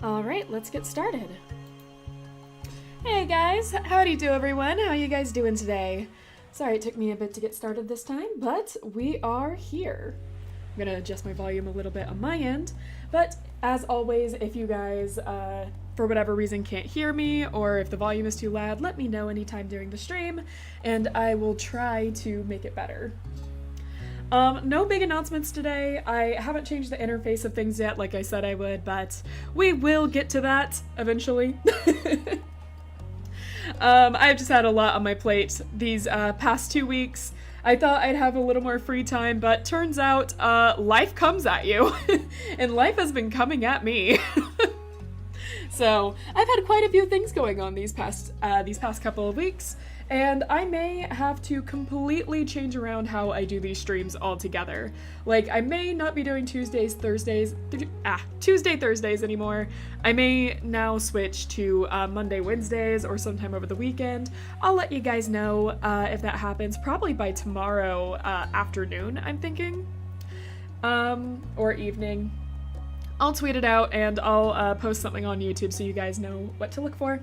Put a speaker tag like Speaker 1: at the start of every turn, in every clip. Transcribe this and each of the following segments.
Speaker 1: Alright, let's get started. Hey guys, how do you do everyone? How you guys doing today? Sorry it took me a bit to get started this time, but we are here. I'm gonna adjust my volume a little bit on my end, but as always, if you guys, for whatever reason can't hear me, or if the volume is too loud, let me know anytime during the stream, and I will try to make it better. No big announcements today. I haven't changed the interface of things yet, like I said I would, but we will get to that eventually. I've just had a lot on my plate these past 2 weeks. I thought I'd have a little more free time, but turns out life comes at you, and life has been coming at me. So I've had quite a few things going on these past couple of weeks, and I may have to completely change around how I do these streams altogether. Like, I may not be doing Tuesday, Thursdays anymore. I may now switch to Monday, Wednesdays, or sometime over the weekend. I'll let you guys know if that happens, probably by tomorrow afternoon, I'm thinking, or evening. I'll tweet it out and I'll post something on YouTube so you guys know what to look for.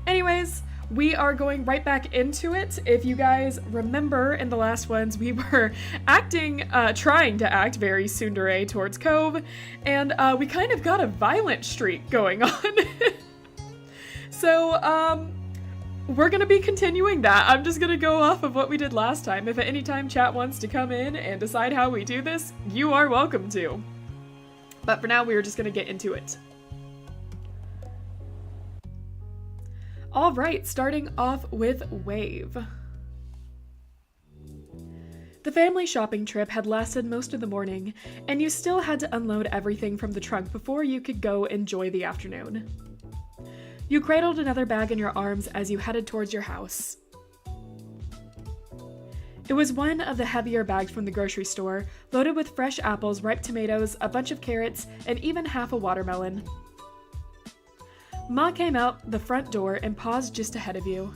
Speaker 1: Anyways, we are going right back into it. If you guys remember in the last ones, we were trying to act very tsundere towards Cove, and we kind of got a violent streak going on. So, we're gonna be continuing that. I'm just gonna go off of what we did last time. If at any time chat wants to come in and decide how we do this, you are welcome to. But for now, we are just gonna get into it. All right, starting off with Wave. The family shopping trip had lasted most of the morning, and you still had to unload everything from the trunk before you could go enjoy the afternoon. You cradled another bag in your arms as you headed towards your house. It was one of the heavier bags from the grocery store, loaded with fresh apples, ripe tomatoes, a bunch of carrots, and even half a watermelon. Ma came out the front door and paused just ahead of you.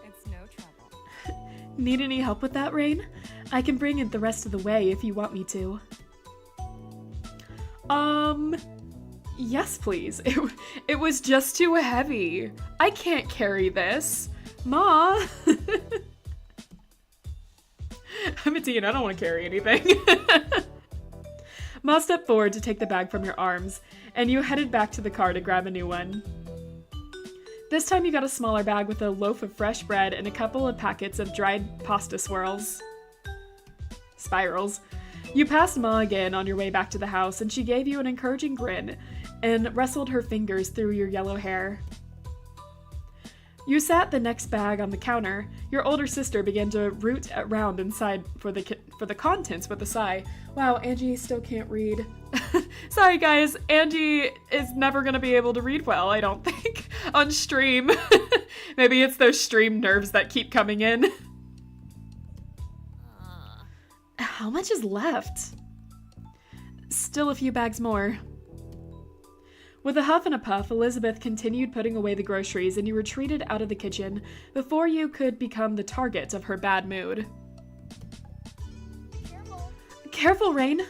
Speaker 2: It's no trouble.
Speaker 1: Need any help with that, Rain? I can bring it the rest of the way if you want me to. Yes, please. It was just too heavy. I can't carry this. Ma! I'm a teen, I don't want to carry anything. Ma stepped forward to take the bag from your arms, and you headed back to the car to grab a new one. This time you got a smaller bag with a loaf of fresh bread and a couple of packets of dried pasta spirals. You passed Ma again on your way back to the house, and she gave you an encouraging grin and wrestled her fingers through your yellow hair. You sat the next bag on the counter. Your older sister began to root around inside for the contents with a sigh. Wow, Angie still can't read. Sorry guys, Angie is never gonna be able to read well, I don't think, on stream. Maybe it's those stream nerves that keep coming in. How much is left? Still a few bags more. With a huff and a puff, Elizabeth continued putting away the groceries, and you retreated out of the kitchen before you could become the target of her bad mood.
Speaker 2: Careful.
Speaker 1: Careful, Rain!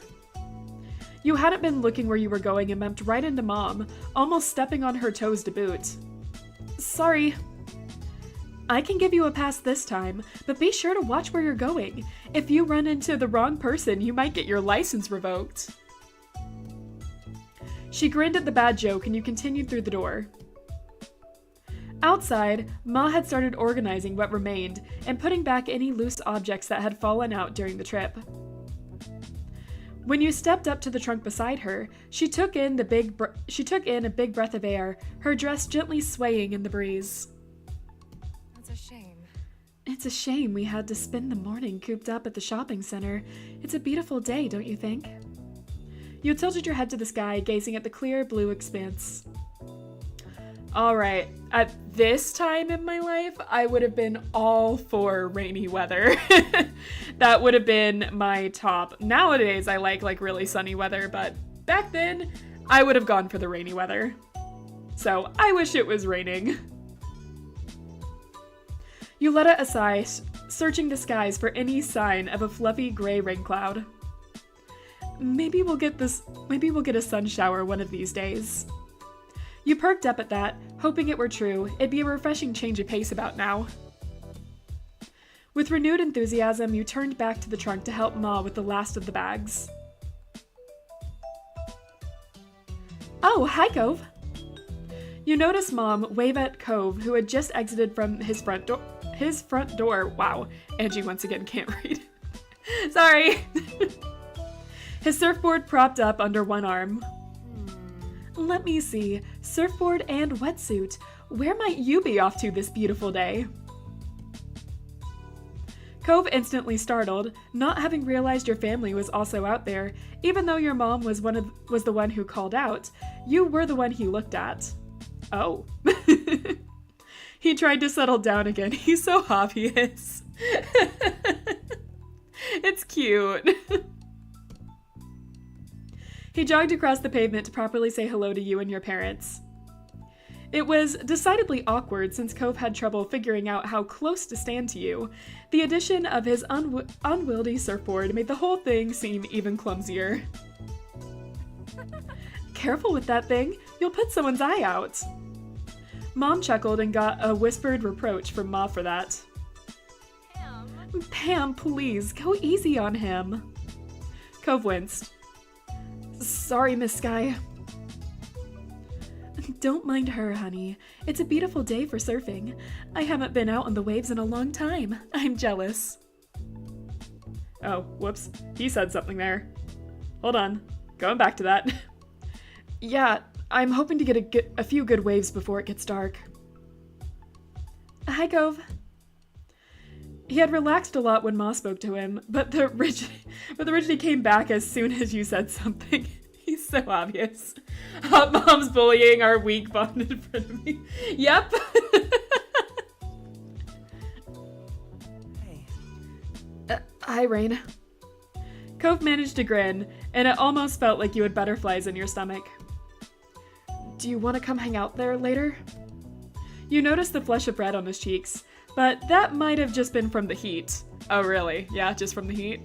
Speaker 1: You hadn't been looking where you were going and bumped right into Mom, almost stepping on her toes to boot. Sorry. I can give you a pass this time, but be sure to watch where you're going. If you run into the wrong person, you might get your license revoked. She grinned at the bad joke, and you continued through the door. Outside, Ma had started organizing what remained and putting back any loose objects that had fallen out during the trip. When you stepped up to the trunk beside her, she took in a big breath of air, her dress gently swaying in the breeze.
Speaker 2: That's a shame.
Speaker 1: It's a shame we had to spend the morning cooped up at the shopping center. It's a beautiful day, don't you think? You tilted your head to the sky, gazing at the clear blue expanse. Alright, at this time in my life, I would have been all for rainy weather. That would have been my top. Nowadays, I like really sunny weather, but back then, I would have gone for the rainy weather. So, I wish it was raining. You let out a sigh, searching the skies for any sign of a fluffy gray rain cloud. Maybe we'll get a sun shower one of these days. You perked up at that, hoping it were true. It'd be a refreshing change of pace about now. With renewed enthusiasm, you turned back to the trunk to help Ma with the last of the bags. Oh, hi, Cove. You notice Mom wave at Cove, who had just exited from his front door. Wow, Angie once again can't read. Sorry. His surfboard propped up under one arm. Let me see. Surfboard and wetsuit. Where might you be off to this beautiful day? Cove instantly startled, not having realized your family was also out there. Even though your mom was the one who called out, you were the one he looked at. Oh. He tried to settle down again. He's so obvious. It's cute. He jogged across the pavement to properly say hello to you and your parents. It was decidedly awkward since Cove had trouble figuring out how close to stand to you. The addition of his unwieldy surfboard made the whole thing seem even clumsier. Careful with that thing, you'll put someone's eye out. Mom chuckled and got a whispered reproach from Ma for that. Pam, please, go easy on him. Cove winced. Sorry, Miss Sky. Don't mind her, honey. It's a beautiful day for surfing. I haven't been out on the waves in a long time. I'm jealous. Oh, whoops. He said something there. Hold on. Going back to that. Yeah, I'm hoping to get a few good waves before it gets dark. Hi, Cove. He had relaxed a lot when Ma spoke to him, but the rigidity came back as soon as you said something. He's so obvious. Hot mom's bullying our weak bond in front of me. Yep.
Speaker 2: Hey.
Speaker 1: Hi, Rain. Cove managed to grin, and it almost felt like you had butterflies in your stomach. Do you want to come hang out there later? You noticed the flush of red on his cheeks, but that might have just been from the heat. Oh, really? Yeah, just from the heat?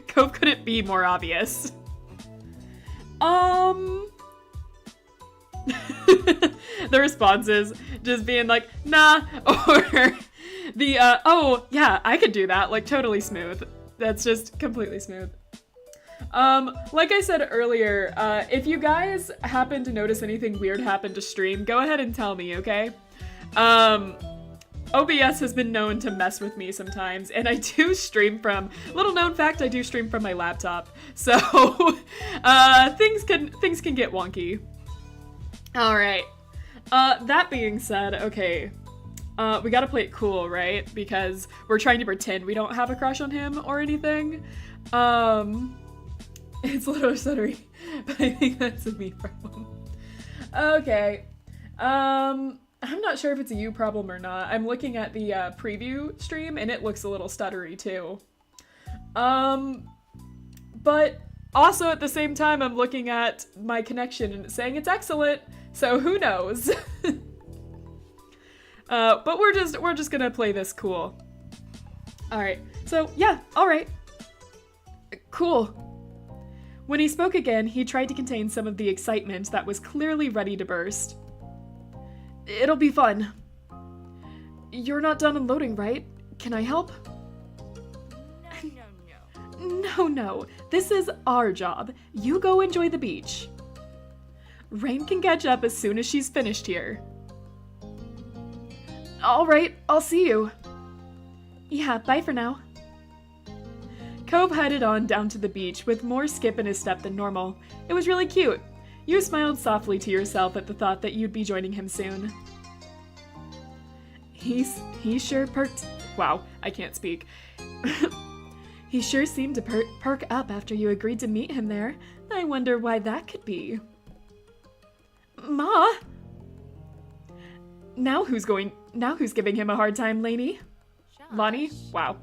Speaker 1: Cove couldn't be more obvious. The responses just being like, nah, or the, oh, yeah, I could do that, like, totally smooth. That's just completely smooth. Like I said earlier, if you guys happen to notice anything weird happen to stream, go ahead and tell me, okay? OBS has been known to mess with me sometimes, and I do stream from, little known fact, I do stream from my laptop. So, things can get wonky. Alright. That being said, okay. We gotta play it cool, right? Because we're trying to pretend we don't have a crush on him or anything. It's a little stuttery, but I think that's a me problem. Okay. I'm not sure if it's a you problem or not. I'm looking at the preview stream and it looks a little stuttery too. But also at the same time I'm looking at my connection and it's saying it's excellent, so who knows? But we're just gonna play this cool. Alright, so yeah, alright. Cool. When he spoke again, he tried to contain some of the excitement that was clearly ready to burst. It'll be fun. You're not done unloading, right? Can I help? No. This is our job. You go enjoy the beach. Rain can catch up as soon as she's finished here. Alright, I'll see you. Yeah, bye for now. Cove headed on down to the beach with more skip in his step than normal. It was really cute. You smiled softly to yourself at the thought that you'd be joining him soon. He sure perked... Wow, I can't speak. He sure seemed to perk up after you agreed to meet him there. I wonder why that could be. Ma! Now who's giving him a hard time, Lainey?
Speaker 2: Shush.
Speaker 1: Lonnie? Wow.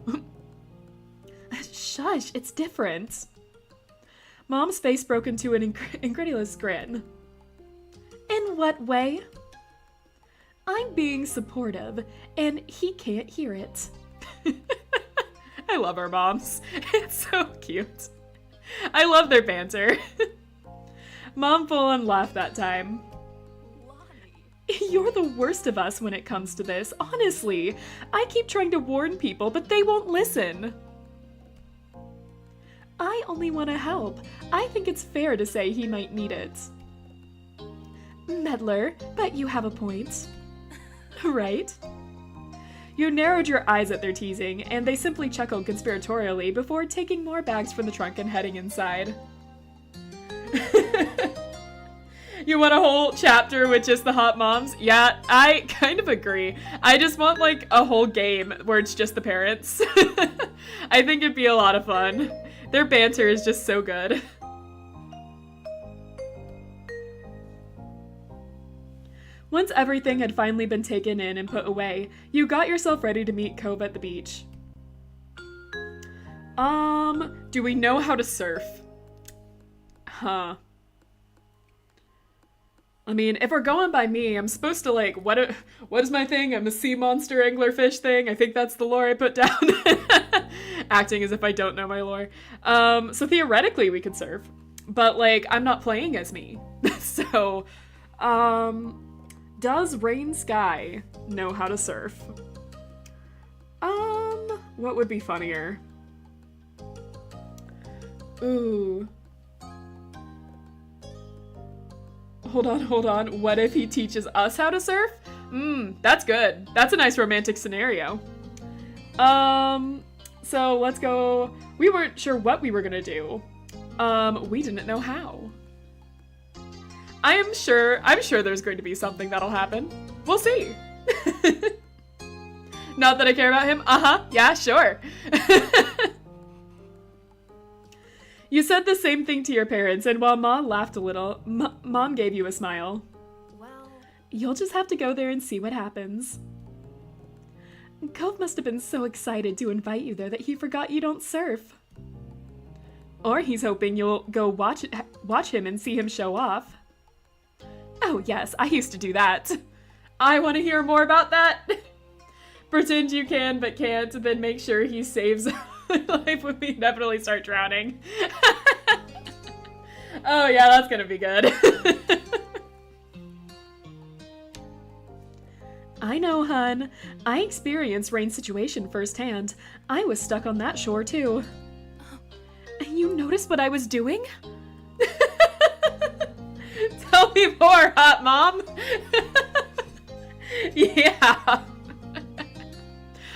Speaker 1: Shush, it's different. Mom's face broke into an incredulous grin. In what way? I'm being supportive, and he can't hear it. I love our moms. It's so cute. I love their banter. Mom full on laughed that time. You're the worst of us when it comes to this, honestly. I keep trying to warn people, but they won't listen. I only want to help. I think it's fair to say he might need it. Meddler, but you have a point. Right? You narrowed your eyes at their teasing, and they simply chuckled conspiratorially before taking more bags from the trunk and heading inside. You want a whole chapter with just the hot moms? Yeah, I kind of agree. I just want like a whole game where it's just the parents. I think it'd be a lot of fun. Their banter is just so good. Once everything had finally been taken in and put away, you got yourself ready to meet Cove at the beach. Do we know how to surf? Huh. I mean, if we're going by me, I'm supposed to like, what is my thing? I'm a sea monster anglerfish thing. I think that's the lore I put down. Acting as if I don't know my lore. So theoretically we could surf, but like, I'm not playing as me. So, does Rain Sky know how to surf? What would be funnier? Ooh. Hold on. What if he teaches us how to surf? That's good. That's a nice romantic scenario. So let's go. We weren't sure what we were gonna do. We didn't know how. I'm sure there's going to be something that'll happen. We'll see. Not that I care about him. Yeah, sure. You said the same thing to your parents, and while Mom laughed a little, Mom gave you a smile.
Speaker 2: Well,
Speaker 1: you'll just have to go there and see what happens. Cove must have been so excited to invite you there that he forgot you don't surf. Or he's hoping you'll go watch him and see him show off. Oh yes, I used to do that. I want to hear more about that. Pretend you can but can't, then make sure he saves life when we definitely start drowning. Oh yeah, that's gonna be good. I know, hun. I experienced Rain's situation firsthand. I was stuck on that shore too. You noticed what I was doing? Tell me more, hot mom. Yeah.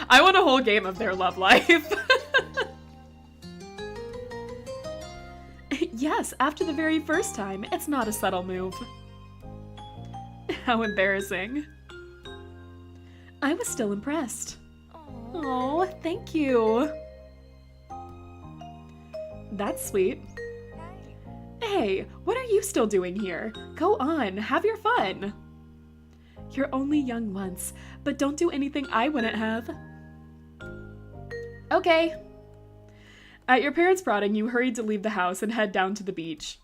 Speaker 1: I want a whole game of their love life. Yes, after the very first time. It's not a subtle move. How embarrassing. I was still impressed. Oh, thank you. That's sweet. Hey, what are you still doing here? Go on, have your fun. You're only young once, but don't do anything I wouldn't have. Okay. At your parents' prodding, you hurried to leave the house and head down to the beach.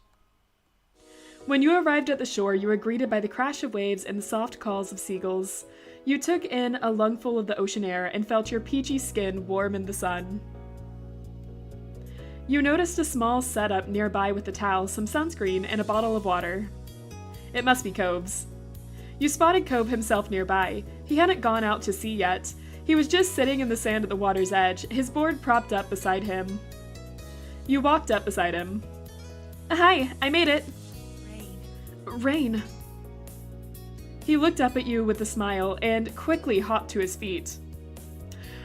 Speaker 1: When you arrived at the shore, you were greeted by the crash of waves and the soft calls of seagulls. You took in a lungful of the ocean air and felt your peachy skin warm in the sun. You noticed a small setup nearby with a towel, some sunscreen, and a bottle of water. It must be Cove's. You spotted Cove himself nearby. He hadn't gone out to sea yet. He was just sitting in the sand at the water's edge, his board propped up beside him. You walked up beside him. Hi, I made it. Rain. He looked up at you with a smile and quickly hopped to his feet.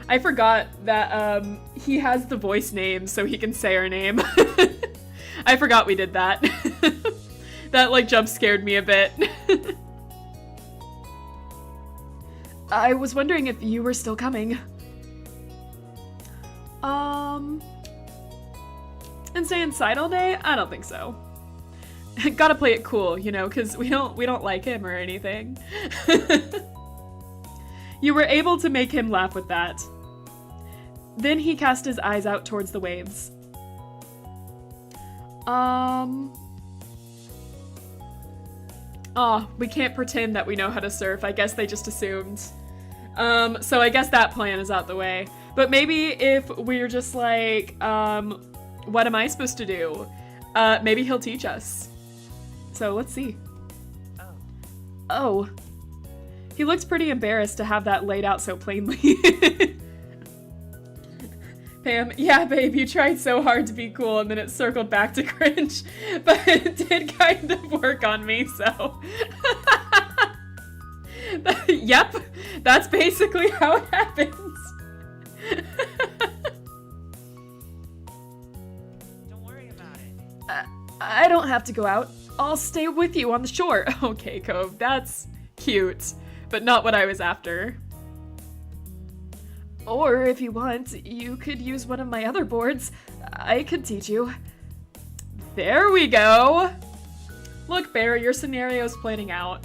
Speaker 1: I forgot that he has the voice name so he can say our name. I forgot we did that. That like jump scared me a bit. I was wondering if you were still coming. And stay inside all day? I don't think so. Gotta play it cool, you know, because we don't like him or anything. You were able to make him laugh with that. Then he cast his eyes out towards the waves. Oh, we can't pretend that we know how to surf. I guess they just assumed. So I guess that plan is out the way. But maybe if we're just like, what am I supposed to do? Maybe he'll teach us. So let's see. Oh. He looks pretty embarrassed to have that laid out so plainly. Pam, yeah, babe, you tried so hard to be cool and then it circled back to cringe, but it did kind of work on me, so. Yep, that's basically how it happens.
Speaker 3: Don't worry about it.
Speaker 1: I don't have to go out. I'll stay with you on the shore. Okay, Cove, that's cute, but not what I was after. Or if you want, you could use one of my other boards. I could teach you. There we go. Look, Bear, your scenario's planning out.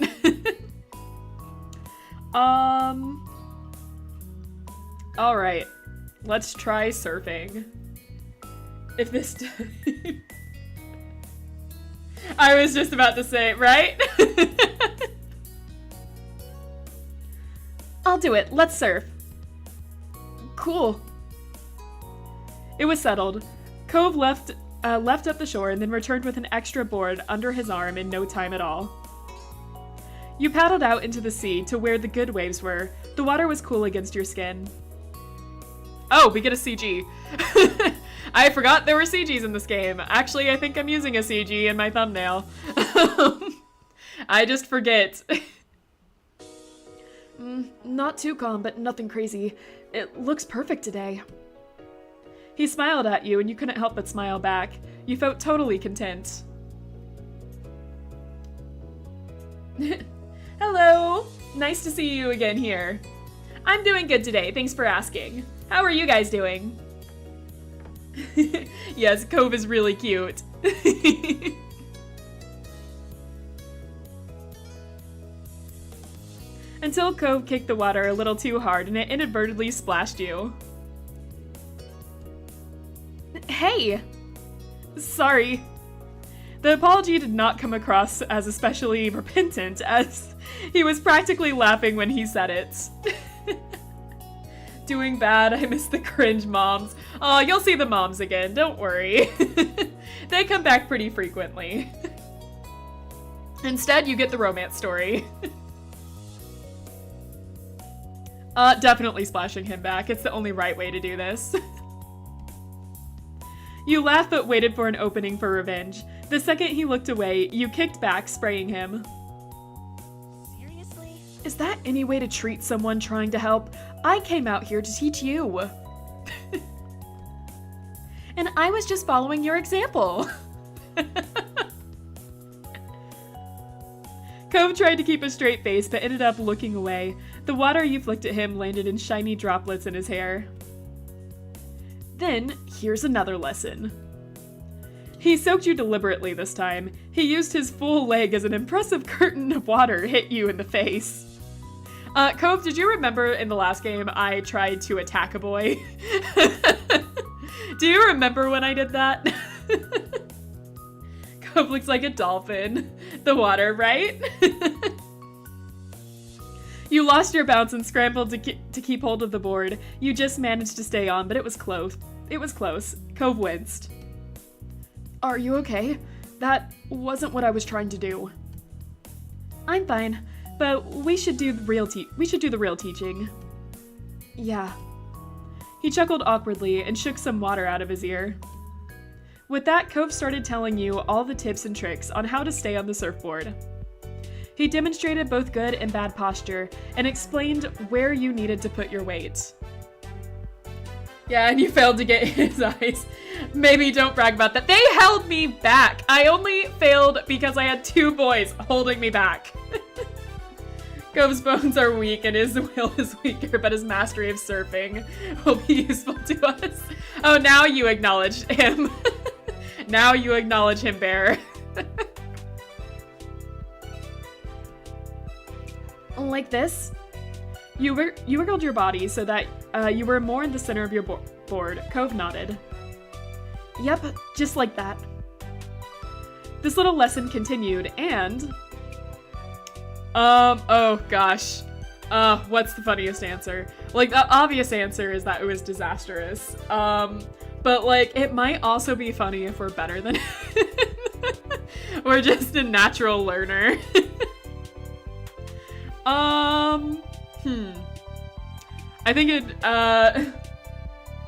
Speaker 1: All right, let's try surfing. If this I was just about to say, right? I'll do it. Let's surf. Cool. It was settled. Cove left up the shore and then returned with an extra board under his arm in no time at all. You paddled out into the sea to where the good waves were. The water was cool against your skin. Oh, we get a CG. I forgot there were CGs in this game. Actually, I think I'm using a CG in my thumbnail. I just forget. Not too calm, but nothing crazy. It looks perfect today. He smiled at you, and you couldn't help but smile back. You felt totally content. Hello! Nice to see you again here. I'm doing good today, thanks for asking. How are you guys doing? Yes, Cove is really cute. Until Cove kicked the water a little too hard and it inadvertently splashed you. Hey! Sorry. The apology did not come across as especially repentant, as he was practically laughing when he said it. Doing bad, I miss the cringe moms. Aw, you'll see the moms again, don't worry. They come back pretty frequently. Instead, you get the romance story. Definitely splashing him back. It's the only right way to do this. You laughed but waited for an opening for revenge. The second he looked away, you kicked back, spraying him.
Speaker 2: Seriously?
Speaker 1: Is that any way to treat someone trying to help? I came out here to teach you. And I was just following your example. Cove tried to keep a straight face but ended up looking away. The water you flicked at him landed in shiny droplets in his hair. Then, here's another lesson. He soaked you deliberately this time. He used his full leg as an impressive curtain of water hit you in the face. Cove, did you remember in the last game I tried to attack a boy? Do you remember when I did that? Cove looks like a dolphin. The water, right? You lost your bounce and scrambled to keep hold of the board. You just managed to stay on, but it was close. It was close. Cove winced. Are you okay? That wasn't what I was trying to do. I'm fine, but we should do the real teaching. Yeah. He chuckled awkwardly and shook some water out of his ear. With that, Cove started telling you all the tips and tricks on how to stay on the surfboard. He demonstrated both good and bad posture and explained where you needed to put your weight. Yeah, and you failed to get his eyes. Maybe don't brag about that. They held me back. I only failed because I had two boys holding me back. Cove's bones are weak and his will is weaker, but his mastery of surfing will be useful to us. Oh, now you acknowledge him. Now you acknowledge him, Bear. Like this? You wiggled your body so that you were more in the center of your board. Cove nodded. Yep, just like that. This little lesson continued, and... oh gosh. What's the funniest answer? Like, the obvious answer is that it was disastrous. But, like, it might also be funny if we're better than him. We're just a natural learner. I think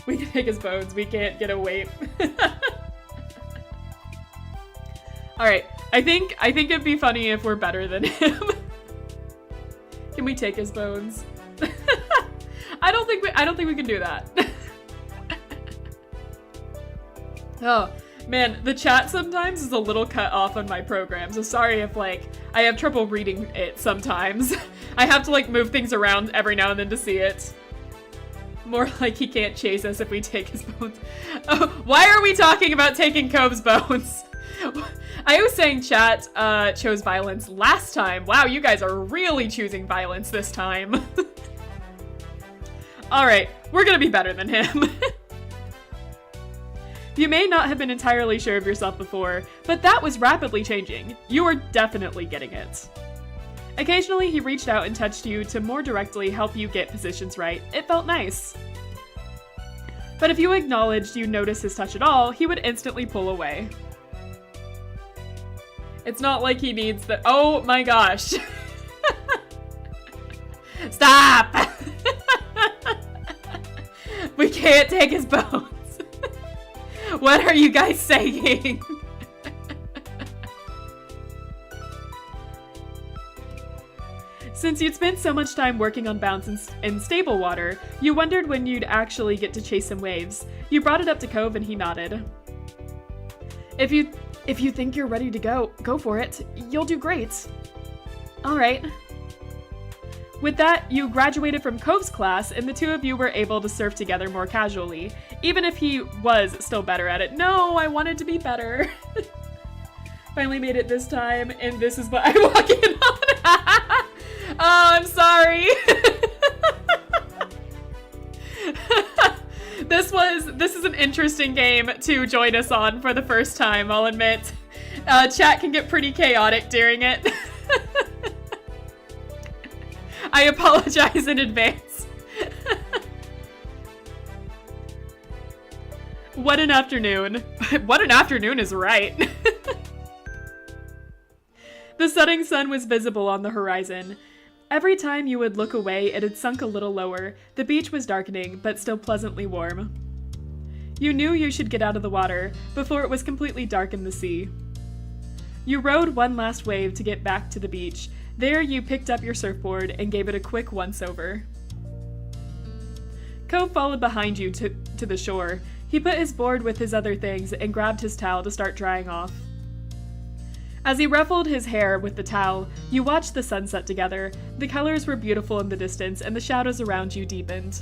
Speaker 1: we can take his bones. We can't get a weight. Alright, I think it'd be funny if we're better than him. Can we take his bones? I don't think we can do that. Oh, man, the chat sometimes is a little cut off on my program, so sorry if, like, I have trouble reading it sometimes. I have to, like, move things around every now and then to see it. More like he can't chase us if we take his bones. Oh, why are we talking about taking Cove's bones? I was saying chat chose violence last time. Wow, you guys are really choosing violence this time. Alright, we're gonna be better than him. You may not have been entirely sure of yourself before, but that was rapidly changing. You were definitely getting it. Occasionally, he reached out and touched you to more directly help you get positions right. It felt nice. But if you acknowledged you noticed his touch at all, he would instantly pull away. It's not like he needs the— oh my gosh. Stop! We can't take his bones. What are you guys saying? Since you'd spent so much time working on bounce in stable water, you wondered when you'd actually get to chase some waves. You brought it up to Cove and he nodded. If you think you're ready to go for it. You'll do great. All right. With that, you graduated from Cove's class, and the two of you were able to surf together more casually, even if he was still better at it. No, I wanted to be better. Finally made it this time, and this is what I walk in on. Oh, I'm sorry. This is an interesting game to join us on for the first time, I'll admit. Chat can get pretty chaotic during it. I apologize in advance. What an afternoon. What an afternoon is right. The setting sun was visible on the horizon. Every time you would look away, it had sunk a little lower. The beach was darkening, but still pleasantly warm. You knew you should get out of the water before it was completely dark in the sea. You rode one last wave to get back to the beach. There you picked up your surfboard and gave it a quick once-over. Cove followed behind you to the shore. He put his board with his other things and grabbed his towel to start drying off. As he ruffled his hair with the towel, you watched the sunset together. The colors were beautiful in the distance, and the shadows around you deepened.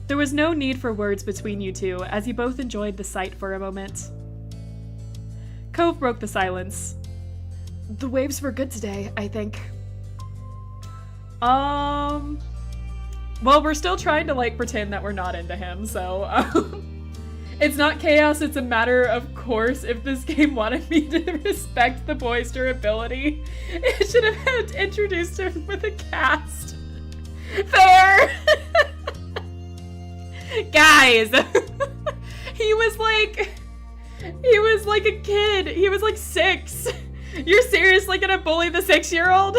Speaker 1: There was no need for words between you two, as you both enjoyed the sight for a moment. Cove broke the silence. The waves were good today, I think. Well, we're still trying to, like, pretend that we're not into him, so, it's not chaos, it's a matter of course. If this game wanted me to respect the boy's durability, it should have introduced him with a cast. Fair! Guys! He was like a kid. He was like 6. You're seriously gonna bully the 6-year-old?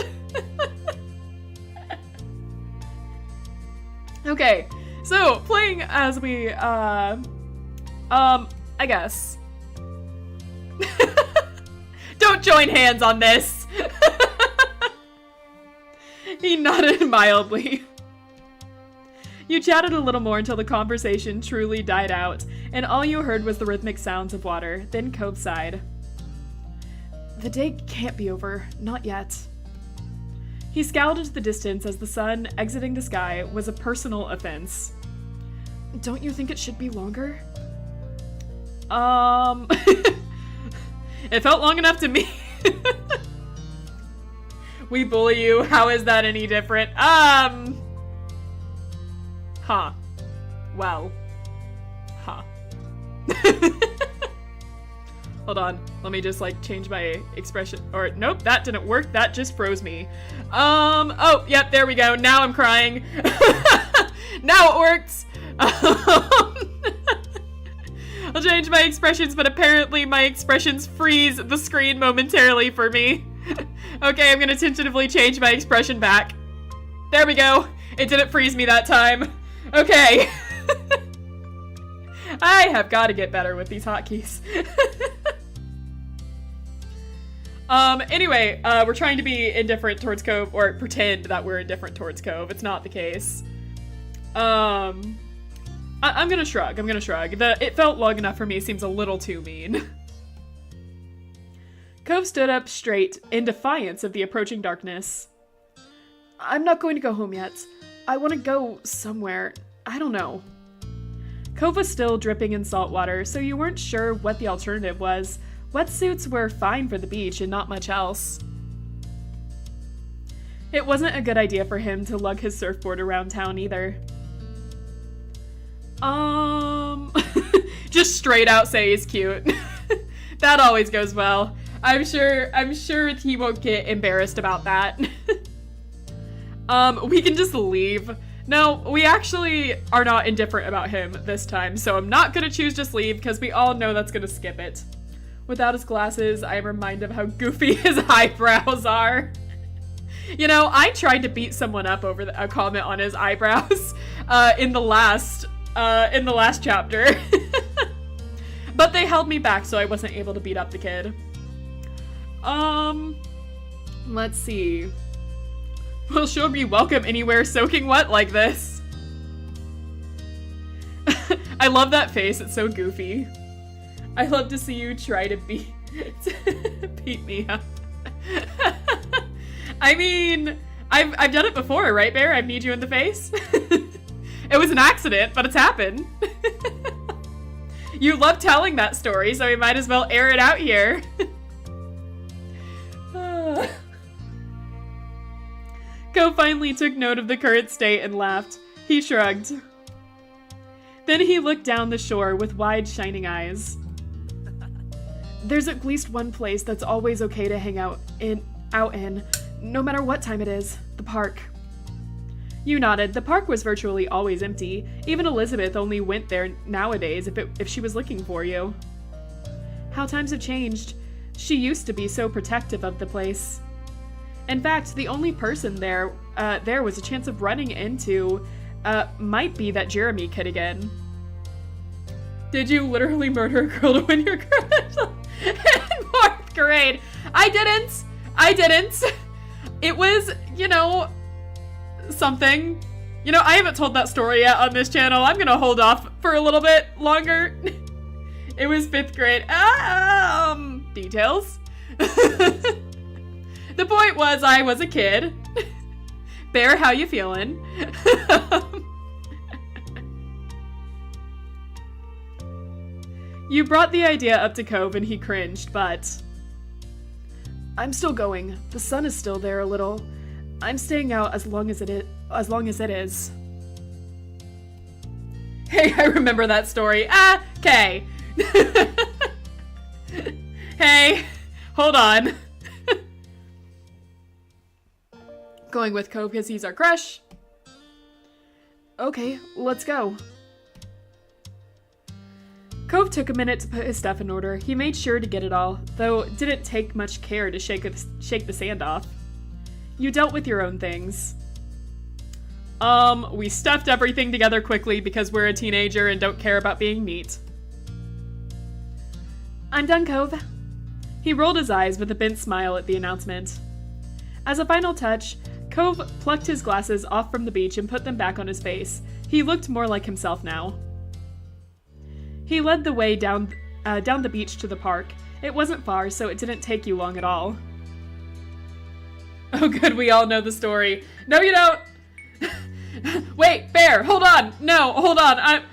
Speaker 1: Okay, so playing as we, I guess. Don't join hands on this. He nodded mildly. You chatted a little more until the conversation truly died out, and all you heard was the rhythmic sounds of water. Then Cove sighed. The day can't be over. Not yet. He scowled into the distance as the sun, exiting the sky, was a personal offense. Don't you think it should be longer? It felt long enough to me. We bully you. How is that any different? Huh. Well. Huh. Hold on. Let me just, like, change my expression. Or, nope, that didn't work. That just froze me. Oh, yep, there we go. Now I'm crying. Now it works. I'll change my expressions, but apparently my expressions freeze the screen momentarily for me. Okay, I'm gonna tentatively change my expression back. There we go. It didn't freeze me that time. Okay. I have got to get better with these hotkeys. Anyway, we're trying to be indifferent towards Cove, or pretend that we're indifferent towards Cove. It's not the case. I'm gonna shrug. It felt long enough for me seems a little too mean. Cove stood up straight in defiance of the approaching darkness. I'm not going to go home yet. I want to go somewhere. I don't know. Cove was still dripping in salt water, so you weren't sure what the alternative was. Wetsuits were fine for the beach and not much else. It wasn't a good idea for him to lug his surfboard around town either. Just straight out say he's cute. That always goes well. I'm sure he won't get embarrassed about that. We can just leave. No, we actually are not indifferent about him this time, so I'm not gonna choose just leave because we all know that's gonna skip it. Without his glasses, I am reminded of how goofy his eyebrows are. You know, I tried to beat someone up over a comment on his eyebrows in the last chapter. But they held me back, so I wasn't able to beat up the kid. Let's see. Will she'll be welcome anywhere soaking wet like this? I love that face, it's so goofy. I love to see you try to beat me up. I mean, I've done it before, right, Bear? I've kneed you in the face. It was an accident, but it's happened. You love telling that story, so we might as well air it out here. Cove finally took note of the current state and laughed. He shrugged. Then he looked down the shore with wide, shining eyes. There's at least one place that's always okay to hang out in, no matter what time it is. The park. You nodded. The park was virtually always empty. Even Elizabeth only went there nowadays if she was looking for you. How times have changed. She used to be so protective of the place. In fact, the only person there was a chance of running into, might be that Jeremy kid again. Did you literally murder a girl to win your crush in 4th grade? I didn't. It was, you know, something. You know, I haven't told that story yet on this channel. I'm gonna hold off for a little bit longer. It was 5th grade. Details. The point was, I was a kid. Bear, how you feeling? You brought the idea up to Cove and he cringed, but... I'm still going. The sun is still there a little. I'm staying out as long as it is. Hey, I remember that story. Okay. Hey, hold on. Going with Cove because he's our crush. Okay, let's go. Cove took a minute to put his stuff in order. He made sure to get it all, though it didn't take much care to shake the sand off. You dealt with your own things. We stuffed everything together quickly because we're a teenager and don't care about being neat. I'm done, Cove. He rolled his eyes with a bent smile at the announcement. As a final touch, Cove plucked his glasses off from the beach and put them back on his face. He looked more like himself now. He led the way down the beach to the park. It wasn't far, so it didn't take you long at all. Oh good, we all know the story. No, you don't! Wait, Bear, hold on! No, hold on,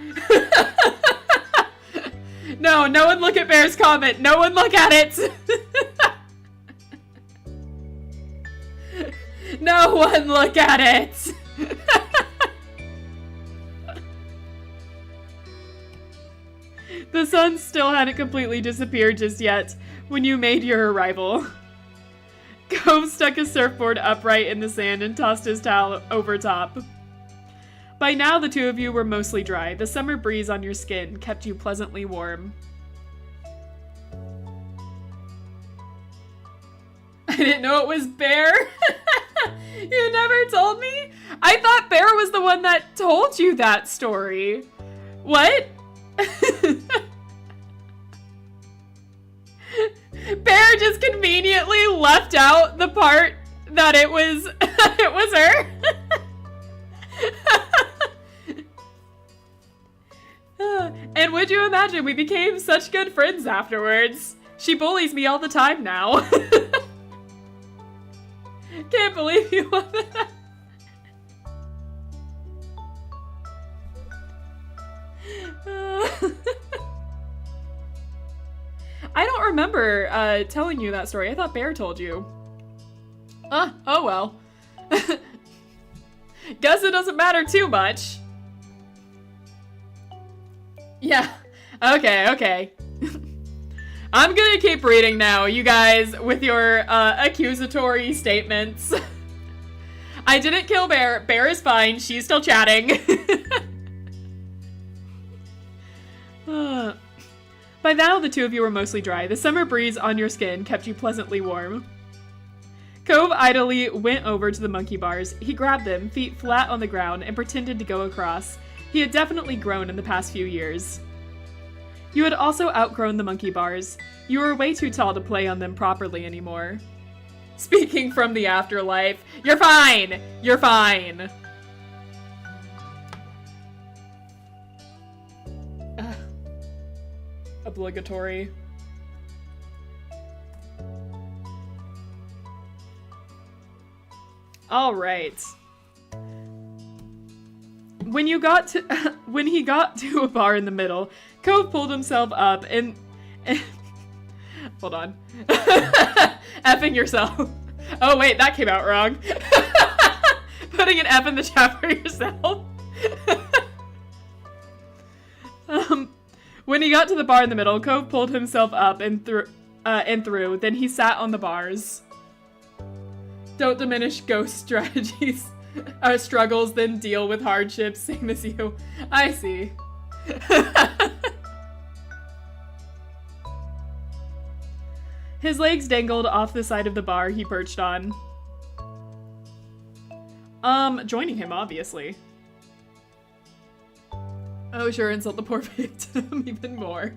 Speaker 1: No, no one look at Bear's comment! No one look at it! No one look at it! The sun still hadn't completely disappeared just yet when you made your arrival. Cove stuck his surfboard upright in the sand and tossed his towel over top. By now, the two of you were mostly dry. The summer breeze on your skin kept you pleasantly warm. didn't know it was Bear. You never told me? I thought Bear was the one that told you that story. What? Bear just conveniently left out the part that it was it was her. And would you imagine we became such good friends afterwards? She bullies me all the time now. Can't believe you love that. I don't remember telling you that story. I thought Bear told you. Oh well. Guess it doesn't matter too much. Yeah. Okay. I'm gonna keep reading now, you guys, with your accusatory statements. I didn't kill Bear. Bear is fine. She's still chatting. By now, the two of you were mostly dry. The summer breeze on your skin kept you pleasantly warm. Cove idly went over to the monkey bars. He grabbed them, feet flat on the ground, and pretended to go across. He had definitely grown in the past few years. You had also outgrown the monkey bars. You were way too tall to play on them properly anymore. Speaking from the afterlife, you're fine! You're fine! Obligatory. All right. When he got to a bar in the middle, Cove pulled himself up and hold on. Effing yourself. Oh wait, that came out wrong. Putting an F in the chat for yourself. When he got to the bar in the middle, Cove pulled himself up and through. Then he sat on the bars. Don't diminish ghost strategies. Struggles, then deal with hardships, same as you. I see. His legs dangled off the side of the bar he perched on. Joining him, obviously. Oh, sure, insult the poor victim even more.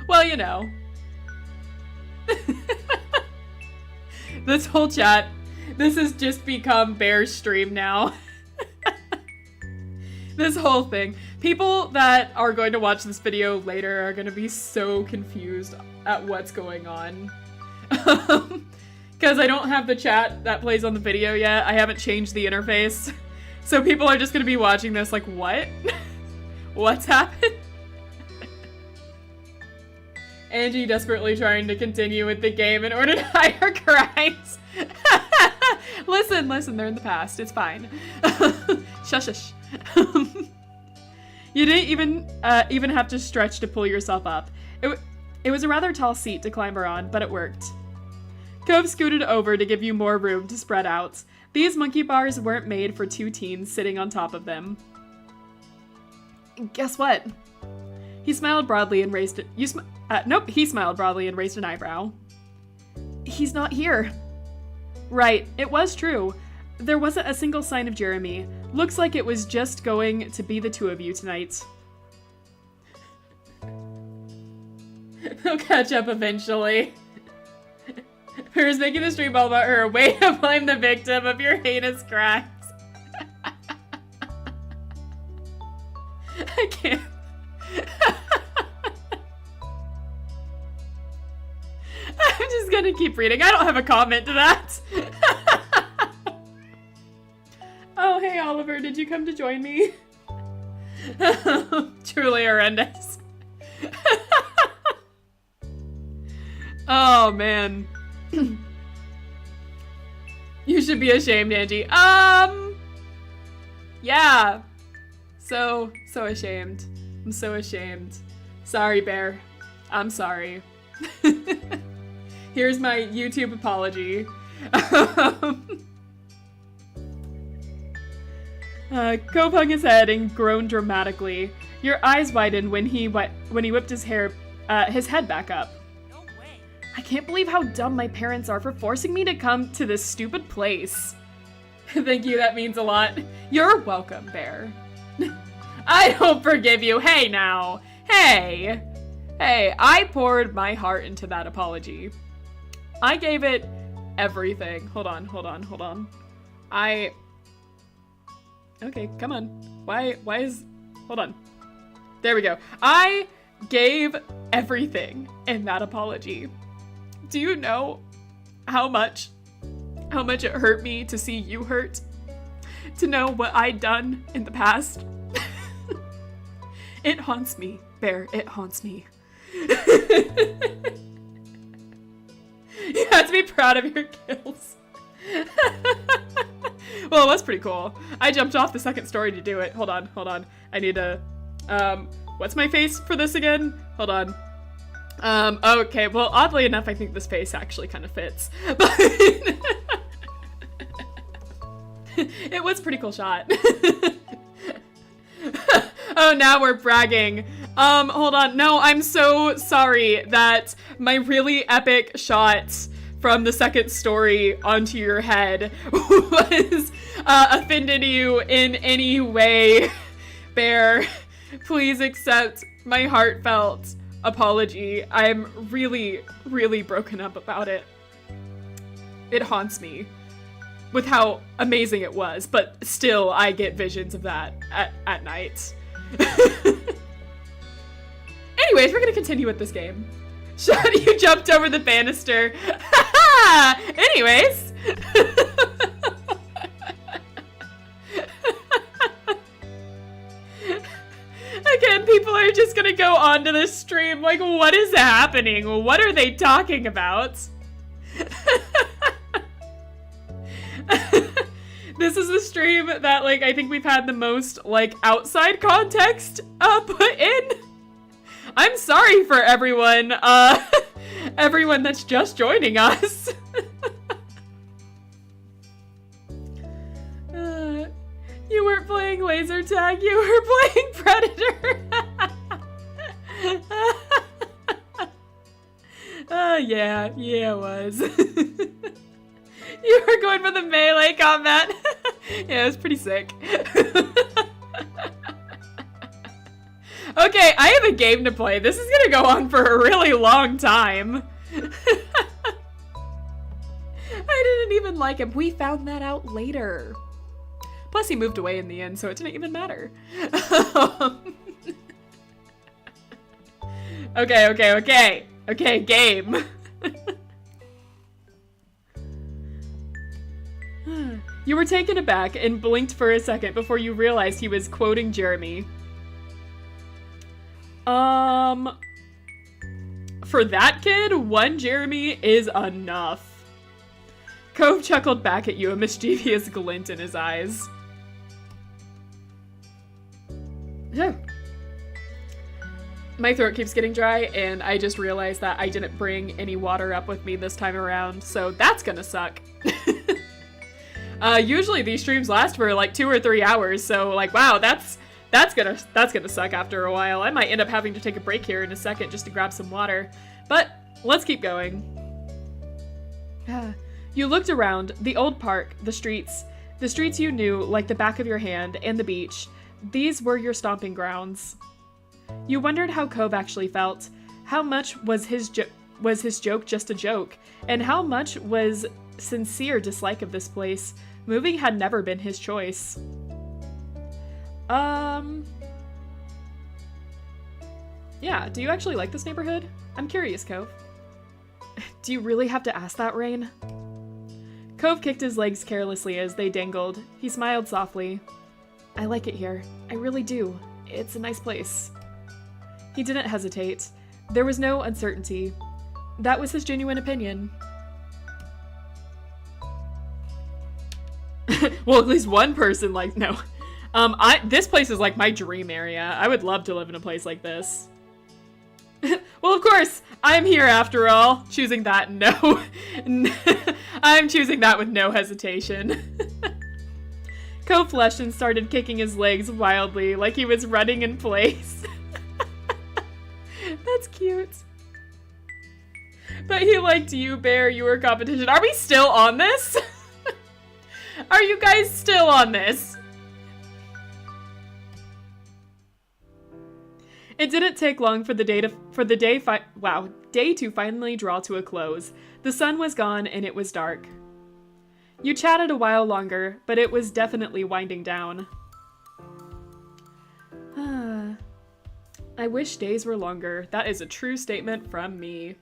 Speaker 1: Well, you know. This whole chat, this has just become Bear's stream now. This whole thing. People that are going to watch this video later are going to be so confused at what's going on. Because I don't have the chat that plays on the video yet. I haven't changed the interface. So people are just going to be watching this like, what? What's happened? Angie desperately trying to continue with the game in order to hide her crimes. Listen, they're in the past. It's fine. Shush. You didn't even have to stretch to pull yourself up. It was a rather tall seat to climber on, but it worked. Cove scooted over to give you more room to spread out. These monkey bars weren't made for two teens sitting on top of them. Guess what? He smiled broadly and raised it. Nope, he smiled broadly and raised an eyebrow. He's not here. Right, it was true. There wasn't a single sign of Jeremy. Looks like it was just going to be the two of you tonight. They'll catch up eventually. Who's making the stream all about her? Way to blame the victim of your heinous crimes. I can't. I'm just gonna keep reading. I don't have a comment to that. Oh, hey Oliver, did you come to join me? Truly horrendous. Oh, man. You should be ashamed, Angie. Yeah. So ashamed. I'm so ashamed. Sorry, Bear. I'm sorry. Here's my YouTube apology. Cove hung his head and groaned dramatically. Your eyes widened when he whipped his head back up.
Speaker 3: No way.
Speaker 1: I can't believe how dumb my parents are for forcing me to come to this stupid place. Thank you, that means a lot. You're welcome, Bear. I don't forgive you. Hey, now. Hey. Hey, I poured my heart into that apology. I gave it everything. Hold on. Okay, come on. Why is... Hold on. There we go. I gave everything in that apology. Do you know how much it hurt me to see you hurt? To know what I'd done in the past? It haunts me, Bear. It haunts me. You have to be proud of your kills. Well, it was pretty cool. I jumped off the second story to do it. Hold on. I need to... what's my face for this again? Hold on. Okay, well, oddly enough, I think this face actually kind of fits. But... it was a pretty cool shot. Oh, now we're bragging. Hold on. No, I'm so sorry that my really epic shot from the second story onto your head was offended you in any way. Bear, please accept my heartfelt apology. I'm really, really broken up about it. It haunts me with how amazing it was, but still I get visions of that at night. Anyways, we're gonna continue with this game. Shut, you jumped over the banister. Anyways. Again, people are just gonna go onto this stream like, what is happening? What are they talking about? This is the stream that, like, I think we've had the most, like, outside context put in. I'm sorry for everyone, everyone that's just joining us. You weren't playing laser tag, you were playing Predator. Yeah, it was. You were going for the melee combat. Yeah, it was pretty sick. Okay, I have a game to play. This is gonna go on for a really long time. I didn't even like him. We found that out later. Plus, he moved away in the end, so it didn't even matter. Okay, game. You were taken aback and blinked for a second before you realized he was quoting Jeremy. For that kid, one Jeremy is enough. Cove chuckled back at you, a mischievous glint in his eyes. My throat keeps getting dry, and I just realized that I didn't bring any water up with me this time around, so that's gonna suck. Usually these streams last for like 2 or 3 hours, so like, wow, that's gonna suck after a while. I might end up having to take a break here in a second just to grab some water, but let's keep going. You looked around, the old park, the streets you knew like the back of your hand, and the beach. These were your stomping grounds. You wondered how Cove actually felt. How much was his joke just a joke? And how much was sincere dislike of this place? Moving had never been his choice. Yeah, do you actually like this neighborhood? I'm curious, Cove. Do you really have to ask that, Rain? Cove kicked his legs carelessly as they dangled. He smiled softly. I like it here. I really do. It's a nice place. He didn't hesitate. There was no uncertainty. That was his genuine opinion. Well, at least one person like, no. This place is like my dream area. I would love to live in a place like this. Well, of course, I'm here after all. Choosing that, no. I'm choosing that with no hesitation. Cove flushed and started kicking his legs wildly, like he was running in place. That's cute. But he liked you, Bear. You were competition. Are we still on this? Are you guys still on this? It didn't take long for the day to finally draw to a close. The sun was gone and it was dark. You chatted a while longer, but it was definitely winding down. I wish days were longer. That is a true statement from me.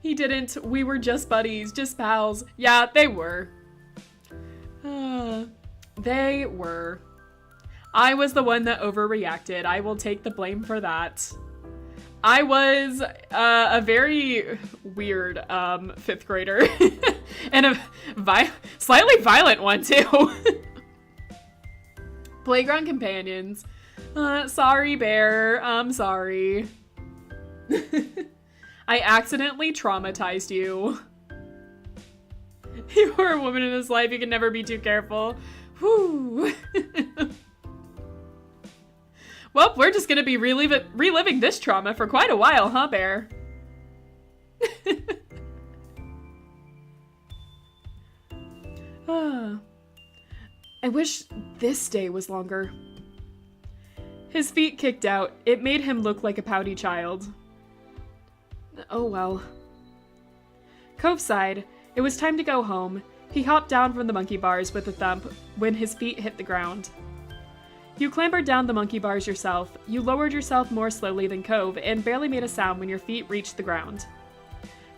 Speaker 1: He didn't. We were just buddies, just pals. Yeah, they were. They were. I was the one that overreacted. I will take the blame for that. I was a very weird 5th grader. And a slightly violent one, too. Playground companions. Sorry, Bear. I'm sorry. I accidentally traumatized you. You were a woman in his life. You can never be too careful. Whew. Well, we're just gonna be reliving this trauma for quite a while, huh, Bear? I wish this day was longer. His feet kicked out. It made him look like a pouty child. Oh well. Cove sighed. It was time to go home. He hopped down from the monkey bars with a thump when his feet hit the ground. You clambered down the monkey bars yourself. You lowered yourself more slowly than Cove and barely made a sound when your feet reached the ground.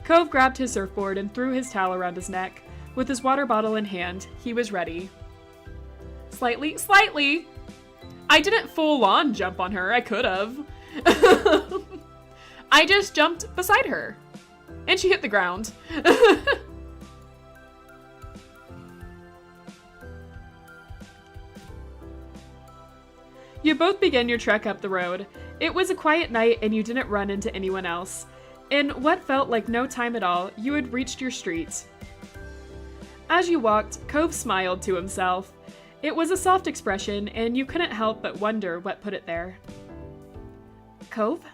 Speaker 1: Cove grabbed his surfboard and threw his towel around his neck. With his water bottle in hand, he was ready. Slightly. I didn't full-on jump on her. I could have. I just jumped beside her. And she hit the ground. You both began your trek up the road. It was a quiet night and you didn't run into anyone else. In what felt like no time at all, you had reached your street. As you walked, Cove smiled to himself. It was a soft expression, and you couldn't help but wonder what put it there. Cove?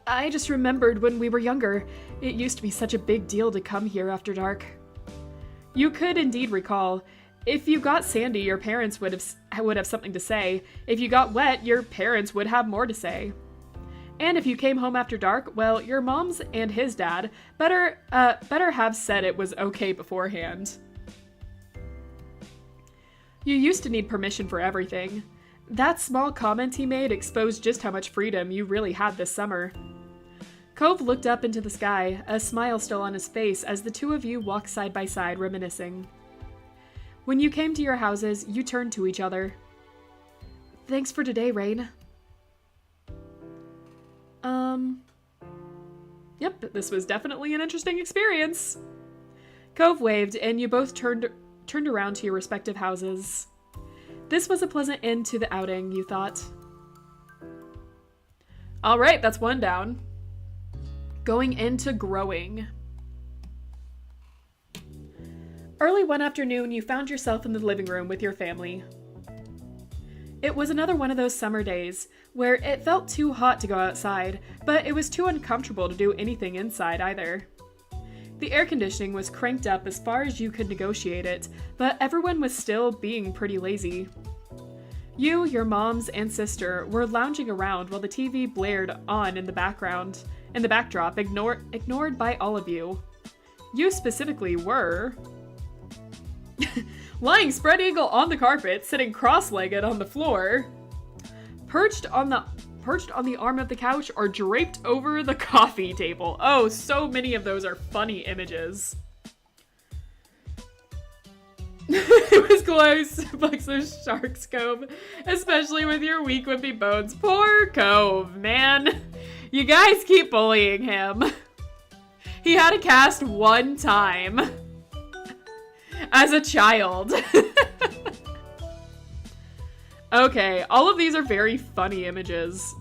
Speaker 1: I just remembered when we were younger, it used to be such a big deal to come here after dark. You could indeed recall. If you got sandy, your parents would have something to say. If you got wet, your parents would have more to say. And if you came home after dark, well, your mom's and his dad better have said it was okay beforehand. You used to need permission for everything. That small comment he made exposed just how much freedom you really had this summer. Cove looked up into the sky, a smile still on his face as the two of you walked side by side, reminiscing. When you came to your houses, you turned to each other. Thanks for today, Rain. Yep, this was definitely an interesting experience. Cove waved, and you both turned around to your respective houses. This was a pleasant end to the outing, you thought. All right, that's one down. Going into growing. Early one afternoon, you found yourself in the living room with your family. It was another one of those summer days where it felt too hot to go outside, but it was too uncomfortable to do anything inside either. The air conditioning was cranked up as far as you could negotiate it, but everyone was still being pretty lazy. You, your moms, and sister were lounging around while the TV blared on in the backdrop, ignored by all of you. You specifically were lying spread eagle on the carpet, sitting cross-legged on the floor, perched on the arm of the couch, or draped over the coffee table. Oh, so many of those are funny images. It was close, like those sharks, Cove. Especially with your weak, wimpy bones. Poor Cove, man. You guys keep bullying him. He had a cast one time. As a child. Okay, all of these are very funny images.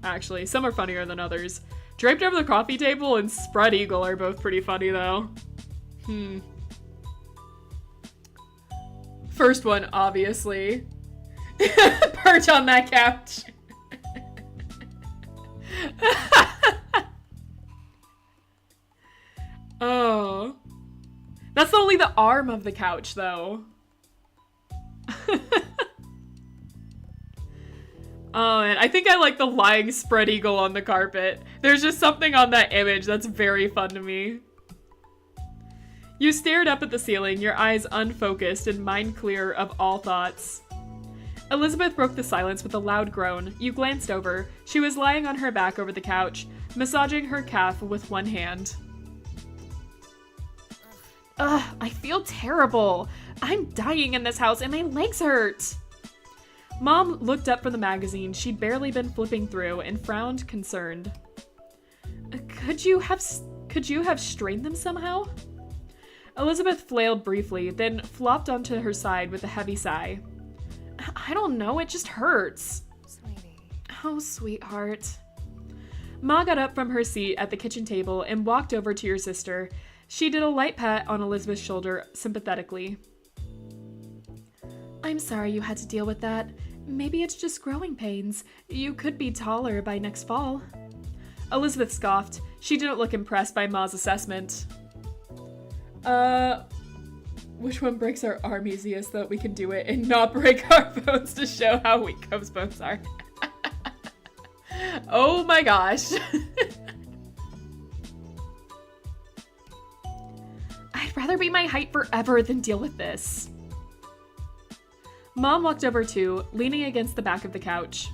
Speaker 1: Actually, some are funnier than others. Draped over the coffee table and spread eagle are both pretty funny, though. First one, obviously. Perch on that couch. the arm of the couch, though. Oh, and I think I like the lying spread eagle on the carpet. There's just something on that image that's very fun to me. You stared up at the ceiling, your eyes unfocused and mind clear of all thoughts. Elizabeth broke the silence with a loud groan. You glanced over. She was lying on her back over the couch, massaging her calf with one hand. Ugh, I feel terrible. I'm dying in this house and my legs hurt. Mom looked up from the magazine she'd barely been flipping through and frowned, concerned. Could you have strained them somehow? Elizabeth flailed briefly, then flopped onto her side with a heavy sigh. I don't know, it just hurts.
Speaker 2: Sweetie.
Speaker 1: Oh, sweetheart. Ma got up from her seat at the kitchen table and walked over to your sister. She did a light pat on Elizabeth's shoulder sympathetically. I'm sorry you had to deal with that. Maybe it's just growing pains. You could be taller by next fall. Elizabeth scoffed. She didn't look impressed by Ma's assessment. Which one breaks our arm easiest so that we can do it and not break our bones to show how weak Cove's bones are? Oh my gosh. I'd rather be my height forever than deal with this. Mom walked over too, leaning against the back of the couch.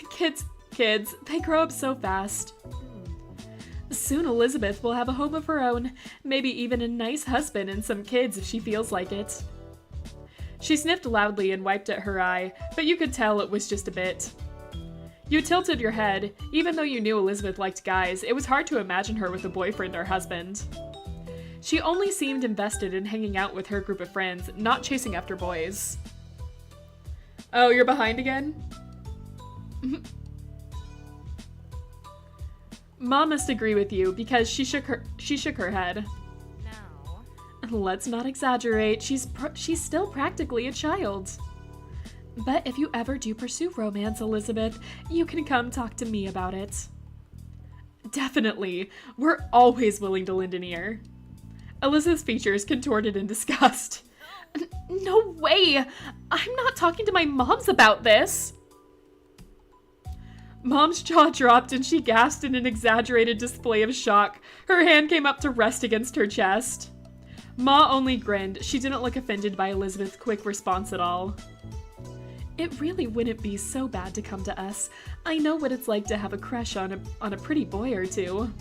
Speaker 1: Kids, they grow up so fast. Soon Elizabeth will have a home of her own, maybe even a nice husband and some kids if she feels like it. She sniffed loudly and wiped at her eye, but you could tell it was just a bit. You tilted your head. Even though you knew Elizabeth liked guys, it was hard to imagine her with a boyfriend or husband. She only seemed invested in hanging out with her group of friends, not chasing after boys. Oh, you're behind again? Mom must agree with you because she shook her head.
Speaker 2: No.
Speaker 1: Let's not exaggerate. She's still practically a child. But if you ever do pursue romance, Elizabeth, you can come talk to me about it. Definitely. We're always willing to lend an ear. Elizabeth's features contorted in disgust. No way! I'm not talking to my moms about this! Mom's jaw dropped and she gasped in an exaggerated display of shock. Her hand came up to rest against her chest. Ma only grinned. She didn't look offended by Elizabeth's quick response at all. It really wouldn't be so bad to come to us. I know what it's like to have a crush on a pretty boy or two.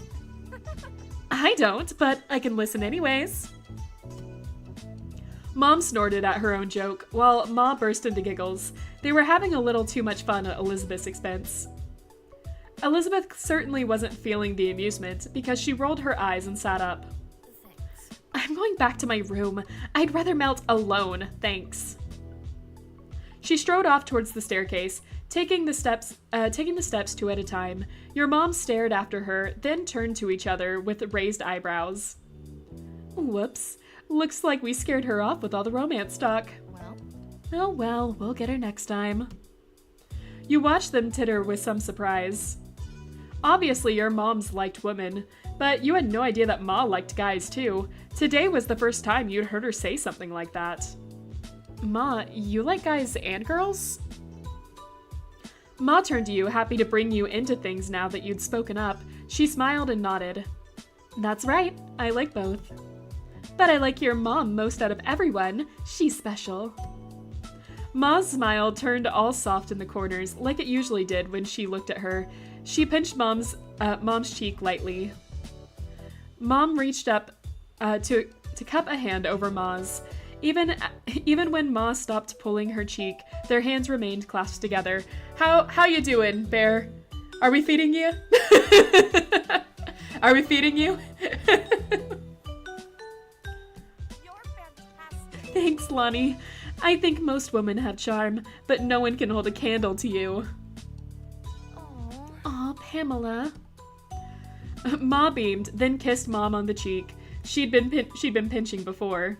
Speaker 1: I don't, but I can listen anyways. Mom snorted at her own joke, while Ma burst into giggles. They were having a little too much fun at Elizabeth's expense. Elizabeth certainly wasn't feeling the amusement because she rolled her eyes and sat up.
Speaker 2: Thanks.
Speaker 1: I'm going back to my room. I'd rather melt alone, thanks. She strode off towards the staircase, taking the steps two at a time. Your mom stared after her, then turned to each other with raised eyebrows. Whoops. Looks like we scared her off with all the romance talk.
Speaker 2: Well?
Speaker 1: Oh well, we'll get her next time. You watched them titter with some surprise. Obviously, your moms liked women, but you had no idea that Ma liked guys too. Today was the first time you'd heard her say something like that. Ma, you like guys and girls? Ma turned to you, happy to bring you into things now that you'd spoken up. She smiled and nodded. That's right, I like both. But I like your mom most out of everyone. She's special. Ma's smile turned all soft in the corners, like it usually did when she looked at her. She pinched Mom's cheek lightly. Mom reached up to cup a hand over Ma's. Even when Ma stopped pulling her cheek, their hands remained clasped together. How you doing, Bear? Are we feeding you? Are we feeding you?
Speaker 2: You're fantastic.
Speaker 1: Thanks, Lonnie. I think most women have charm, but no one can hold a candle to you. Aw, Pamela. Ma beamed, then kissed Mom on the cheek. She'd been pinching before.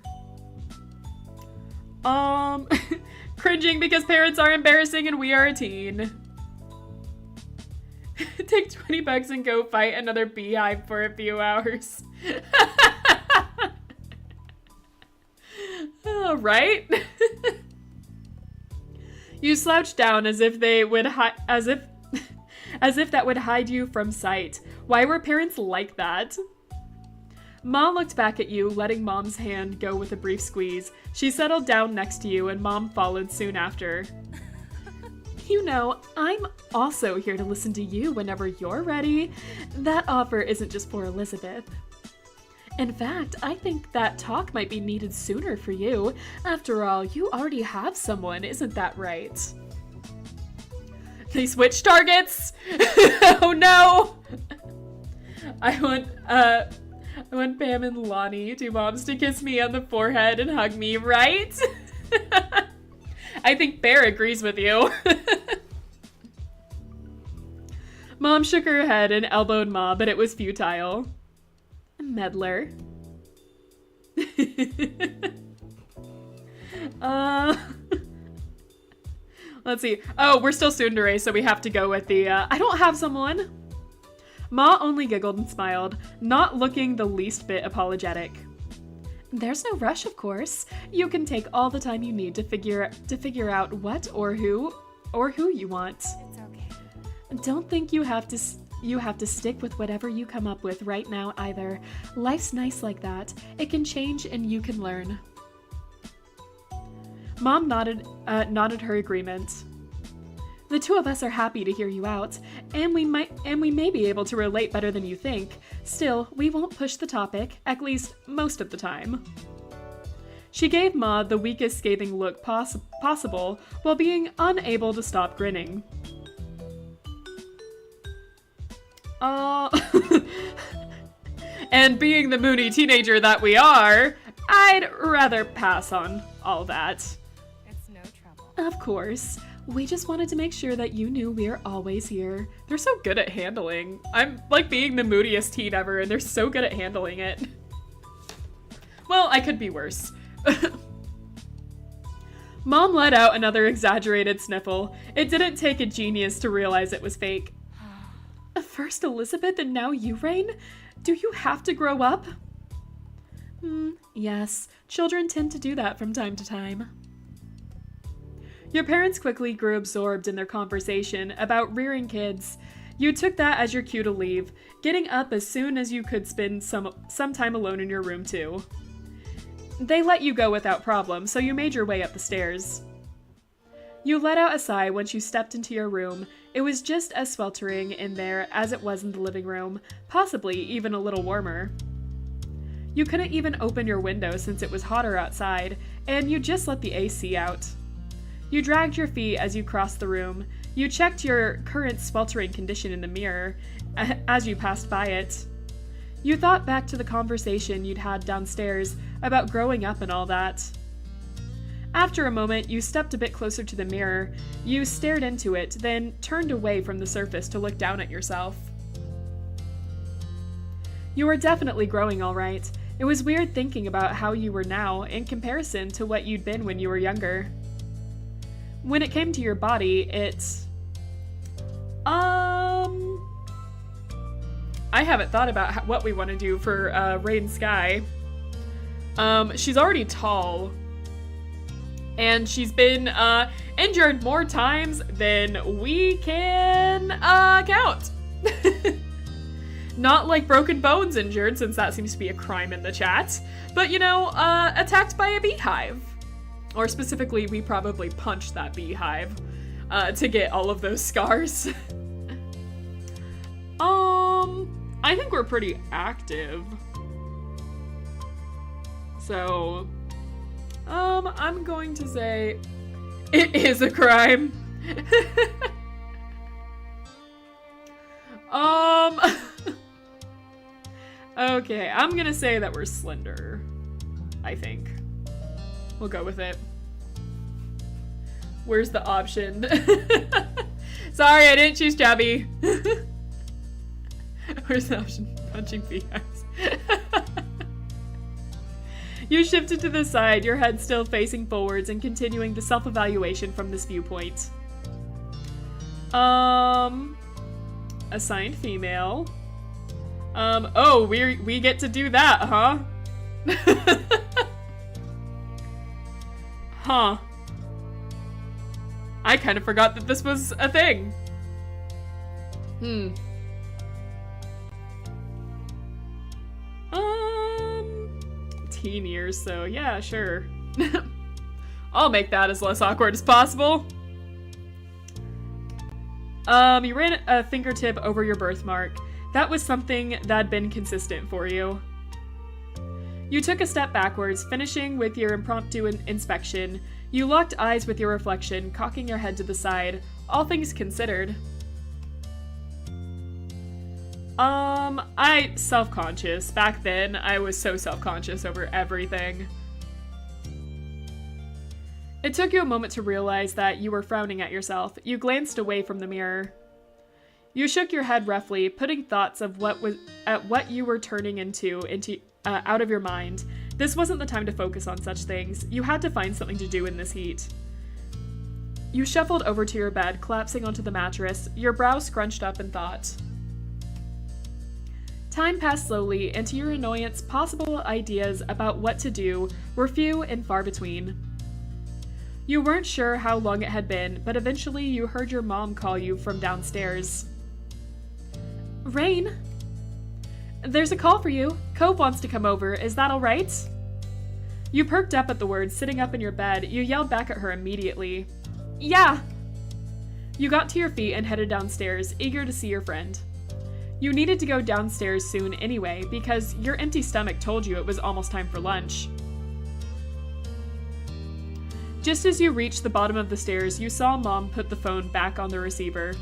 Speaker 1: Cringing because parents are embarrassing and we are a teen. Take $20 and go fight another beehive for a few hours. Right? You slouched down as if they would as if that would hide you from sight. Why were parents like that? Mom looked back at you, letting Mom's hand go with a brief squeeze. She settled down next to you, and Mom followed soon after. You know, I'm also here to listen to you whenever you're ready. That offer isn't just for Elizabeth. In fact, I think that talk might be needed sooner for you. After all, you already have someone, isn't that right? They switched targets! Oh no! I want Pam and Lonnie, two moms, to kiss me on the forehead and hug me, right? I think Bear agrees with you. Mom shook her head and elbowed Ma, but it was futile. Meddler. Let's see. Oh, we're still tsundere, so we have to go with the, I don't have someone. Ma only giggled and smiled, not looking the least bit apologetic. There's no rush, of course. You can take all the time you need to figure out what or who you want.
Speaker 2: It's okay.
Speaker 1: Don't think you have to stick with whatever you come up with right now either. Life's nice like that. It can change and you can learn. Mom nodded her agreement. The two of us are happy to hear you out, and we may be able to relate better than you think. Still, we won't push the topic, at least most of the time. She gave Ma the weakest scathing look possible while being unable to stop grinning. And being the moody teenager that we are, I'd rather pass on all that.
Speaker 2: It's no trouble.
Speaker 1: Of course. We just wanted to make sure that you knew we're always here. They're so good at handling. I'm like being the moodiest teen ever, and they're so good at handling it. Well, I could be worse. Mom let out another exaggerated sniffle. It didn't take a genius to realize it was fake. First Elizabeth and now you, Rain? Do you have to grow up? Yes. Children tend to do that from time to time. Your parents quickly grew absorbed in their conversation about rearing kids. You took that as your cue to leave, getting up as soon as you could spend some time alone in your room too. They let you go without problem, so you made your way up the stairs. You let out a sigh once you stepped into your room. It was just as sweltering in there as it was in the living room, possibly even a little warmer. You couldn't even open your window since it was hotter outside, and you just let the AC out. You dragged your feet as you crossed the room. You checked your current sweltering condition in the mirror as you passed by it. You thought back to the conversation you'd had downstairs about growing up and all that. After a moment, you stepped a bit closer to the mirror. You stared into it, then turned away from the surface to look down at yourself. You were definitely growing all right. It was weird thinking about how you were now in comparison to what you'd been when you were younger. When it came to your body, I haven't thought about what we want to do for Rain Sky. She's already tall. And she's been injured more times than we can count. Not like broken bones injured, since that seems to be a crime in the chat. But, you know, attacked by a beehive. Or specifically, we probably punched that beehive to get all of those scars. I think we're pretty active. So, I'm going to say it is a crime. Okay, I'm gonna say that we're slender. I think. We'll go with it. Where's the option? Sorry, I didn't choose chubby. Where's the option? Punching beehives. You shifted to the side, your head still facing forwards and continuing the self-evaluation from this viewpoint. Assigned female. Oh, we get to do that, huh? Huh. I kind of forgot that this was a thing. Teen years, so yeah, sure. I'll make that as less awkward as possible. You ran a fingertip over your birthmark. That was something that had been consistent for you. You took a step backwards, finishing with your impromptu inspection. You locked eyes with your reflection, cocking your head to the side, all things considered. Self-conscious. Back then, I was so self-conscious over everything. It took you a moment to realize that you were frowning at yourself. You glanced away from the mirror. You shook your head roughly, putting thoughts of what you were turning into out of your mind. This wasn't the time to focus on such things. You had to find something to do in this heat. You shuffled over to your bed, collapsing onto the mattress, your brow scrunched up in thought. Time passed slowly, and to your annoyance, possible ideas about what to do were few and far between. You weren't sure how long it had been, but eventually you heard your mom call you from downstairs. Rain? There's a call for you. Cove wants to come over. Is that all right? You perked up at the words, sitting up in your bed. You yelled back at her immediately. Yeah! You got to your feet and headed downstairs, eager to see your friend. You needed to go downstairs soon anyway, because your empty stomach told you it was almost time for lunch. Just as you reached the bottom of the stairs, you saw Mom put the phone back on the receiver.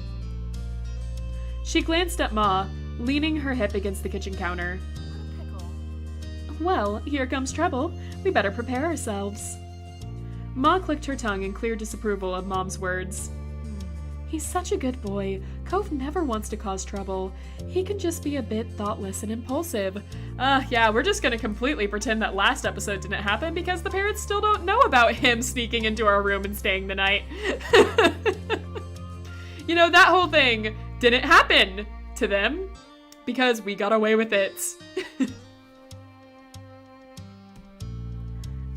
Speaker 1: She glanced at Ma, leaning her hip against the kitchen counter.
Speaker 2: Pickle.
Speaker 1: Well, here comes trouble. We better prepare ourselves. Ma clicked her tongue in clear disapproval of Mom's words. He's such a good boy. Cove never wants to cause trouble. He can just be a bit thoughtless and impulsive. Yeah, we're just gonna completely pretend that last episode didn't happen because the parents still don't know about him sneaking into our room and staying the night. You know, that whole thing didn't happen to them because we got away with it.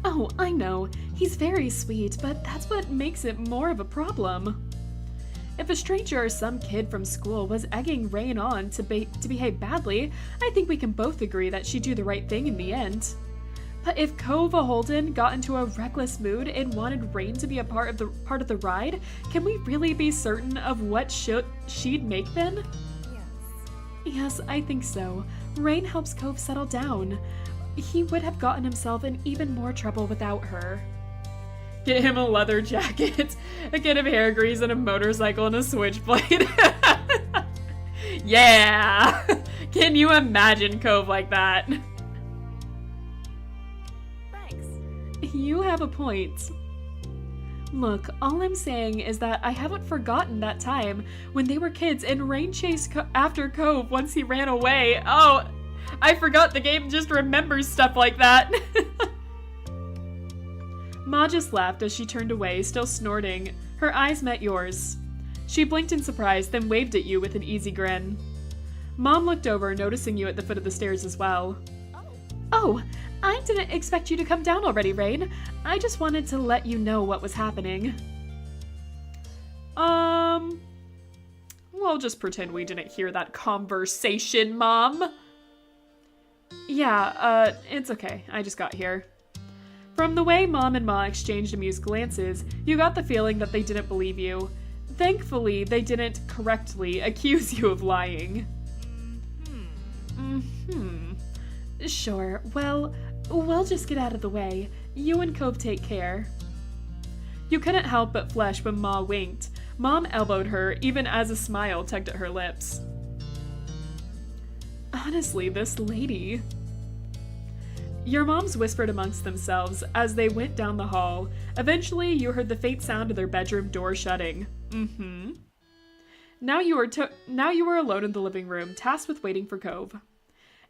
Speaker 1: Oh, I know. He's very sweet, but that's what makes it more of a problem. If a stranger or some kid from school was egging Rain on to behave badly, I think we can both agree that she'd do the right thing in the end. But if Cove Holden got into a reckless mood and wanted Rain to be a part of the ride, can we really be certain of what she'd make then?
Speaker 2: Yes.
Speaker 1: Yes, I think so. Rain helps Cove settle down. He would have gotten himself in even more trouble without her. Get him a leather jacket, a kit of hair grease, and a motorcycle and a switchblade. Yeah! Can you imagine Cove like that?
Speaker 2: Thanks.
Speaker 1: You have a point. Look, all I'm saying is that I haven't forgotten that time when they were kids and Rain chased after Cove once he ran away. Oh, I forgot the game just remembers stuff like that. Ma just laughed as she turned away, still snorting. Her eyes met yours. She blinked in surprise, then waved at you with an easy grin. Mom looked over, noticing you at the foot of the stairs as well. Oh, I didn't expect you to come down already, Rain. I just wanted to let you know what was happening. We'll just pretend we didn't hear that conversation, Mom. Yeah, it's okay. I just got here. From the way Mom and Ma exchanged amused glances, you got the feeling that they didn't believe you. Thankfully, they didn't correctly accuse you of lying. Sure, well, we'll just get out of the way. You and Cove take care. You couldn't help but flush when Ma winked. Mom elbowed her, even as a smile tugged at her lips. Honestly, this lady... Your moms whispered amongst themselves as they went down the hall. Eventually, you heard the faint sound of their bedroom door shutting. Now you were alone in the living room, tasked with waiting for Cove.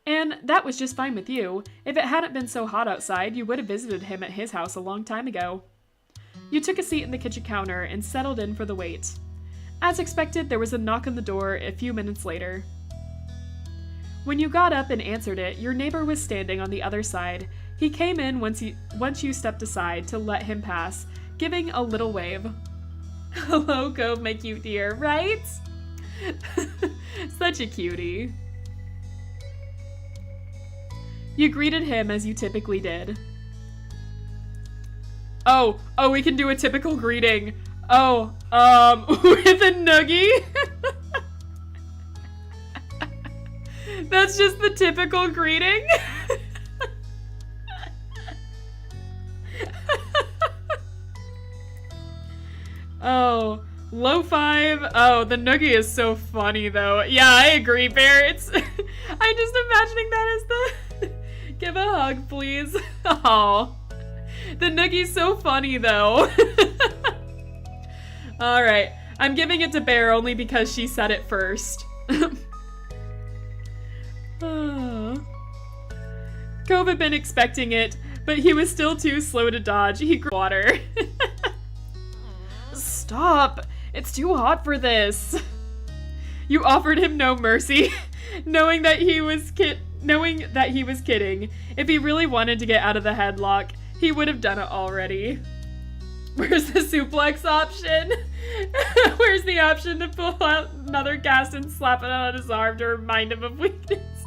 Speaker 1: And that was just fine with you. If it hadn't been so hot outside, you would have visited him at his house a long time ago. You took a seat in the kitchen counter and settled in for the wait. As expected, there was a knock on the door a few minutes later. When you got up and answered it, your neighbor was standing on the other side. He came in once you stepped aside to let him pass, giving a little wave. Hello, Cove, my cute dear, right? Such a cutie. You greeted him as you typically did. Oh, we can do a typical greeting. Oh, with a noogie? That's just the typical greeting? Oh, low five. Oh, the noogie is so funny though. Yeah, I agree, Bear. I'm just imagining that as the give a hug, please. Oh, the noogie's so funny though. All right, I'm giving it to Bear only because she said it first. Oh. Cove had been expecting it, but he was still too slow to dodge. He grew water. Stop! It's too hot for this. You offered him no mercy, knowing that he was kidding. If he really wanted to get out of the headlock, he would have done it already. Where's the suplex option? Where's the option to pull out another cast and slap it on his arm to remind him of weakness?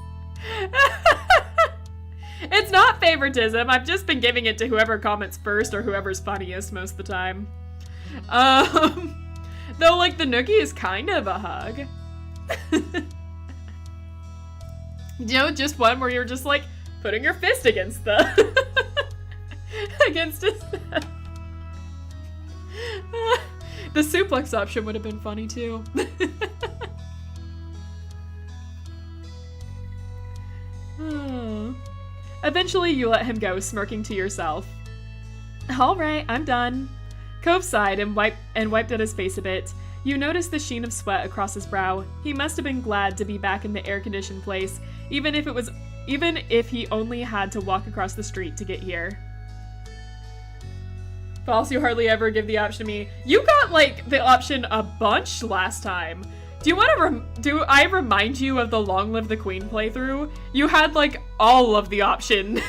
Speaker 1: It's not favoritism. I've just been giving it to whoever comments first or whoever's funniest most of the time. Though, like, the noogie is kind of a hug. You know, just one where you're just, like, putting your fist against the... against his... The suplex option would have been funny, too. Oh. Eventually, you let him go, smirking to yourself. All right, I'm done. Cove sighed and wiped at his face a bit. You noticed the sheen of sweat across his brow. He must have been glad to be back in the air-conditioned place, even if he only had to walk across the street to get here. False, you hardly ever give the option to me. You got, like, the option a bunch last time. Do you want to do I remind you of the Long Live the Queen playthrough? You had, like, all of the option.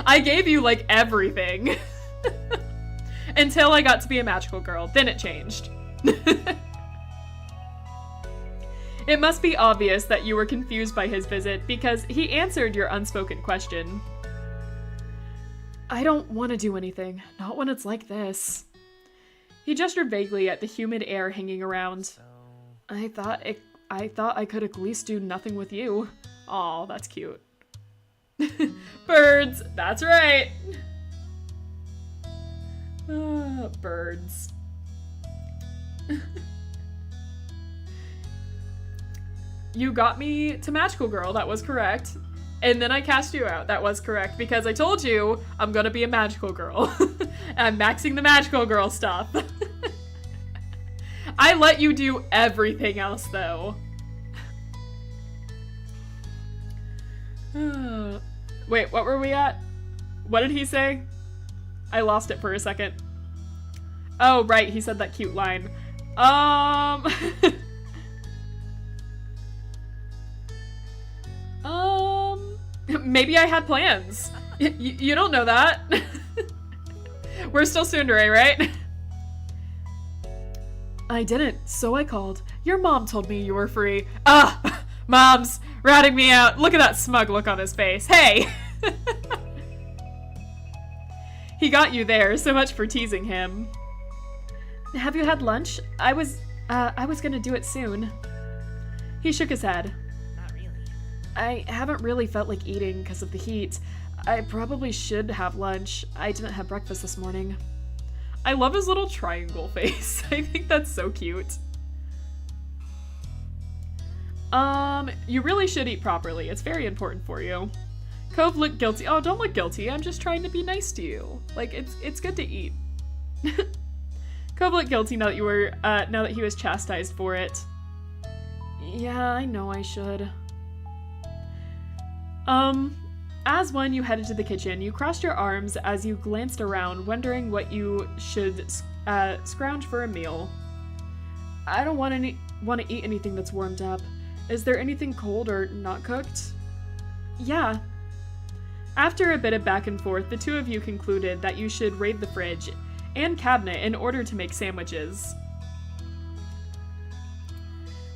Speaker 1: I gave you, like, everything. Until I got to be a magical girl. Then it changed. It must be obvious that you were confused by his visit because he answered your unspoken question. I don't want to do anything. Not when it's like this. He gestured vaguely at the humid air hanging around.
Speaker 3: So...
Speaker 1: I thought I could at least do nothing with you. Aw, that's cute. Birds! That's right! Birds. You got me to Magical Girl, that was correct. And then I cast you out, that was correct, because I told you I'm gonna be a Magical Girl. I'm maxing the Magical Girl stuff. I let you do everything else, though. Wait, what were we at? What did he say? I lost it for a second. Oh, right, he said that cute line. Maybe I had plans. You don't know that. We're still tsundere, right? I didn't, so I called. Your mom told me you were free. Ah, Mom's ratting me out. Look at that smug look on his face. Hey! He got you there, so much for teasing him. Have you had lunch? I was gonna do it soon. He shook his head.
Speaker 3: Not really.
Speaker 1: I haven't really felt like eating because of the heat. I probably should have lunch. I didn't have breakfast this morning. I love his little triangle face. I think that's so cute. You really should eat properly. It's very important for you. Cove looked guilty. Oh, don't look guilty. I'm just trying to be nice to you. Like, it's good to eat. Cove looked guilty now that he was chastised for it. Yeah, I know I should. As one, you headed to the kitchen. You crossed your arms as you glanced around, wondering what you should scrounge for a meal. I don't want to eat anything that's warmed up. Is there anything cold or not cooked? Yeah. After a bit of back and forth, the two of you concluded that you should raid the fridge and cabinet in order to make sandwiches.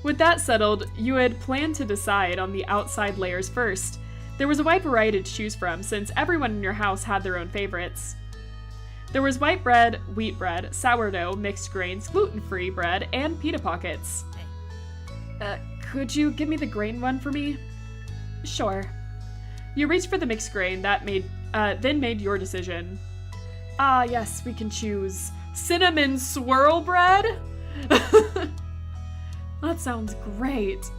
Speaker 1: With that settled, you had planned to decide on the outside layers first. There was a wide variety to choose from, since everyone in your house had their own favorites. There was white bread, wheat bread, sourdough, mixed grains, gluten-free bread, and pita pockets. Could you give me the grain one for me? Sure. You reached for the mixed grain, then made your decision. Ah, yes, we can choose cinnamon swirl bread? That sounds great.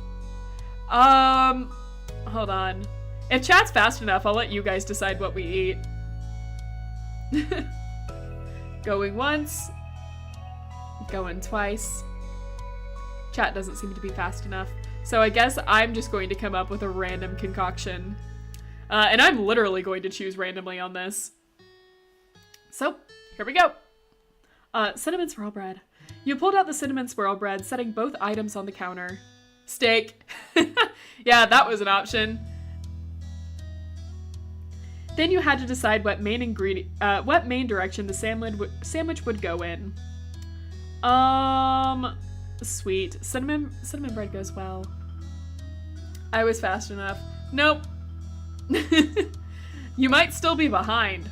Speaker 1: Hold on. If chat's fast enough, I'll let you guys decide what we eat. Going once. Going twice. Chat doesn't seem to be fast enough. So I guess I'm just going to come up with a random concoction. And I'm literally going to choose randomly on this. So, here we go. Cinnamon swirl bread. You pulled out the cinnamon swirl bread, setting both items on the counter. Steak. Yeah, that was an option. Then you had to decide what main direction the sandwich would go in. Sweet. Cinnamon bread goes well. I was fast enough. Nope. You might still be behind.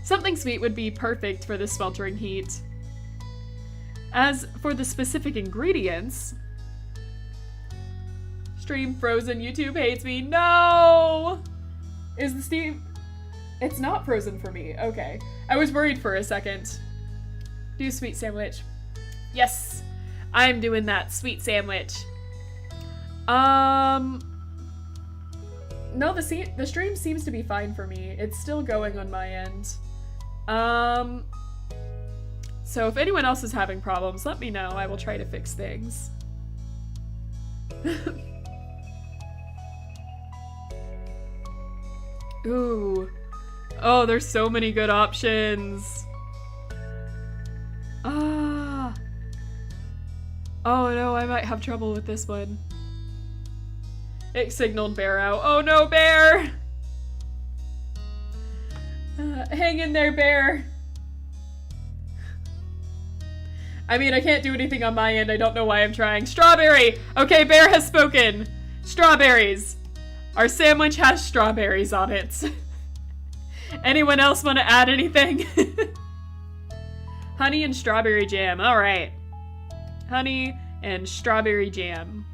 Speaker 1: Something sweet would be perfect for the sweltering heat. As for the specific ingredients... Stream frozen, YouTube hates me. No! Is the steam... It's not frozen for me. Okay. I was worried for a second. Do sweet sandwich. Yes! I'm doing that sweet sandwich. No, the stream seems to be fine for me. It's still going on my end. So if anyone else is having problems, let me know. I will try to fix things. Ooh. Oh, there's so many good options. Ah. Oh no, I might have trouble with this one. It signaled bear out. Oh no, bear! Hang in there, bear. I mean, I can't do anything on my end. I don't know why I'm trying. Strawberry! Okay, bear has spoken. Strawberries. Our sandwich has strawberries on it. Anyone else want to add anything? Honey and strawberry jam. All right. Honey and strawberry jam.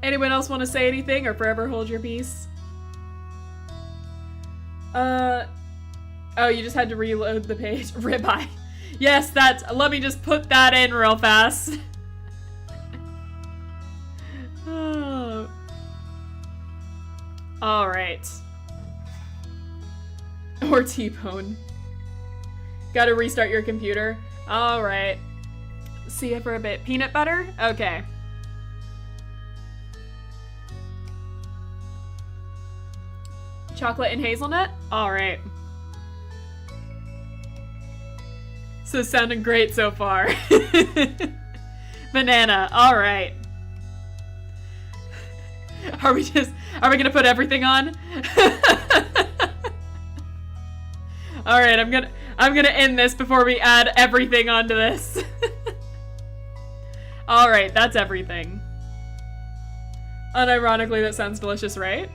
Speaker 1: Anyone else want to say anything or forever hold your peace? Oh, you just had to reload the page. Ribeye. Yes, let me just put that in real fast. Oh. All right. Or T-bone. Gotta restart your computer. All right. See you for a bit. Peanut butter? Okay. Chocolate and hazelnut? All right. So sounding great so far. Banana. All right. Are we gonna put everything on? All right, I'm gonna end this before we add everything onto this. All right, that's everything. Unironically, that sounds delicious, right?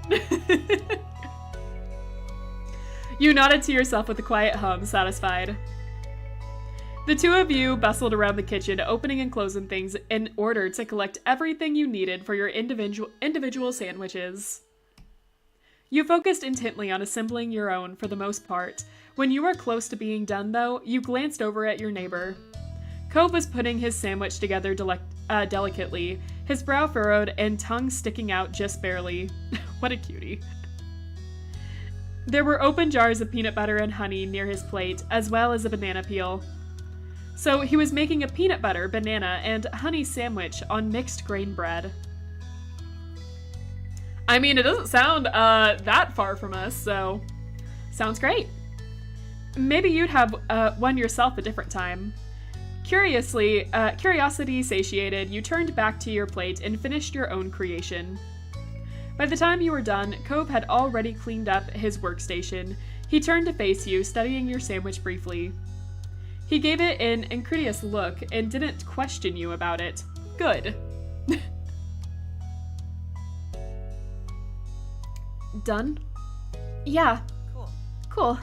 Speaker 1: You nodded to yourself with a quiet hum, satisfied. The two of you bustled around the kitchen, opening and closing things in order to collect everything you needed for your individual sandwiches. You focused intently on assembling your own for the most part. When you were close to being done, though, you glanced over at your neighbor. Cove was putting his sandwich together delicately, his brow furrowed and tongue sticking out just barely. What a cutie. There were open jars of peanut butter and honey near his plate, as well as a banana peel. So he was making a peanut butter, banana, and honey sandwich on mixed grain bread. I mean, it doesn't sound that far from us, so sounds great. Maybe you'd have one yourself a different time. Curiosity satiated, you turned back to your plate and finished your own creation. By the time you were done, Cove had already cleaned up his workstation. He turned to face you, studying your sandwich briefly. He gave it an incredulous look and didn't question you about it. Good. Done? Yeah. Cool.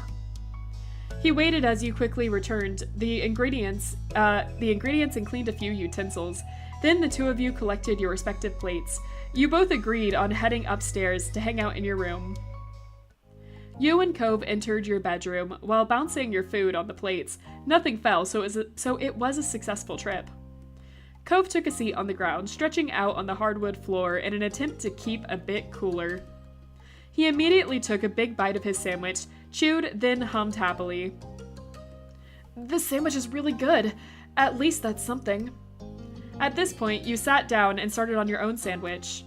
Speaker 1: He waited as you quickly returned the ingredients and cleaned a few utensils. Then the two of you collected your respective plates. You both agreed on heading upstairs to hang out in your room. You and Cove entered your bedroom while bouncing your food on the plates. Nothing fell, so it was a successful trip. Cove took a seat on the ground, stretching out on the hardwood floor in an attempt to keep a bit cooler. He immediately took a big bite of his sandwich, chewed, then hummed happily. This sandwich is really good. At least that's something. At this point, you sat down and started on your own sandwich.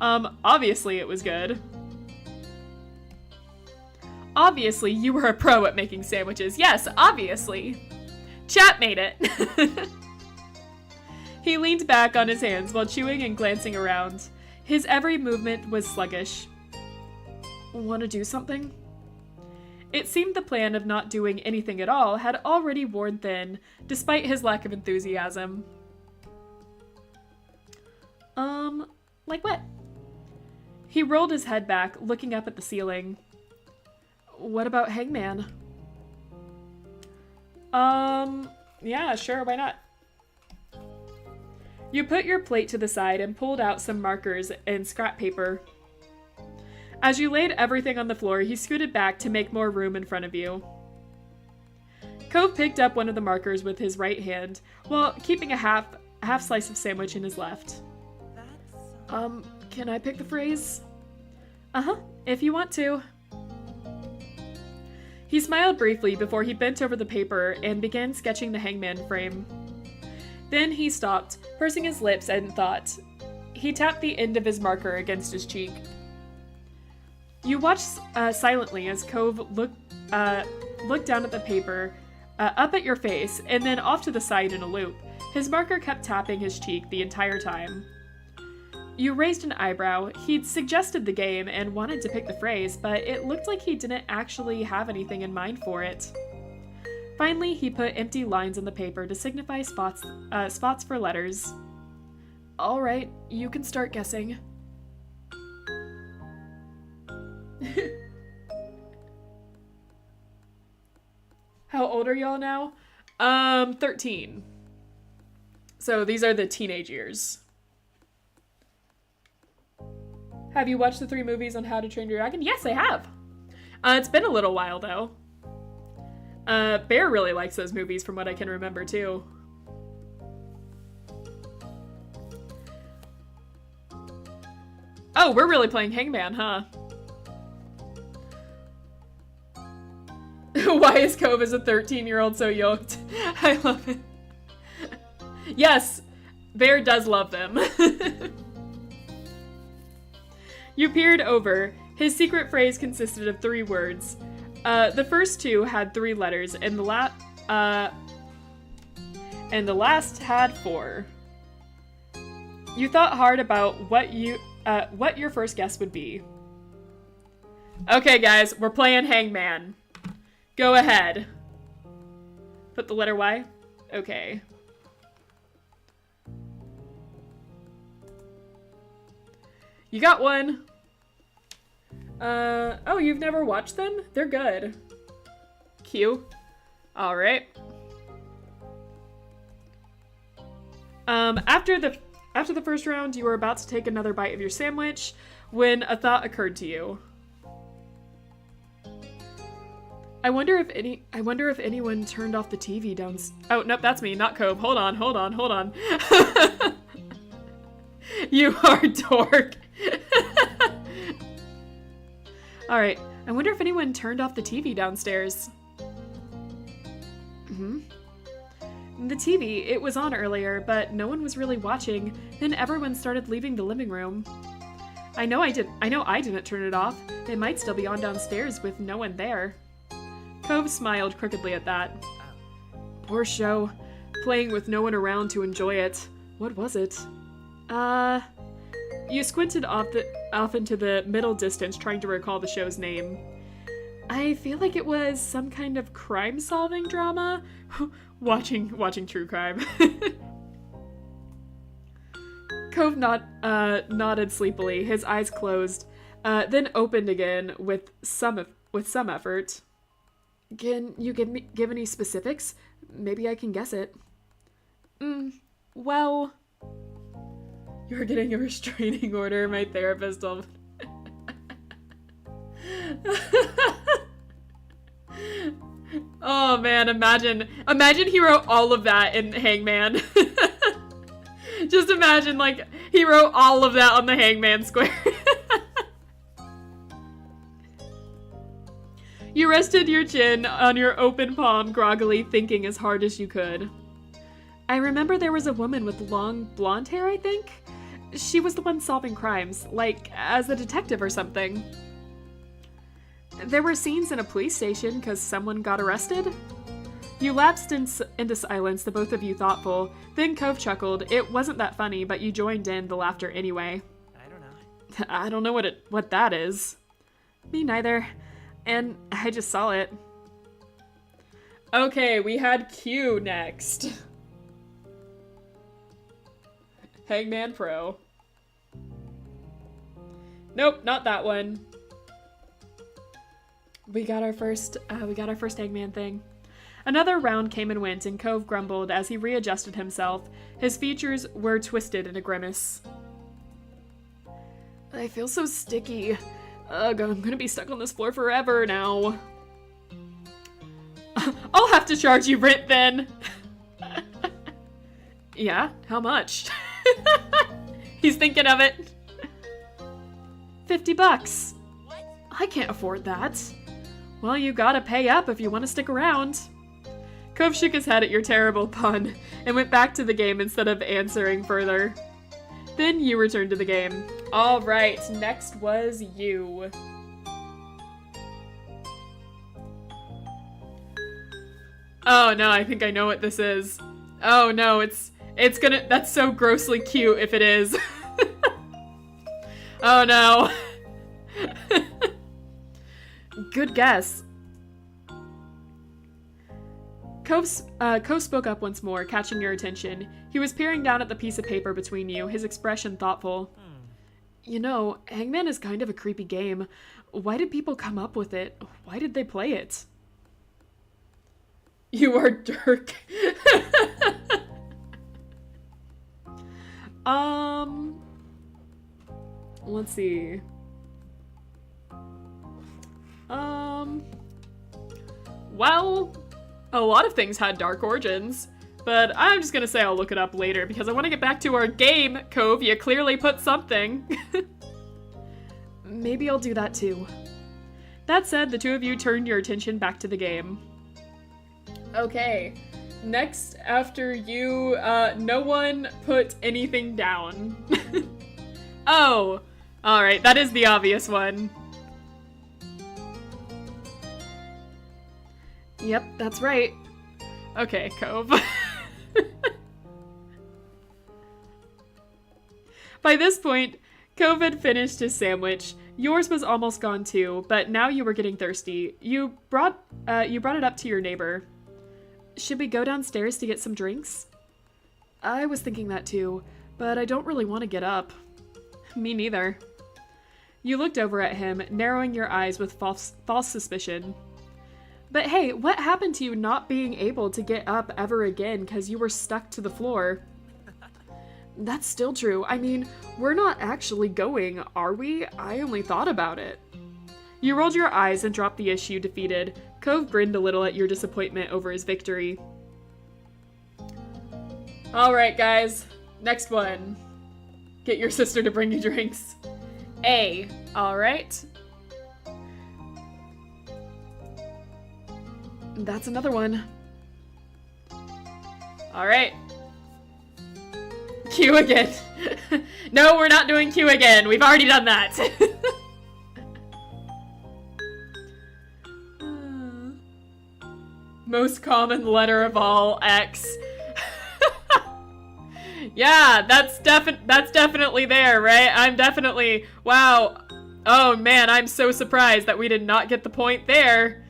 Speaker 1: Obviously it was good. Obviously, you were a pro at making sandwiches. Yes, obviously. Chat made it. He leaned back on his hands while chewing and glancing around. His every movement was sluggish. Want to do something? It seemed the plan of not doing anything at all had already worn thin, despite his lack of enthusiasm. Like what? He rolled his head back, looking up at the ceiling. What about Hangman? Yeah, sure, why not? You put your plate to the side and pulled out some markers and scrap paper. As you laid everything on the floor, he scooted back to make more room in front of you. Cove picked up one of the markers with his right hand, while keeping a half slice of sandwich in his left. Can I pick the phrase? Uh-huh, if you want to. He smiled briefly before he bent over the paper and began sketching the hangman frame. Then he stopped, pursing his lips in thought. He tapped the end of his marker against his cheek. You watched silently as Cove looked down at the paper, up at your face, and then off to the side in a loop. His marker kept tapping his cheek the entire time. You raised an eyebrow. He'd suggested the game and wanted to pick the phrase, but it looked like he didn't actually have anything in mind for it. Finally, he put empty lines on the paper to signify spots for letters. All right, you can start guessing. How old are y'all now? 13. So these are the teenage years. Have you watched the 3 movies on How to Train Your Dragon? Yes, I have. It's been a little while, though. Bear really likes those movies from what I can remember, too. Oh, we're really playing Hangman, huh? Why is Cove as a 13-year-old so yoked? I love it. Yes, Bear does love them. You peered over. His secret phrase consisted of 3 words. The first 2 had 3 letters, and the last had 4. You thought hard about what your first guess would be. Okay, guys, we're playing Hangman. Go ahead. Put the letter Y? Okay. You got one. Oh, you've never watched them? They're good. Q. All right. After the first round, you were about to take another bite of your sandwich when a thought occurred to you. I wonder if anyone turned off the TV downstairs. Oh, nope, that's me, not Cove. Hold on. You are a dork. Alright, I wonder if anyone turned off the TV downstairs. The TV, it was on earlier, but no one was really watching. Then everyone started leaving the living room. I know I didn't turn it off. It might still be on downstairs with no one there. Cove smiled crookedly at that. Poor show. playing with no one around to enjoy it. What was it? You squinted off into the middle distance trying to recall the show's name. I feel like it was some kind of crime-solving drama. watching true crime. Cove nodded sleepily, his eyes closed, then opened again with some effort. Can you give any specifics? Maybe I can guess it. Well, you're getting a restraining order, my therapist told me. Oh man, imagine he wrote all of that in Hangman. Just imagine, like, he wrote all of that on the Hangman Square. You rested your chin on your open palm, groggily thinking as hard as you could. I remember there was a woman with long blonde hair, I think? She was the one solving crimes, like, as a detective or something. There were scenes in a police station because someone got arrested? You lapsed into silence, the both of you thoughtful. Then Cove chuckled. It wasn't that funny, but you joined in the laughter anyway.
Speaker 3: I don't know.
Speaker 1: I don't know what that is. Me neither. And I just saw it. Okay, we had Q next. Hangman Pro. Nope, not that one. We got our first Hangman thing. Another round came and went, and Cove grumbled as he readjusted himself. His features were twisted in a grimace. I feel so sticky. Ugh, I'm gonna be stuck on this floor forever now. I'll have to charge you rent then. Yeah, how much? He's thinking of it. $50.
Speaker 3: What?
Speaker 1: I can't afford that. Well, you gotta pay up if you want to stick around. Cove shook his head at your terrible pun and went back to the game instead of answering further. Then you returned to the game. All right, next was you. Oh no, I think I know what this is. Oh no, that's so grossly cute if it is. Oh no. Good guess. Cove spoke up once more, catching your attention. He was peering down at the piece of paper between you, his expression thoughtful. You know, Hangman is kind of a creepy game. Why did people come up with it? Why did they play it? You are Dirk. Let's see. Well, a lot of things had dark origins, but I'm just gonna say I'll look it up later because I want to get back to our game, Cove. You clearly put something. Maybe I'll do that too. That said, the two of you turned your attention back to the game. Okay, next after you, no one put anything down. Oh, alright, that is the obvious one. Yep, that's right. Okay, Cove. By this point, Cove had finished his sandwich. Yours was almost gone too, but now you were getting thirsty. You brought it up to your neighbor. Should we go downstairs to get some drinks? I was thinking that too, but I don't really want to get up. Me neither. You looked over at him, narrowing your eyes with false suspicion. But hey, what happened to you not being able to get up ever again because you were stuck to the floor? That's still true. I mean, we're not actually going, are we? I only thought about it. You rolled your eyes and dropped the issue, defeated. Cove grinned a little at your disappointment over his victory. Alright, guys. Next one. Get your sister to bring you drinks. A. Alright. That's another one. Alright. Q again. No, we're not doing Q again. We've already done that. Most common letter of all, X. Yeah, that's definitely there, right? I'm definitely, wow. Oh man, I'm so surprised that we did not get the point there.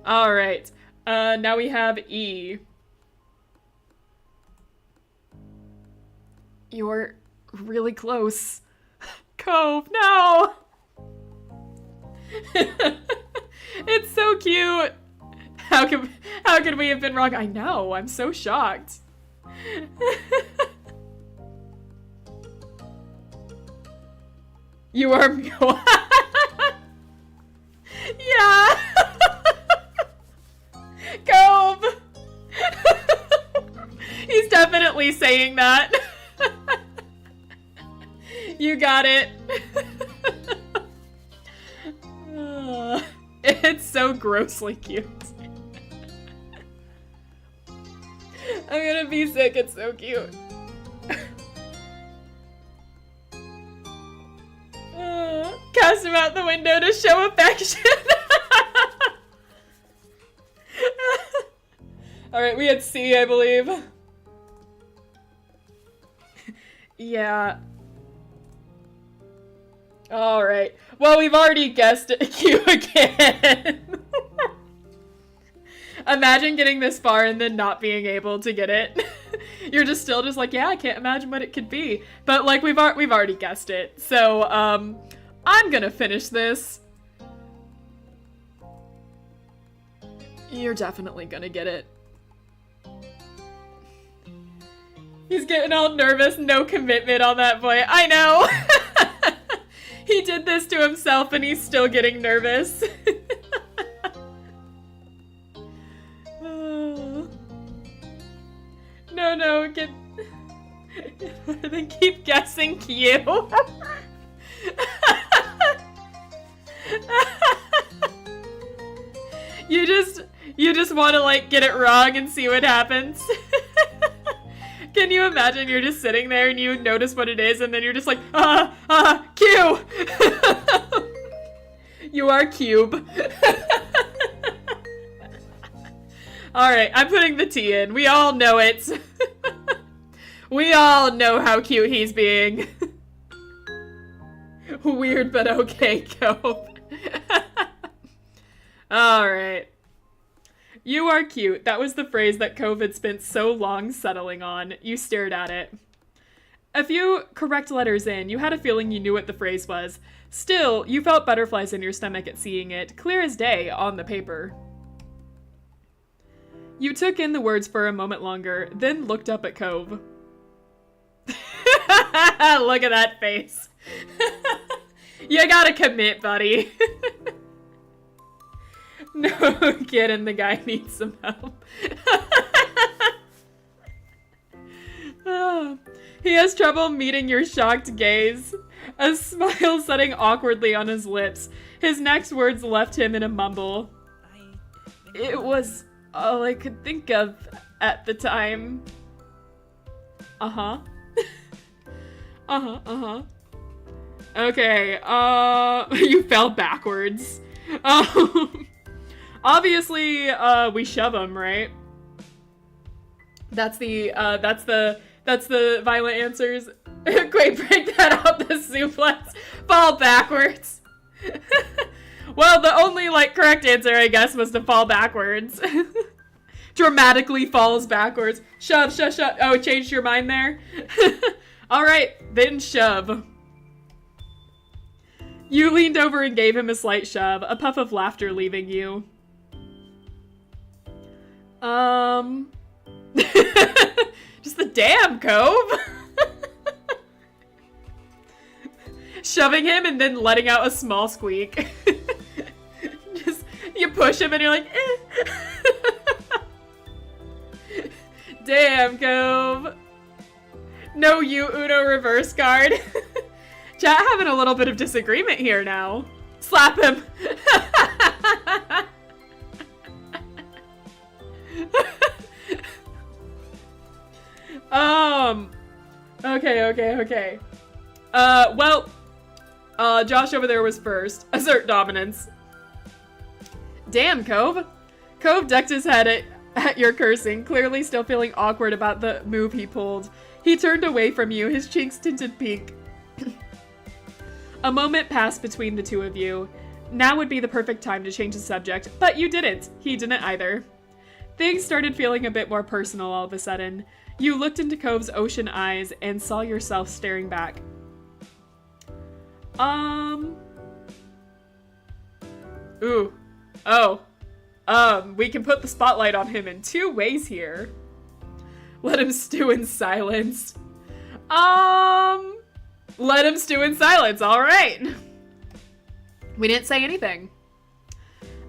Speaker 1: All right. Now we have E. You're really close. Cove, no! It's so cute. How could we have been wrong? I know, I'm so shocked. You are yeah. Cove. He's definitely saying that. You got it. It's so grossly cute. I'm gonna be sick, it's so cute. Cast him out the window to show affection. Alright, we had C, I believe. Yeah. Alright. Well, we've already guessed Q again. Imagine getting this far and then not being able to get it. You're just still just like, yeah, I can't imagine what it could be. But like we've already guessed it. So, I'm gonna finish this. You're definitely gonna get it. He's getting all nervous, no commitment on that boy. I know! He did this to himself and he's still getting nervous. No, get... Then keep guessing Q. You just want to like get it wrong and see what happens. Can you imagine you're just sitting there and you notice what it is and then you're just like, Q! You are cube. Alright, I'm putting the T in. We all know it. We all know how cute he's being. Weird, but okay, Cove. Alright. You are cute. That was the phrase that Cove had spent so long settling on. You stared at it. A few correct letters in, you had a feeling you knew what the phrase was. Still, you felt butterflies in your stomach at seeing it, clear as day, on the paper. You took in the words for a moment longer, then looked up at Cove. Look at that face. You gotta commit, buddy. No kidding, the guy needs some help. Oh, he has trouble meeting your shocked gaze. A smile setting awkwardly on his lips. His next words left him in a mumble. It was all I could think of at the time. Uh-huh. Okay, you fell backwards. Obviously, we shove him, right? That's the violent answers. Quick, break that out, the suplex. Fall backwards. Well, the only, correct answer, I guess, was to fall backwards. Dramatically falls backwards. Shove. Oh, changed your mind there? Alright, then shove. You leaned over and gave him a slight shove, a puff of laughter leaving you. Just the damn Cove. Shoving him and then letting out a small squeak. Just, you push him and you're like, eh. Damn, Cove. No, you Uno reverse card. Chat having a little bit of disagreement here now. Slap him. Okay. Josh over there was first. Assert dominance. Damn, Cove. Cove ducked his head At your cursing, clearly still feeling awkward about the move he pulled, he turned away from you, his cheeks tinted pink. A moment passed between the two of you. Now would be the perfect time to change the subject, but you didn't. He didn't either. Things started feeling a bit more personal all of a sudden. You looked into Cove's ocean eyes and saw yourself staring back. Ooh. Oh. We can put the spotlight on him in two ways here. Let him stew in silence. Let him stew in silence, alright. We didn't say anything.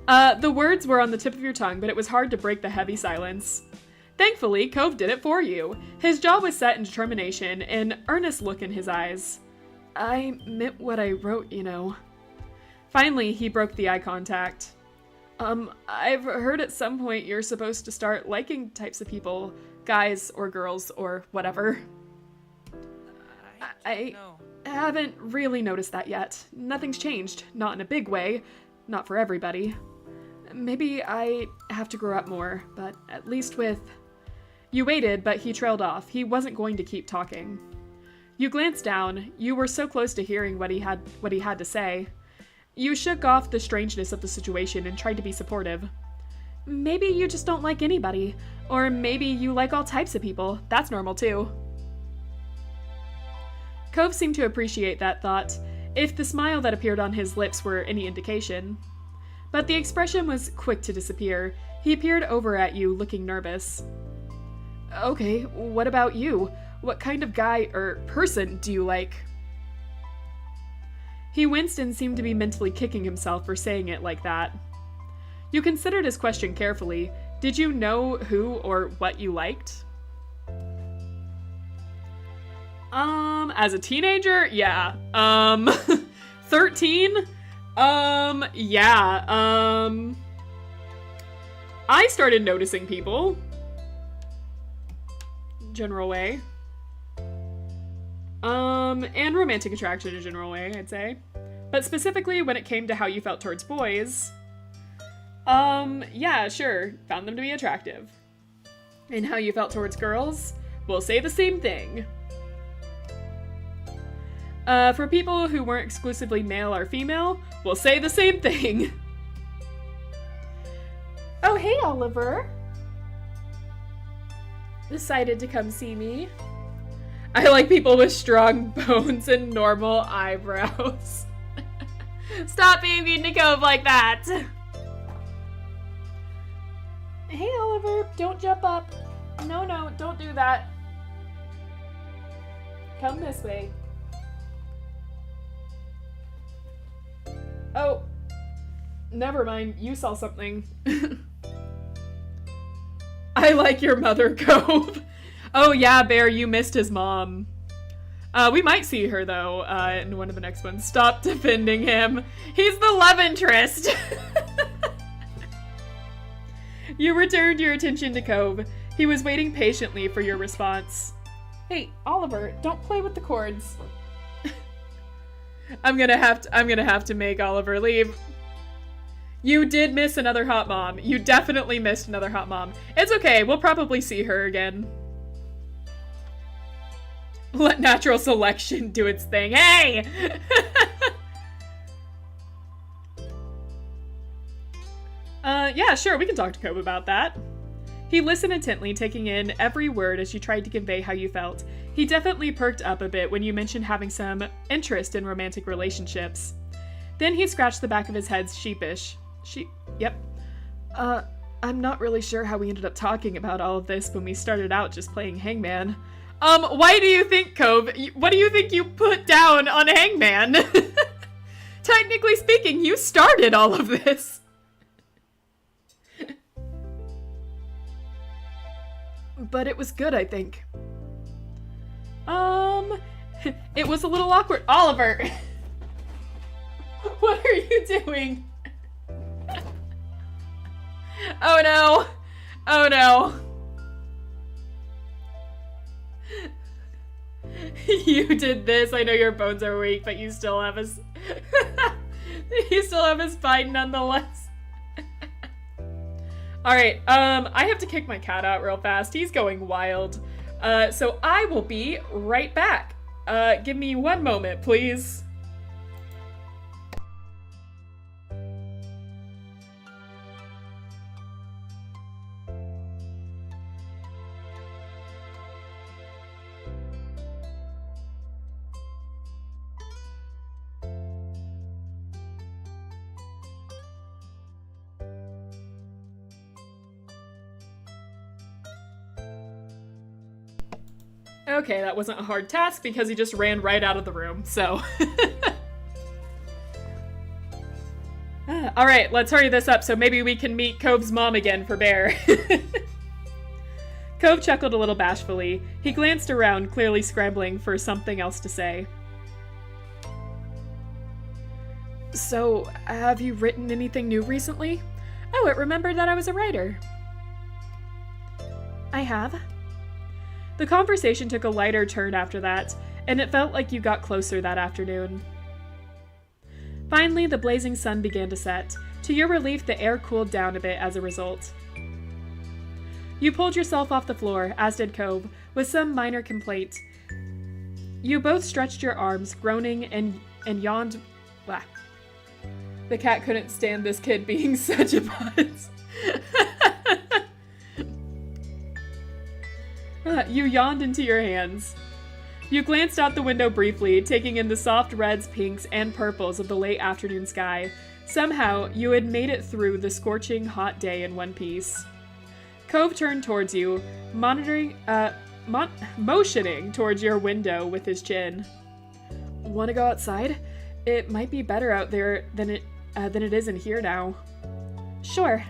Speaker 1: The words were on the tip of your tongue, but it was hard to break the heavy silence. Thankfully, Cove did it for you. His jaw was set in determination, an earnest look in his eyes. I meant what I wrote, you know. Finally, he broke the eye contact. I've heard at some point you're supposed to start liking types of people, guys or girls or whatever. I haven't really noticed that yet. Nothing's changed, not in a big way, not for everybody. Maybe I have to grow up more, but at least with... You waited, but he trailed off. He wasn't going to keep talking. You glanced down. You were so close to hearing what he had to say. You shook off the strangeness of the situation and tried to be supportive. Maybe you just don't like anybody, or maybe you like all types of people. That's normal too. Cove seemed to appreciate that thought, if the smile that appeared on his lips were any indication. But the expression was quick to disappear. He peered over at you, looking nervous. Okay, what about you? What kind of guy or person do you like? He winced and seemed to be mentally kicking himself for saying it like that. You considered his question carefully. Did you know who or what you liked? As a teenager? Yeah. 13? Yeah. I started noticing people. General way. And romantic attraction in a general way, I'd say. But specifically when it came to how you felt towards boys, yeah, sure, found them to be attractive. And how you felt towards girls, we'll say the same thing. For people who weren't exclusively male or female, we'll say the same thing.
Speaker 4: Oh, hey, Oliver.
Speaker 1: Decided to come see me. I like people with strong bones and normal eyebrows. Stop being mean to Cove like that!
Speaker 4: Hey, Oliver, don't jump up.
Speaker 1: No, don't do that. Come this way. Oh, never mind. You saw something. I like your mother, Cove. Oh yeah, Bear, you missed his mom. We might see her, though, in one of the next ones. Stop defending him. He's the love interest. You returned your attention to Cove. He was waiting patiently for your response.
Speaker 4: Hey, Oliver, don't play with the cords.
Speaker 1: I'm gonna have to make Oliver leave. You did miss another hot mom. You definitely missed another hot mom. It's okay, we'll probably see her again. Let natural selection do its thing. Hey! Yeah, sure, we can talk to Cove about that. He listened intently, taking in every word as you tried to convey how you felt. He definitely perked up a bit when you mentioned having some interest in romantic relationships. Then he scratched the back of his head sheepish. Yep. I'm not really sure how we ended up talking about all of this when we started out just playing Hangman. Why do you think, Cove? What do you think you put down on Hangman? Technically speaking, you started all of this. But it was good, I think. It was a little awkward. Oliver! What are you doing? Oh no! Oh no! You did this. I know your bones are weak, but you still have us. You still have a spine nonetheless. Alright, I have to kick my cat out real fast. He's going wild. So I will be right back. Give me one moment, please. Okay, that wasn't a hard task because he just ran right out of the room, so. Alright, let's hurry this up so maybe we can meet Cove's mom again for Bear. Cove chuckled a little bashfully. He glanced around, clearly scrambling for something else to say. So, have you written anything new recently? Oh, it remembered that I was a writer. I have. The conversation took a lighter turn after that, and it felt like you got closer that afternoon. Finally, the blazing sun began to set. To your relief, the air cooled down a bit as a result. You pulled yourself off the floor, as did Cove, with some minor complaint. You both stretched your arms, groaning and yawned. Blah. The cat couldn't stand this kid being such a putz. You yawned into your hands. You glanced out the window briefly, taking in the soft reds, pinks, and purples of the late afternoon sky. Somehow, you had made it through the scorching hot day in one piece. Cove turned towards you, motioning towards your window with his chin. Want to go outside? It might be better out there than it is in here now. Sure.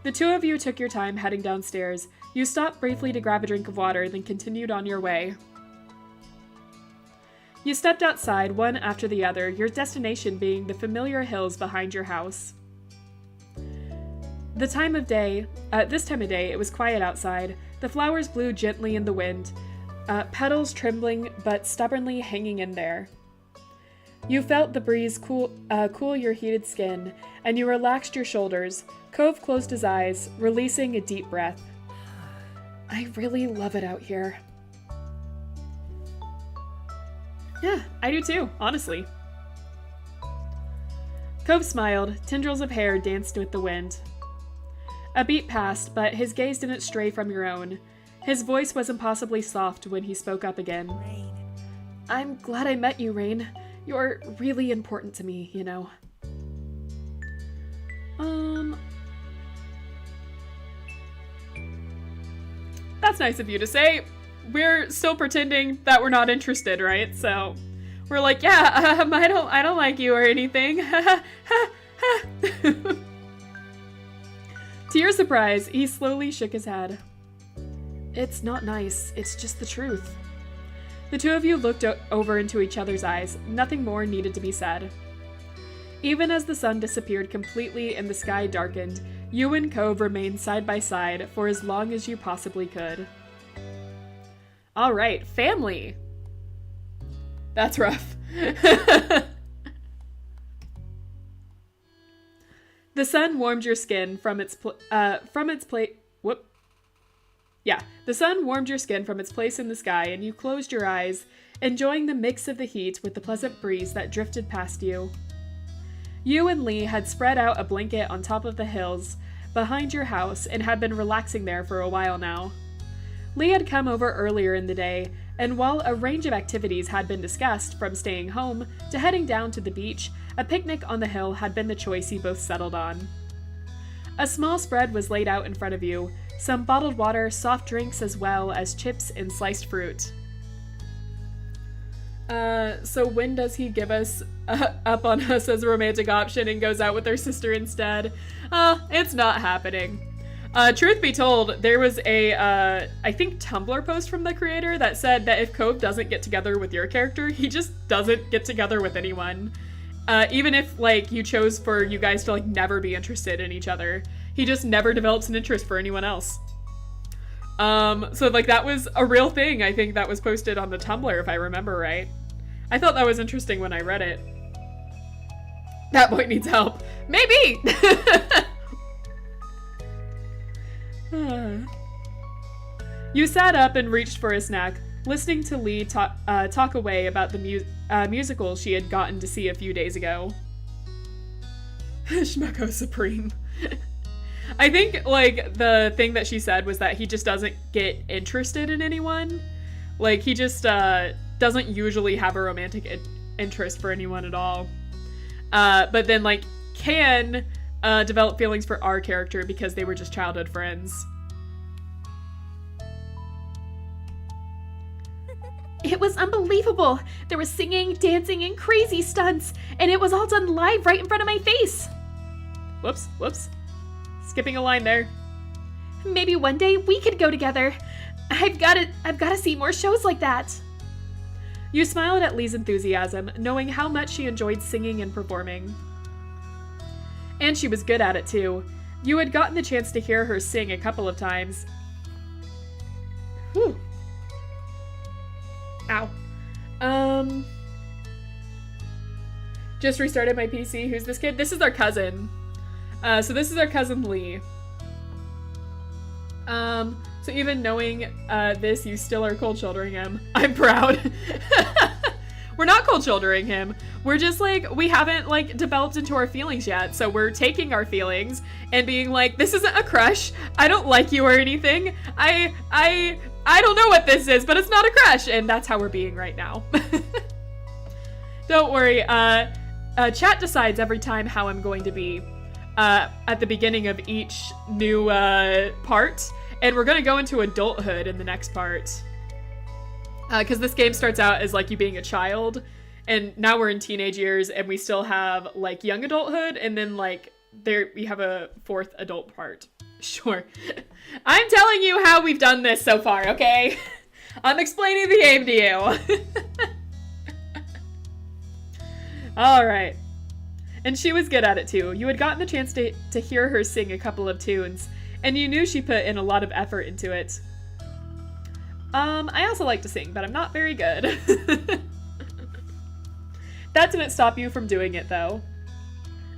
Speaker 1: The two of you took your time heading downstairs. You stopped briefly to grab a drink of water, then continued on your way. You stepped outside, one after the other, your destination being the familiar hills behind your house. This time of day, it was quiet outside. The flowers blew gently in the wind, petals trembling but stubbornly hanging in there. You felt the breeze cool your heated skin, and you relaxed your shoulders. Cove closed his eyes, releasing a deep breath. I really love it out here. Yeah, I do too, honestly. Cove smiled. Tendrils of hair danced with the wind. A beat passed, but his gaze didn't stray from your own. His voice was impossibly soft when he spoke up again.
Speaker 2: Rain.
Speaker 1: I'm glad I met you, Rain. You're really important to me, you know. That's nice of you to say. We're still pretending that we're not interested, right? So we're like, yeah, I don't like you or anything. To your surprise, he slowly shook his head. It's not nice. It's just the truth. The two of you looked over into each other's eyes. Nothing more needed to be said. Even as the sun disappeared completely and the sky darkened, you and Cove remained side by side for as long as you possibly could. All right, family. That's rough. The sun warmed your skin from its place in the sky, and you closed your eyes, enjoying the mix of the heat with the pleasant breeze that drifted past you. You and Lee had spread out a blanket on top of the hills behind your house and had been relaxing there for a while now. Lee had come over earlier in the day, and while a range of activities had been discussed, from staying home to heading down to the beach, a picnic on the hill had been the choice you both settled on. A small spread was laid out in front of you, some bottled water, soft drinks, as well as chips and sliced fruit. So when does he give us up on us as a romantic option and goes out with their sister instead? It's not happening. Truth be told, there was a, I think Tumblr post from the creator that said that if Cove doesn't get together with your character, he just doesn't get together with anyone. Even if, like, you chose for you guys to, like, never be interested in each other. He just never develops an interest for anyone else. So, like, that was a real thing, I think, that was posted on the Tumblr, if I remember right. I thought that was interesting when I read it. That boy needs help. Maybe! You sat up and reached for a snack, listening to Lee talk away about the musical she had gotten to see a few days ago. Schmecko Supreme. I think, like, the thing that she said was that he just doesn't get interested in anyone. Like, he just doesn't usually have a romantic interest for anyone at all. But then, like, can develop feelings for our character because they were just childhood friends.
Speaker 4: It was unbelievable. There was singing, dancing, and crazy stunts, and it was all done live right in front of my face.
Speaker 1: Whoops. Skipping a line there.
Speaker 4: Maybe one day we could go together. I've got to see more shows like that.
Speaker 1: You smiled at Lee's enthusiasm, knowing how much she enjoyed singing and performing. And she was good at it too. You had gotten the chance to hear her sing a couple of times. Whew. Ow. Just restarted my PC. Who's this kid? This is our cousin. So this is our cousin Lee. So even knowing this, you still are cold shouldering him. I'm proud. We're not cold shouldering him. We're just like, we haven't like developed into our feelings yet. So we're taking our feelings and being like, this isn't a crush. I don't like you or anything. I don't know what this is, but it's not a crush. And that's how we're being right now. Don't worry. Chat decides every time how I'm going to be at the beginning of each new part. And we're going to go into adulthood in the next part. Because this game starts out as like you being a child. And now we're in teenage years and we still have like young adulthood. And then like we have a fourth adult part. Sure. I'm telling you how we've done this so far, okay? I'm explaining the game to you. All right. And she was good at it too. You had gotten the chance to hear her sing a couple of tunes, and you knew she put in a lot of effort into it. I also like to sing, but I'm not very good. That didn't stop you from doing it though.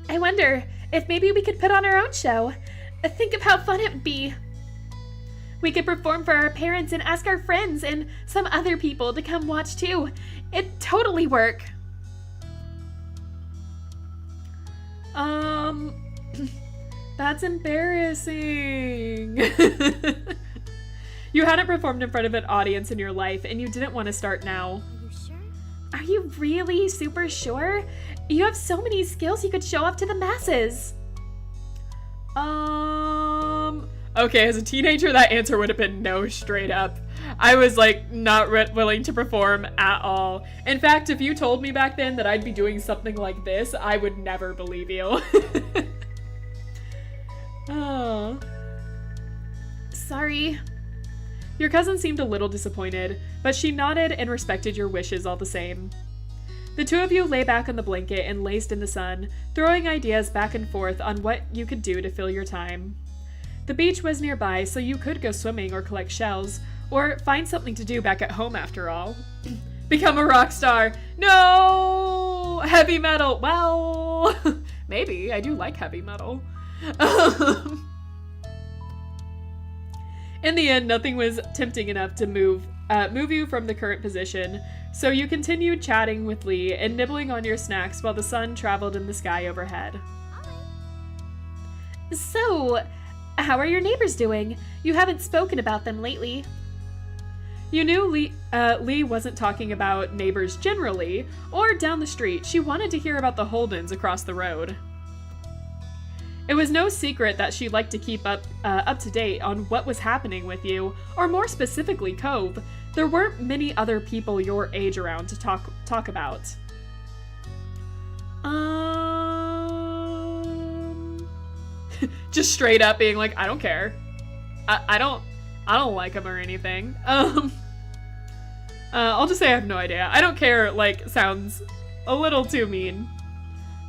Speaker 4: I wonder if maybe we could put on our own show. Think of how fun it would be. We could perform for our parents and ask our friends and some other people to come watch too. It'd totally work.
Speaker 1: That's embarrassing. You hadn't performed in front of an audience in your life, and you didn't want to start now.
Speaker 2: Are you sure?
Speaker 4: Are you really super sure? You have so many skills you could show off to the masses.
Speaker 1: Okay, as a teenager, that answer would have been no straight up. I was like not willing to perform at all. In fact, if you told me back then that I'd be doing something like this, I would never believe you. Oh.
Speaker 4: Sorry.
Speaker 1: Your cousin seemed a little disappointed, but she nodded and respected your wishes all the same. The two of you lay back on the blanket and lazed in the sun, throwing ideas back and forth on what you could do to fill your time. The beach was nearby, so you could go swimming or collect shells, or find something to do back at home after all. Become a rock star. No! Heavy metal. Well, maybe. I do like heavy metal. In the end, nothing was tempting enough to move you from the current position, so you continued chatting with Lee and nibbling on your snacks while the sun traveled in the sky overhead.
Speaker 4: So, how are your neighbors doing? You haven't spoken about them lately.
Speaker 1: You knew Lee wasn't talking about neighbors generally, or down the street. She wanted to hear about the Holdens across the road. It was no secret that she liked to keep up to date on what was happening with you, or more specifically, Cove. There weren't many other people your age around to talk about. Just straight up being like, I don't care. I don't like him or anything. I'll just say I have no idea. I don't care, like, sounds a little too mean.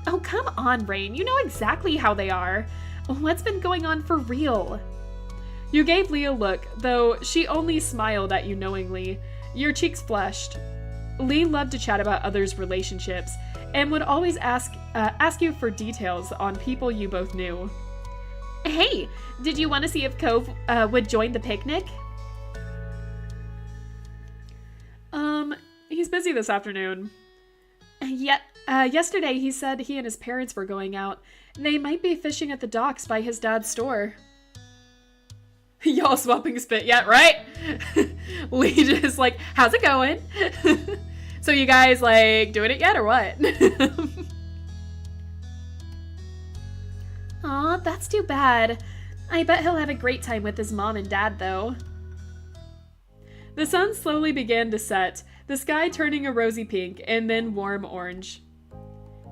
Speaker 4: Oh, come on, Rain. You know exactly how they are. What's been going on for real?
Speaker 1: You gave Lee a look, though she only smiled at you knowingly. Your cheeks flushed. Lee loved to chat about others' relationships, and would always ask you for details on people you both knew.
Speaker 4: Hey, did you want to see if Cove would join the picnic?
Speaker 1: He's busy this afternoon.
Speaker 4: Yesterday he said he and his parents were going out. They might be fishing at the docks by his dad's store.
Speaker 1: Y'all swapping spit yet, right? Lee just like, how's it going? So you guys like doing it yet or what?
Speaker 4: Aw, that's too bad. I bet he'll have a great time with his mom and dad, though.
Speaker 1: The sun slowly began to set, the sky turning a rosy pink and then warm orange.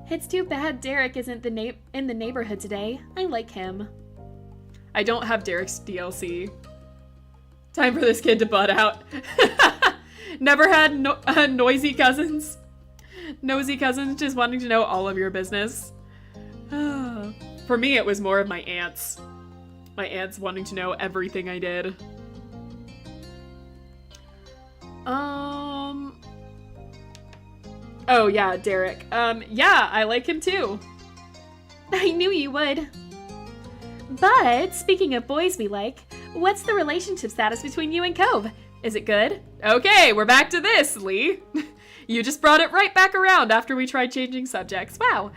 Speaker 4: It's too bad Derek isn't in the neighborhood today. I like him.
Speaker 1: I don't have Derek's DLC. Time for this kid to butt out. Never had noisy cousins? Nosy cousins just wanting to know all of your business? For me, it was more of my aunts. My aunts wanting to know everything I did. Oh yeah, Derek. Yeah, I like him too.
Speaker 4: I knew you would. But, speaking of boys we like, what's the relationship status between you and Cove? Is it good?
Speaker 1: Okay, we're back to this, Lee. You just brought it right back around after we tried changing subjects. Wow.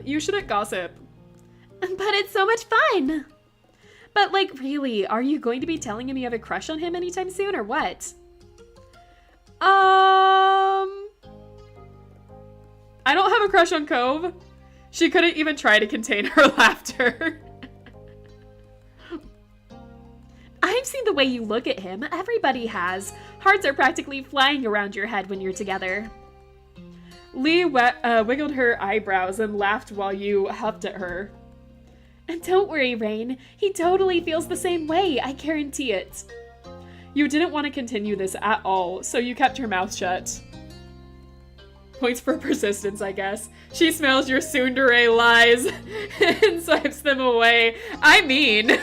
Speaker 1: You shouldn't gossip.
Speaker 4: But it's so much fun. But, like, really, are you going to be telling him you have a crush on him anytime soon, or what?
Speaker 1: I don't have a crush on Cove. She couldn't even try to contain her laughter.
Speaker 4: I've seen the way you look at him. Everybody has. Hearts are practically flying around your head when you're together.
Speaker 1: Lee wiggled her eyebrows and laughed while you huffed at her.
Speaker 4: And don't worry, Rain. He totally feels the same way. I guarantee it.
Speaker 1: You didn't want to continue this at all, so you kept your mouth shut. Points for persistence, I guess. She smells your tsundere lies and swipes them away. I mean...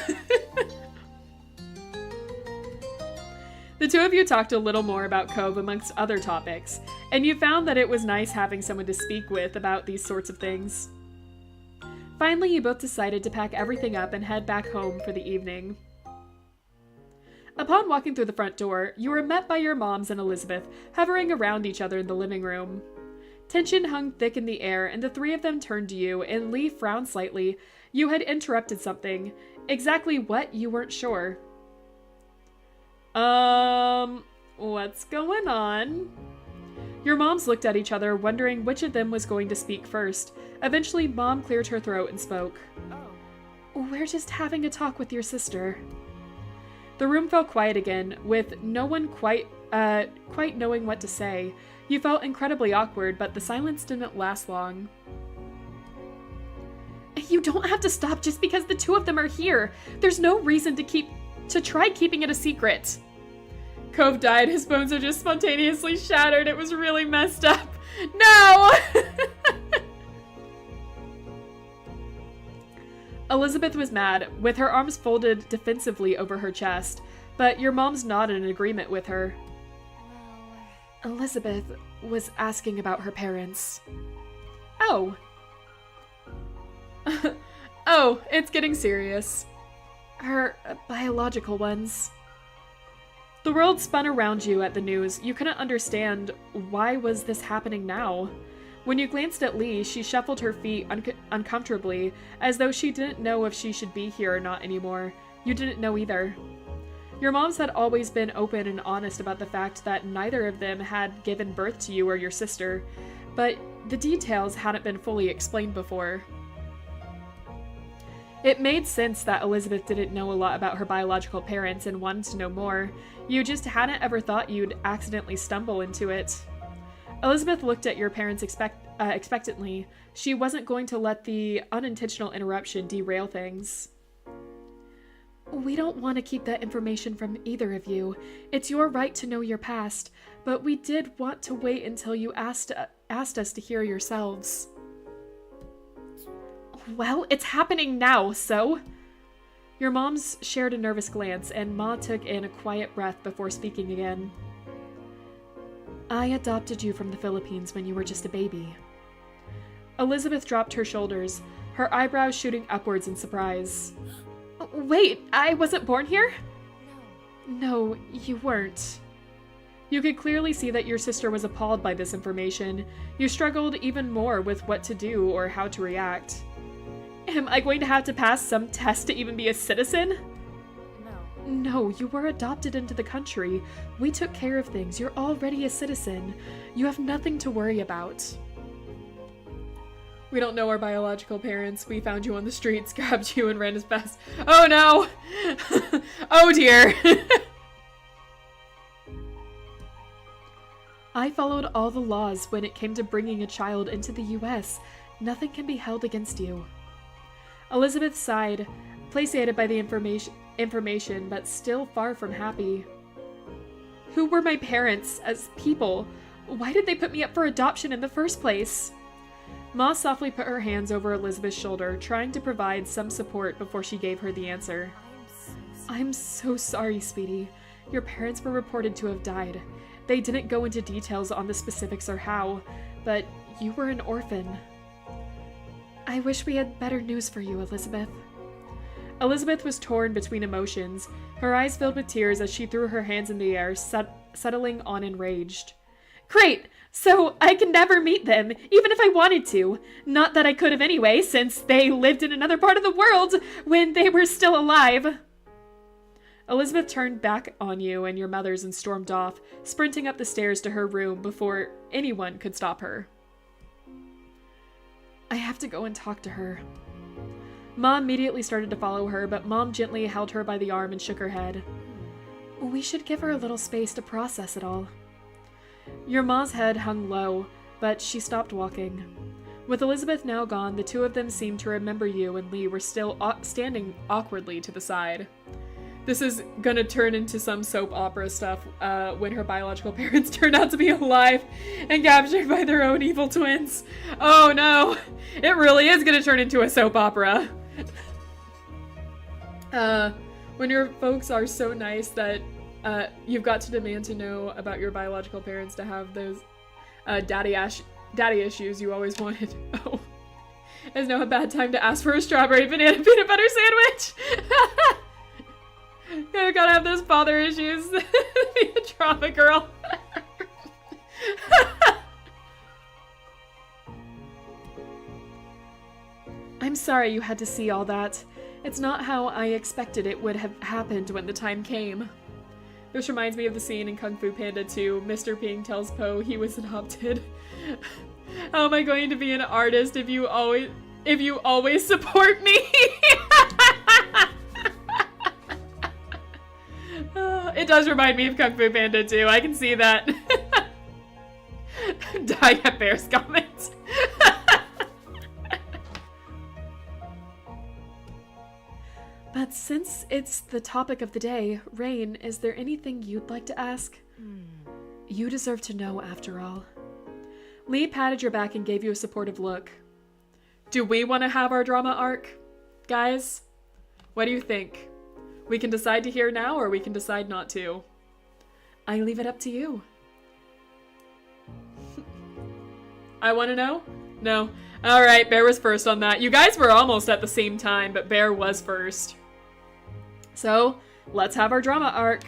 Speaker 1: The two of you talked a little more about Cove amongst other topics, and you found that it was nice having someone to speak with about these sorts of things. Finally, you both decided to pack everything up and head back home for the evening. Upon walking through the front door, you were met by your moms and Elizabeth, hovering around each other in the living room. Tension hung thick in the air, and the three of them turned to you, and Lee frowned slightly. You had interrupted something. Exactly what, you weren't sure. What's going on? Your moms looked at each other, wondering which of them was going to speak first. Eventually, Mom cleared her throat and spoke.
Speaker 2: Oh.
Speaker 4: We're just having a talk with your sister.
Speaker 1: The room fell quiet again, with no one quite knowing what to say. You felt incredibly awkward, but the silence didn't last long.
Speaker 4: You don't have to stop just because the two of them are here. There's no reason to try keeping it a secret.
Speaker 1: Cove died. His bones are just spontaneously shattered. It was really messed up. No! Elizabeth was mad, with her arms folded defensively over her chest, but your mom's nodded in agreement with her.
Speaker 2: Well,
Speaker 1: Elizabeth was asking about her parents.
Speaker 4: Oh.
Speaker 1: Oh, it's getting serious.
Speaker 4: Her biological ones.
Speaker 1: The world spun around you at the news. You couldn't understand why was this happening now. When you glanced at Lee, she shuffled her feet uncomfortably, as though she didn't know if she should be here or not anymore. You didn't know either. Your moms had always been open and honest about the fact that neither of them had given birth to you or your sister, but the details hadn't been fully explained before. It made sense that Elizabeth didn't know a lot about her biological parents and wanted to know more. You just hadn't ever thought you'd accidentally stumble into it. Elizabeth looked at your parents expectantly. She wasn't going to let the unintentional interruption derail things.
Speaker 4: We don't want to keep that information from either of you. It's your right to know your past, but we did want to wait until you asked us to hear yourselves.
Speaker 1: Well, it's happening now, so... Your moms shared a nervous glance, and Ma took in a quiet breath before speaking again.
Speaker 4: I adopted you from the Philippines when you were just a baby.
Speaker 1: Elizabeth dropped her shoulders, her eyebrows shooting upwards in surprise.
Speaker 4: Wait, I wasn't born here?
Speaker 1: No, you weren't. You could clearly see that your sister was appalled by this information. You struggled even more with what to do or how to react.
Speaker 4: Am I going to have to pass some test to even be a citizen?
Speaker 1: No, you were adopted into the country. We took care of things. You're already a citizen. You have nothing to worry about. We don't know our biological parents. We found you on the streets, grabbed you, and ran as fast. Oh no! Oh dear! I followed all the laws when it came to bringing a child into the US. Nothing can be held against you. Elizabeth sighed, placated by the information, but still far from happy.
Speaker 4: Who were my parents as people? Why did they put me up for adoption in the first place?
Speaker 1: Ma softly put her hands over Elizabeth's shoulder, trying to provide some support before she gave her the answer. I'm so sorry, sweetie. Your parents were reported to have died. They didn't go into details on the specifics or how, but you were an orphan. I wish we had better news for you, Elizabeth. Elizabeth was torn between emotions, her eyes filled with tears as she threw her hands in the air, settling on enraged.
Speaker 4: Great! So I can never meet them, even if I wanted to. Not that I could have anyway, since they lived in another part of the world when they were still alive.
Speaker 1: Elizabeth turned back on you and your mothers and stormed off, sprinting up the stairs to her room before anyone could stop her. I have to go and talk to her. Mom immediately started to follow her, but Mom gently held her by the arm and shook her head. We should give her a little space to process it all. Your Ma's head hung low, but she stopped walking. With Elizabeth now gone, the two of them seemed to remember you and Lee were still standing awkwardly to the side. This is gonna turn into some soap opera stuff when her biological parents turn out to be alive and captured by their own evil twins. Oh no, it really is gonna turn into a soap opera. When your folks are so nice that you've got to demand to know about your biological parents to have those daddy issues you always wanted. Oh, it's now a bad time to ask for a strawberry banana peanut butter sandwich. I gotta have those father issues. Be a drama girl. I'm sorry you had to see all that. It's not how I expected it would have happened when the time came. This reminds me of the scene in Kung Fu Panda 2. Mr. Ping tells Po he was adopted. How am I going to be an artist if you always support me? It does remind me of Kung Fu Panda 2. I can see that. Die at Bear's comments. But since it's the topic of the day, Rain, is there anything you'd like to ask? You deserve to know, after all. Lee patted your back and gave you a supportive look. Do we want to have our drama arc? Guys, what do you think? We can decide to hear now, or we can decide not to. I leave it up to you. I want to know? No. Alright, Bear was first on that. You guys were almost at the same time, but Bear was first. So, let's have our drama arc.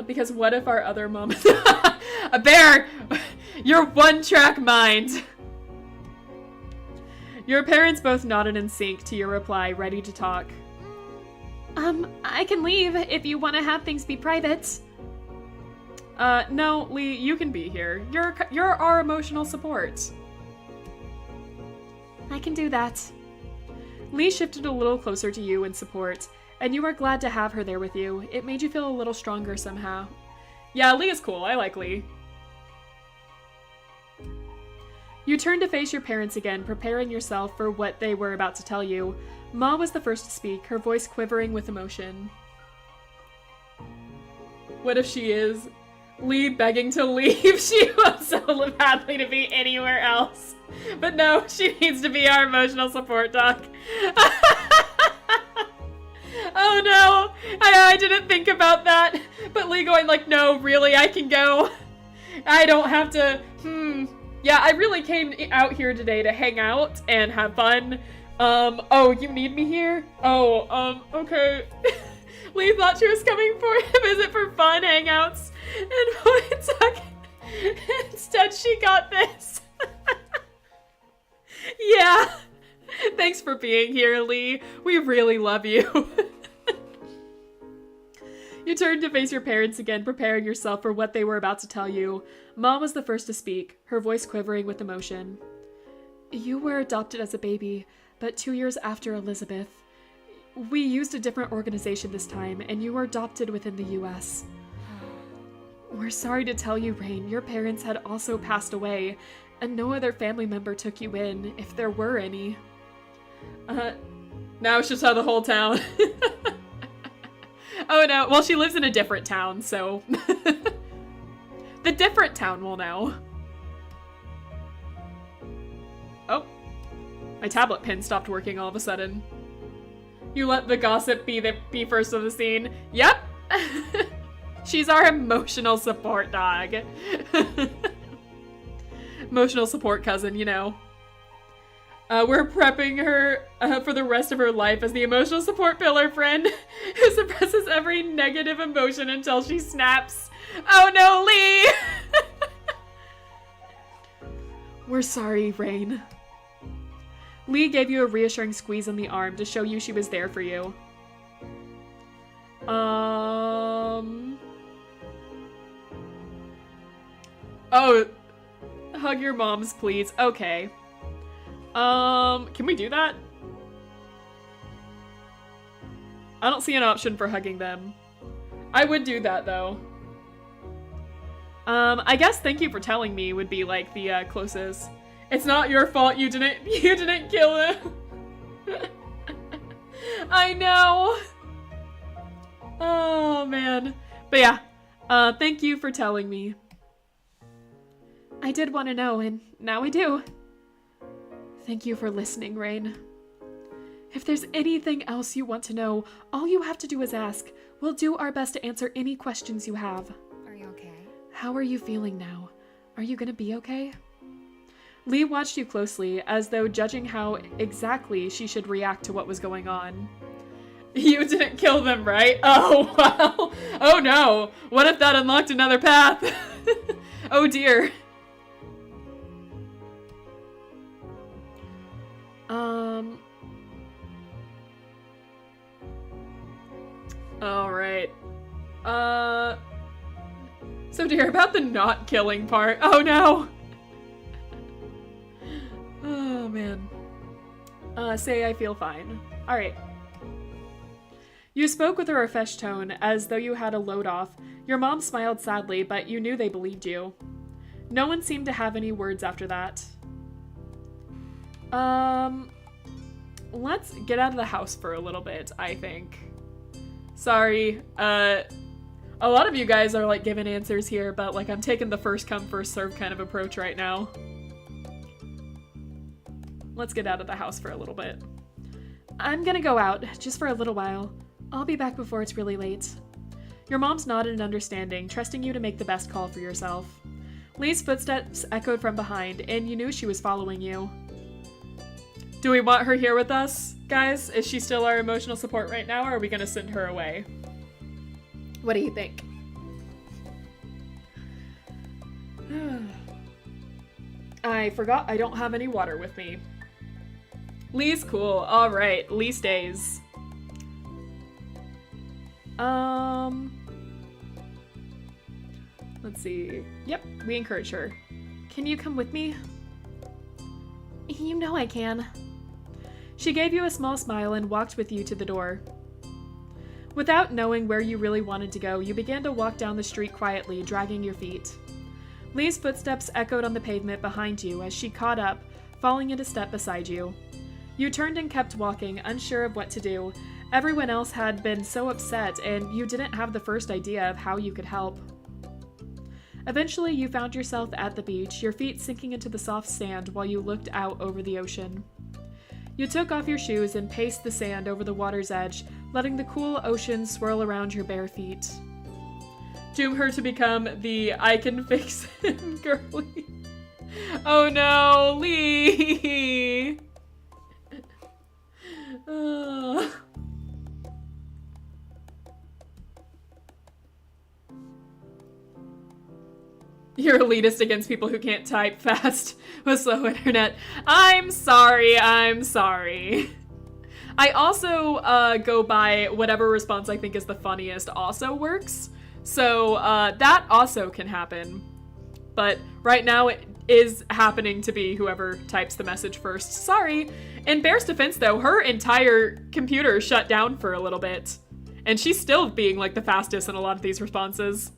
Speaker 1: Because what if our other mom... Bear! Your one-track mind! Your parents both nodded in sync to your reply, ready to talk.
Speaker 4: I can leave if you want to have things be private.
Speaker 1: No, Lee, you can be here. You're our emotional support.
Speaker 4: I can do that.
Speaker 1: Lee shifted a little closer to you in support, and you were glad to have her there with you. It made you feel a little stronger somehow. Yeah, Lee is cool. I like Lee. You turned to face your parents again, preparing yourself for what they were about to tell you. Ma was the first to speak, her voice quivering with emotion. What if she is? Lee begging to leave. She wants so badly to be anywhere else. But no, she needs to be our emotional support dog. Oh no, I didn't think about that. But Lee going like, no, really, I can go. I don't have to, Yeah, I really came out here today to hang out and have fun. Oh, you need me here? Oh, okay. Lee thought she was coming for a visit for fun hangouts, and boy, it took. Instead, she got this. Yeah. Thanks for being here, Lee. We really love you. You turned to face your parents again, preparing yourself for what they were about to tell you. Mom was the first to speak, her voice quivering with emotion. You were adopted as a baby, but 2 years after Elizabeth. We used a different organization this time, and you were adopted within the U.S. We're sorry to tell you, Rain, your parents had also passed away, and no other family member took you in, if there were any. Now it's just how the whole town. Oh no, well she lives in a different town, so. The different town will know. Oh. My tablet pin stopped working all of a sudden. You let the gossip be first of the scene. Yep. She's our emotional support dog. Emotional support cousin, you know. We're prepping her for the rest of her life as the emotional support pillar friend who suppresses every negative emotion until she snaps. Oh no, Lee! We're sorry, Rain. Lee gave you a reassuring squeeze on the arm to show you she was there for you. Oh, hug your moms, please. Okay. Can we do that? I don't see an option for hugging them. I would do that, though. I guess thank you for telling me would be, like, the, closest. It's not your fault you didn't kill him. I know. Oh, man. But yeah, thank you for telling me. I did want to know, and now I do. Thank you for listening, Rain. If there's anything else you want to know, all you have to do is ask. We'll do our best to answer any questions you have.
Speaker 2: Are you okay?
Speaker 1: How are you feeling now? Are you gonna be okay? Lee watched you closely, as though judging how exactly she should react to what was going on. You didn't kill them, right? Oh, wow. Oh no. What if that unlocked another path? Oh dear. Alright. So dear, about the not killing part. Oh no! Oh man. Say I feel fine. Alright. You spoke with a refreshed tone, as though you had a load off. Your mom smiled sadly, but you knew they believed you. No one seemed to have any words after that. Let's get out of the house for a little bit, I think. Sorry, a lot of you guys are, like, giving answers here, but, like, I'm taking the first come, first serve kind of approach right now. Let's get out of the house for a little bit. I'm gonna go out, just for a little while. I'll be back before it's really late. Your mom's nodded in understanding, trusting you to make the best call for yourself. Lee's footsteps echoed from behind, and you knew she was following you. Do we want her here with us, guys? Is she still our emotional support right now, or are we gonna send her away? What do you think? I forgot I don't have any water with me. Lee's cool. Alright, Lee stays. Let's see. Yep, we encourage her. Can you come with me? You know I can. She gave you a small smile and walked with you to the door. Without knowing where you really wanted to go, you began to walk down the street quietly, dragging your feet. Lee's footsteps echoed on the pavement behind you as she caught up, falling into step beside you. You turned and kept walking, unsure of what to do. Everyone else had been so upset, and you didn't have the first idea of how you could help. Eventually, you found yourself at the beach, your feet sinking into the soft sand while you looked out over the ocean. You took off your shoes and paced the sand over the water's edge, letting the cool ocean swirl around your bare feet. Doom her to become the I can fix him girly. Oh no, Lee! Ugh. You're elitist against people who can't type fast with slow internet. I'm sorry, I'm sorry. I also go by whatever response I think is the funniest also works. So that also can happen. But right now it is happening to be whoever types the message first. Sorry. In Bear's defense though, her entire computer shut down for a little bit. And she's still being like the fastest in a lot of these responses.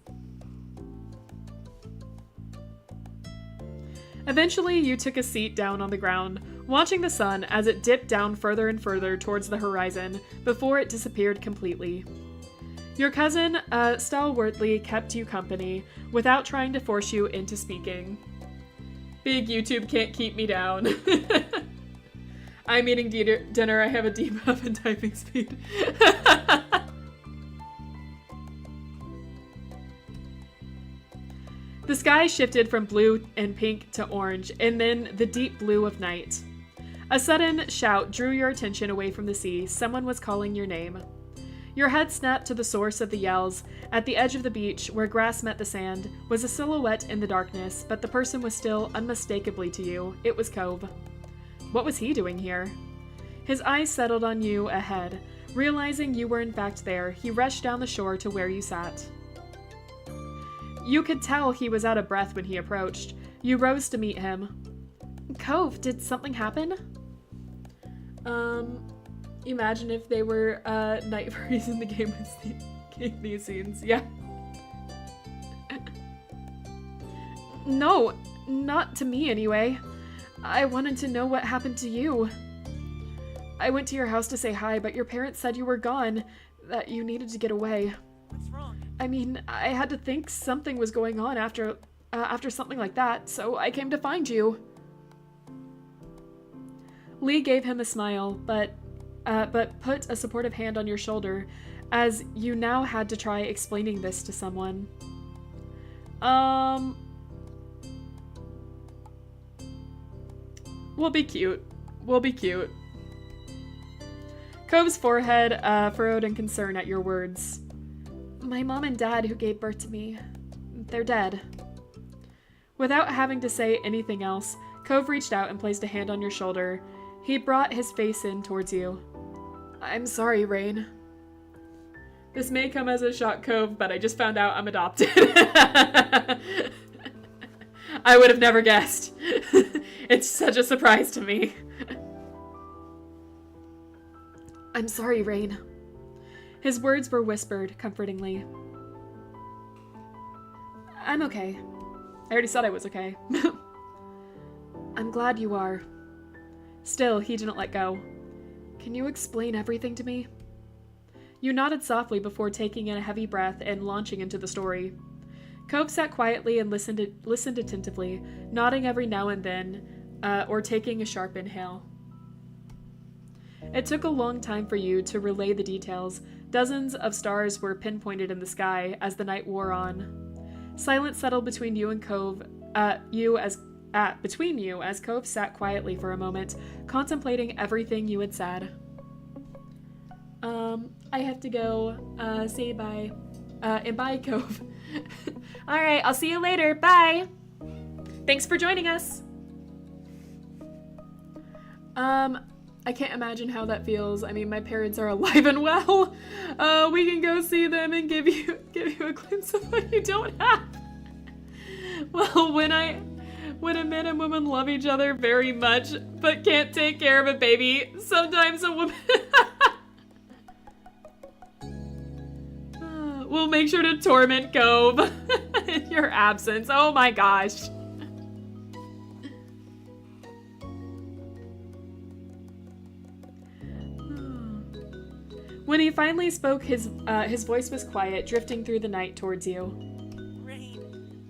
Speaker 1: Eventually, you took a seat down on the ground, watching the sun as it dipped down further and further towards the horizon before it disappeared completely. Your cousin, stalwartly kept you company without trying to force you into speaking. Big YouTube can't keep me down. I'm eating dinner. I have a debuff in typing speed. The sky shifted from blue and pink to orange, and then the deep blue of night. A sudden shout drew your attention away from the sea. Someone was calling your name. Your head snapped to the source of the yells. At the edge of the beach, where grass met the sand, was a silhouette in the darkness, but the person was still unmistakably to you. It was Cove. What was he doing here? His eyes settled on you ahead. Realizing you were in fact there, he rushed down the shore to where you sat. You could tell he was out of breath when he approached. You rose to meet him. Cove, did something happen? Imagine if they were, night furries in the game with these scenes. Yeah. No, not to me anyway. I wanted to know what happened to you. I went to your house to say hi, but your parents said you were gone, that you needed to get away.
Speaker 3: What's wrong?
Speaker 1: I mean, I had to think something was going on after something like that, so I came to find you. Lee gave him a smile, but put a supportive hand on your shoulder, as you now had to try explaining this to someone. We'll be cute. We'll be cute. Cove's forehead furrowed in concern at your words. My mom and dad who gave birth to me, they're dead. Without having to say anything else, Cove reached out and placed a hand on your shoulder. He brought his face in towards you. I'm sorry, Rain. This may come as a shock, Cove, but I just found out I'm adopted. I would have never guessed. It's such a surprise to me. I'm sorry, Rain. His words were whispered comfortingly. I'm okay. I already said I was okay. I'm glad you are. Still, he didn't let go. Can you explain everything to me? You nodded softly before taking in a heavy breath and launching into the story. Cove sat quietly and listened attentively, nodding every now and then, or taking a sharp inhale. It took a long time for you to relay the details. Dozens of stars were pinpointed in the sky as the night wore on. Silence settled between you and Cove, between you as Cove sat quietly for a moment, contemplating everything you had said. I have to go, say bye. And bye, Cove. Alright, I'll see you later. Bye! Thanks for joining us! I can't imagine how that feels. I mean, my parents are alive and well. We can go see them and give you a glimpse of what you don't have. Well, when a man and woman love each other very much, but can't take care of a baby, sometimes a woman will make sure to torment Cove in your absence. Oh my gosh. When he finally spoke, his voice was quiet, drifting through the night towards you.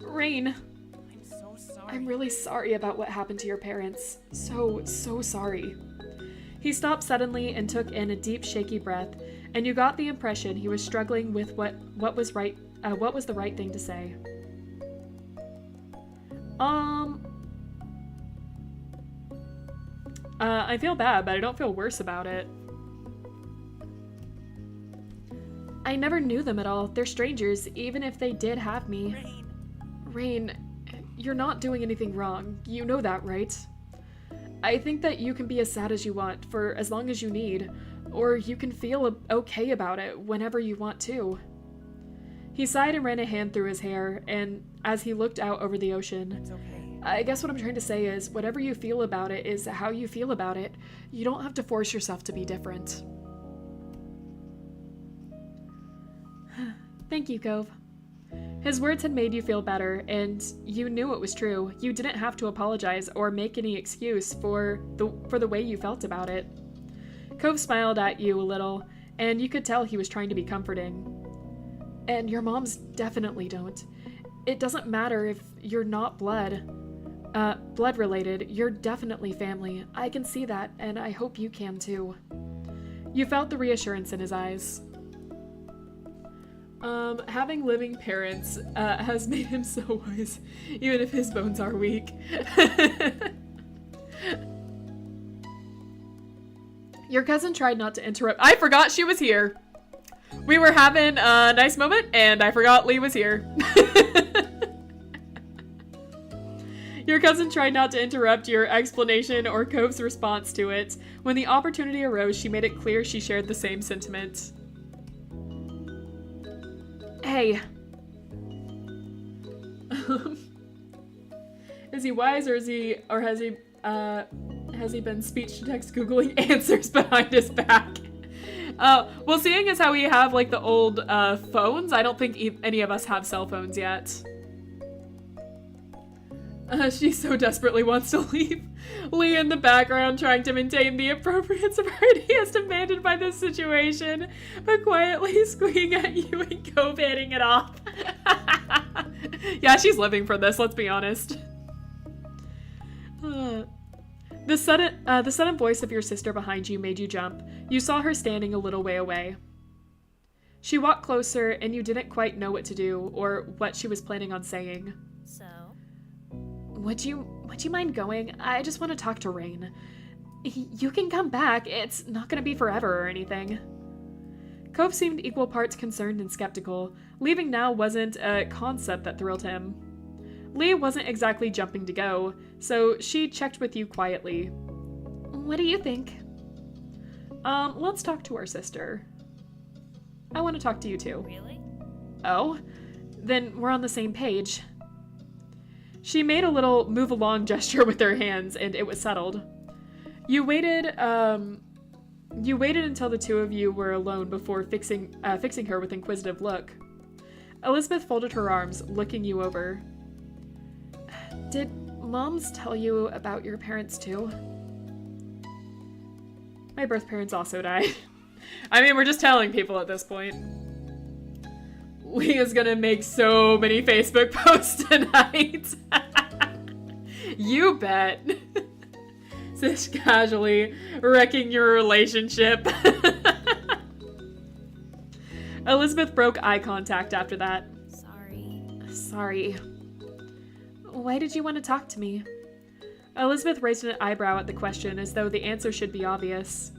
Speaker 1: Rain.
Speaker 3: I'm so sorry.
Speaker 1: I'm really sorry about what happened to your parents. So sorry. He stopped suddenly and took in a deep, shaky breath, and you got the impression he was struggling with what was the right thing to say. I feel bad, but I don't feel worse about it.
Speaker 4: I never knew them at all. They're strangers, even if they did have me.
Speaker 3: Rain.
Speaker 1: Rain, you're not doing anything wrong. You know that, right? I think that you can be as sad as you want for as long as you need, or you can feel okay about it whenever you want to. He sighed and ran a hand through his hair, and as he looked out over the ocean,
Speaker 3: It's okay.
Speaker 1: I guess what I'm trying to say is whatever you feel about it is how you feel about it. You don't have to force yourself to be different.
Speaker 4: Thank you, Cove. His words had made you feel better, and you knew it was true. You didn't have to apologize or make any excuse for the way you felt about it. Cove smiled at you a little, and you could tell he was trying to be comforting. And your moms definitely don't. It doesn't matter if you're not blood related. You're definitely family. I can see that, and I hope you can too. You felt the reassurance in his eyes.
Speaker 1: Having living parents has made him so wise, even if his bones are weak. Your cousin tried not to interrupt. I forgot she was here. We were having a nice moment, and I forgot Lee was here. Your cousin tried not to interrupt your explanation or Cove's response to it. When the opportunity arose, she made it clear she shared the same sentiment.
Speaker 4: Hey.
Speaker 1: Is he wise, or has he been speech to text Googling answers behind his back? Well, seeing as how we have like the old phones, I don't think any of us have cell phones yet. She so desperately wants to leave. Lee in the background trying to maintain the appropriate sobriety as demanded by this situation, but quietly squeaking at you and Cove hitting it off. Yeah, she's living for this, let's be honest. The sudden voice of your sister behind you made you jump. You saw her standing a little way away. She walked closer, and you didn't quite know what to do or what she was planning on saying.
Speaker 2: So?
Speaker 4: Would you mind going? I just want to talk to Rain. You can come back. It's not going to be forever or anything. Cove seemed equal parts concerned and skeptical. Leaving now wasn't a concept that thrilled him. Lee wasn't exactly jumping to go, so she checked with you quietly. What do you think? Let's talk to our sister. I want to talk to you too.
Speaker 2: Really?
Speaker 4: Oh? Then we're on the same page. She made a little move along gesture with her hands, and it was settled. You waited until the two of you were alone before fixing her with inquisitive look. Elizabeth folded her arms, looking you over. Did moms tell you about your parents too? My birth parents also died. I mean, we're just telling people at this point. Lee is gonna make so many Facebook posts tonight. You bet. Just casually wrecking your relationship. Elizabeth broke eye contact after that. Sorry. Why did you want to talk to me? Elizabeth raised an eyebrow at the question as though the answer should be obvious.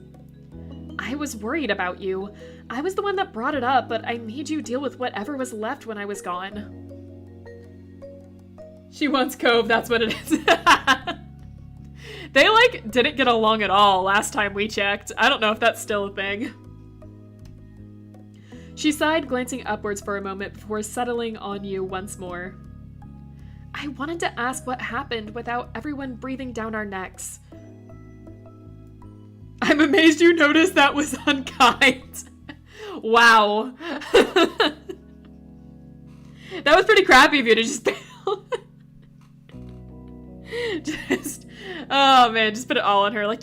Speaker 4: I was worried about you. I was the one that brought it up, but I made you deal with whatever was left when I was gone. She wants Cove, that's what it is. They, didn't get along at all last time we checked. I don't know if that's still a thing. She sighed, glancing upwards for a moment before settling on you once more. I wanted to ask what happened without everyone breathing down our necks. I'm amazed you noticed that was unkind. Wow. That was pretty crappy of you to just bail. Oh man, just put it all on her.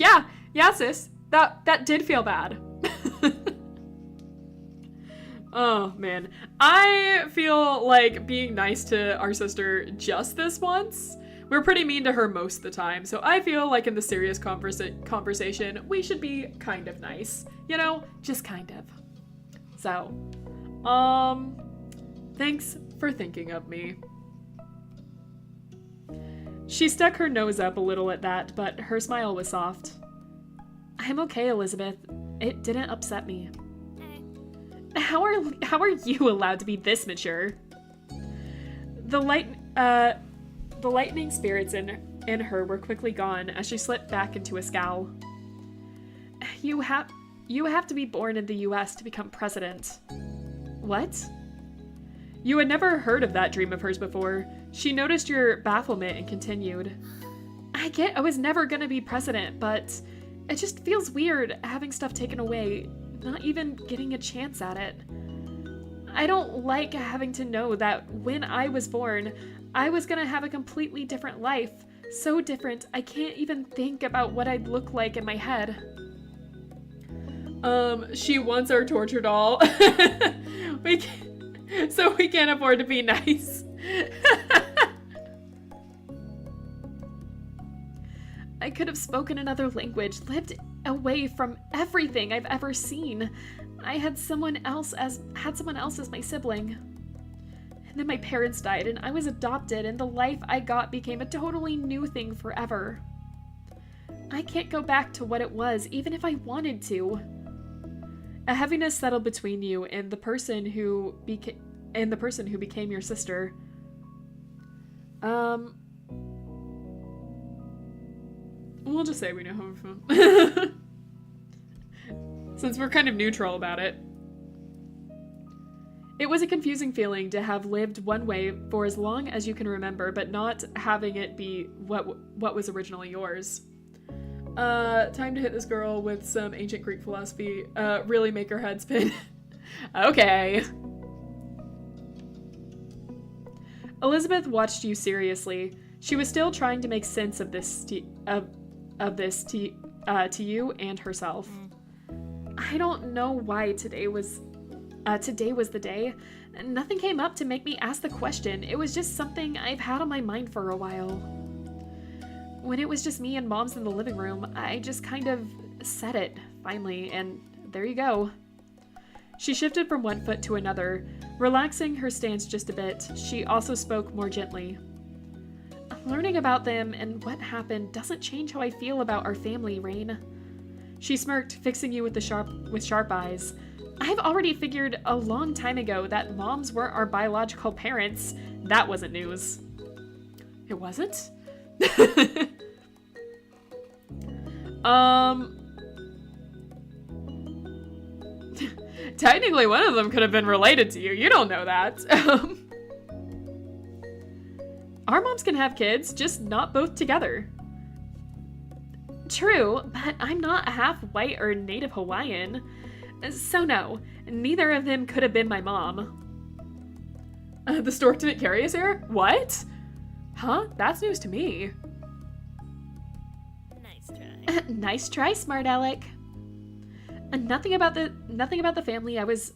Speaker 4: Yeah, sis, that did feel bad. Oh man, I feel like being nice to our sister just this once. We're pretty mean to her most of the time, so I feel like in the serious conversation, we should be kind of nice. You know, just kind of. So, thanks for thinking of me. She stuck her nose up a little at that, but her smile was soft.
Speaker 1: I'm okay, Elizabeth. It didn't upset me.
Speaker 2: Eh.
Speaker 1: How are you allowed to be this mature? The lightning spirits in her were quickly gone as she slipped back into a scowl. You have to be born in the US to become president. What? You had never heard of that dream of hers before. She noticed your bafflement and continued. I get I was never gonna be president, but it just feels weird having stuff taken away, not even getting a chance at it. I don't like having to know that when I was born, I was gonna have a completely different life. So different, I can't even think about what I'd look like in my head. She wants our torture doll. So we can't afford to be nice. I could have spoken another language, lived away from everything I've ever seen. I had someone else as my sibling. And then my parents died and I was adopted and the life I got became a totally new thing forever. I can't go back to what it was even if I wanted to. A heaviness settled between you and the person who became your sister. We'll just say we know her from. Since we're kind of neutral about it. It was a confusing feeling to have lived one way for as long as you can remember, but not having it be what was originally yours. Time to hit this girl with some ancient Greek philosophy. Really make her head spin. Okay. Elizabeth watched you seriously. She was still trying to make sense of this to you and herself. I don't know why today was the day. Nothing came up to make me ask the question. It was just something I've had on my mind for a while. When it was just me and Mom's in the living room, I just kind of said it, finally, and there you go. She shifted from one foot to another, relaxing her stance just a bit. She also spoke more gently. Learning about them and what happened doesn't change how I feel about our family, Rain. She smirked, fixing you with sharp eyes. I've already figured a long time ago that moms weren't our biological parents. That wasn't news. It wasn't? Technically one of them could have been related to you. You don't know that. Our moms can have kids, just not both together. True, but I'm not half white or native Hawaiian. So no, neither of them could have been my mom. The stork didn't carry us here? What? Huh? That's news to me.
Speaker 2: Nice try.
Speaker 4: Nice try, smart aleck. Nothing about the family I was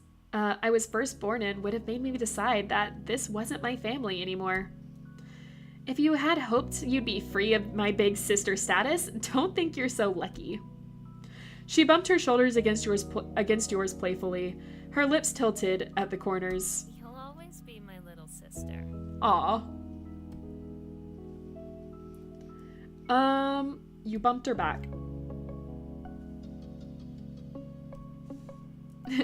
Speaker 4: first born in would have made me decide that this wasn't my family anymore. If you had hoped you'd be free of my big sister status, don't think you're so lucky. She bumped her shoulders against yours playfully, her lips tilted at the corners.
Speaker 2: You'll always be my little sister.
Speaker 1: Aw. You bumped her back.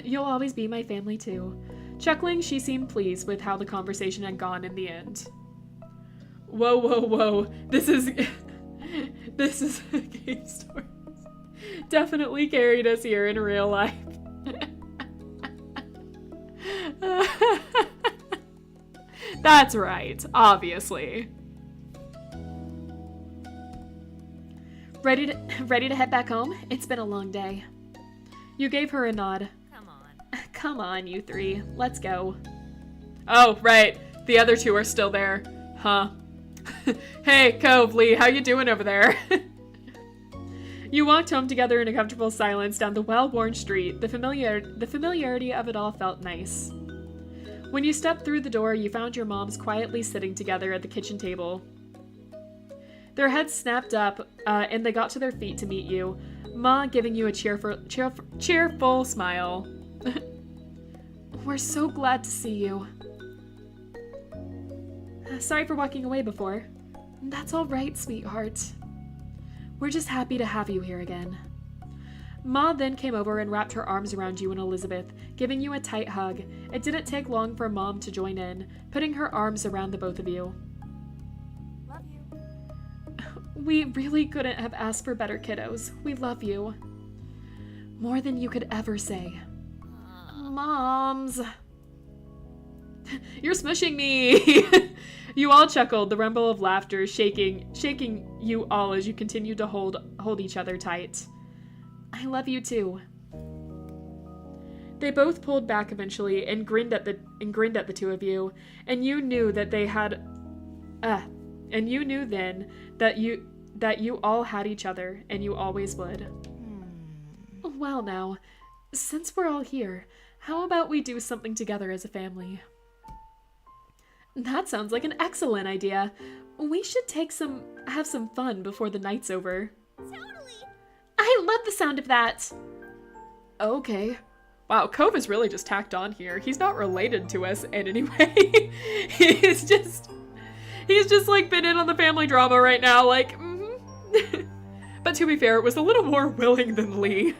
Speaker 1: You'll always be my family too. Chuckling, she seemed pleased with how the conversation had gone in the end. Whoa, whoa, whoa. This is a game story. Definitely carried us here in real life. That's right, obviously. Ready to head back home? It's been a long day. You gave her a nod.
Speaker 2: Come on.
Speaker 4: Come on, you three. Let's go.
Speaker 1: Oh, right. The other two are still there. Huh. Hey, Cove, Lee, how you doing over there? You walked home together in a comfortable silence down the well-worn street. The familiarity of it all felt nice. When you stepped through the door, you found your moms quietly sitting together at the kitchen table. Their heads snapped up, and they got to their feet to meet you, Ma giving you a cheerful smile. We're so glad to see you. Sorry for walking away before. That's all right, sweetheart. We're just happy to have you here again. Ma then came over and wrapped her arms around you and Elizabeth, giving you a tight hug. It didn't take long for Mom to join in, putting her arms around the both of you.
Speaker 3: Love you.
Speaker 1: We really couldn't have asked for better, kiddos. We love you. More than you could ever say. Moms. You're smushing me! You all chuckled, the rumble of laughter shaking you all as you continued to hold each other tight. I love you too. They both pulled back eventually and grinned at the two of you, and you knew that they had and you knew then that you all had each other, and you always would. Well now, since we're all here, how about we do something together as a family? That sounds like an excellent idea. We should have some fun before the night's over.
Speaker 2: Totally.
Speaker 4: I love the sound of that.
Speaker 1: Okay. Wow, Cove is really just tacked on here. He's not related to us in any way. He's just like been in on the family drama right now, like, But to be fair, it was a little more willing than Lee.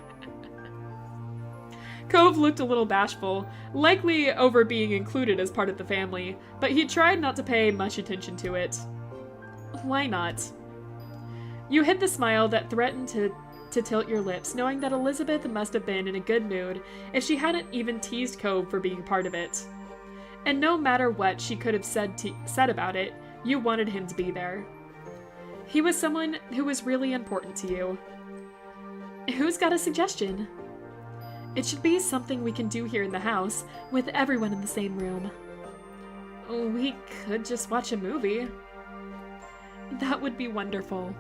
Speaker 1: Cove looked a little bashful, likely over being included as part of the family, but he tried not to pay much attention to it. Why not? You hid the smile that threatened to tilt your lips, knowing that Elizabeth must have been in a good mood if she hadn't even teased Cove for being part of it. And no matter what she could have said about it, you wanted him to be there. He was someone who was really important to you. Who's got a suggestion? It should be something we can do here in the house, with everyone in the same room. We could just watch a movie. That would be wonderful.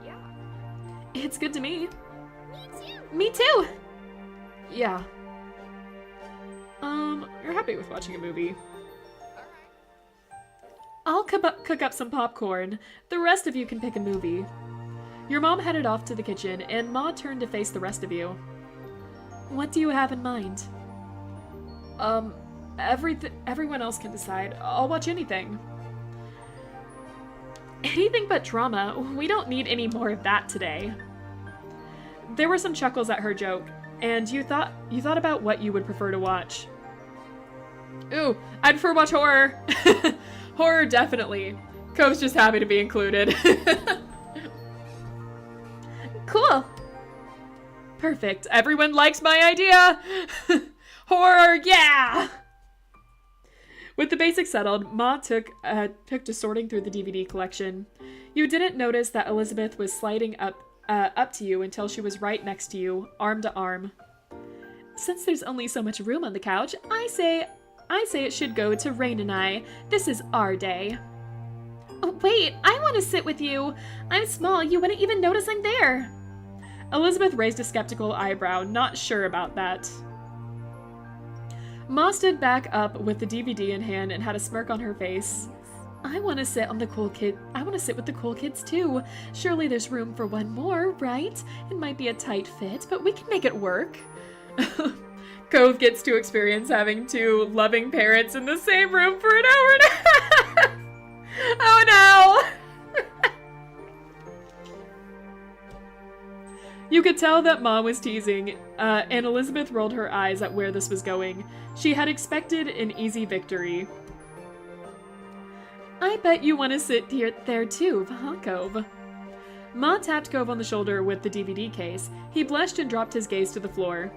Speaker 2: Yeah.
Speaker 1: It's good to me.
Speaker 2: Me too.
Speaker 4: Me too.
Speaker 1: Yeah. You're happy with watching a movie. I'll cook up some popcorn. The rest of you can pick a movie. Your mom headed off to the kitchen, and Ma turned to face the rest of you. What do you have in mind? Everyone else can decide. I'll watch anything. Anything but drama. We don't need any more of that today. There were some chuckles at her joke, and you thought about what you would prefer to watch. Ooh, I'd prefer watch horror. Horror, definitely. Cove's just happy to be included.
Speaker 4: Cool.
Speaker 1: Perfect. Everyone likes my idea. Horror, yeah! With the basics settled, Ma took to sorting through the DVD collection. You didn't notice that Elizabeth was sliding up to you until she was right next to you, arm to arm. Since there's only so much room on the couch, I say it should go to Rain and I. This is our day.
Speaker 4: Oh, wait, I want to sit with you. I'm small. You wouldn't even notice I'm there.
Speaker 1: Elizabeth raised a skeptical eyebrow, not sure about that. Ma stood back up with the DVD in hand and had a smirk on her face. I want to sit with the cool kids too. Surely there's room for one more, right? It might be a tight fit, but we can make it work. Cove gets to experience having two loving parents in the same room for an hour and a half. Oh no! You could tell that Mom was teasing, and Elizabeth rolled her eyes at where this was going. She had expected an easy victory. I bet you want to sit there too, huh, Cove? Ma tapped Cove on the shoulder with the DVD case. He blushed and dropped his gaze to the floor.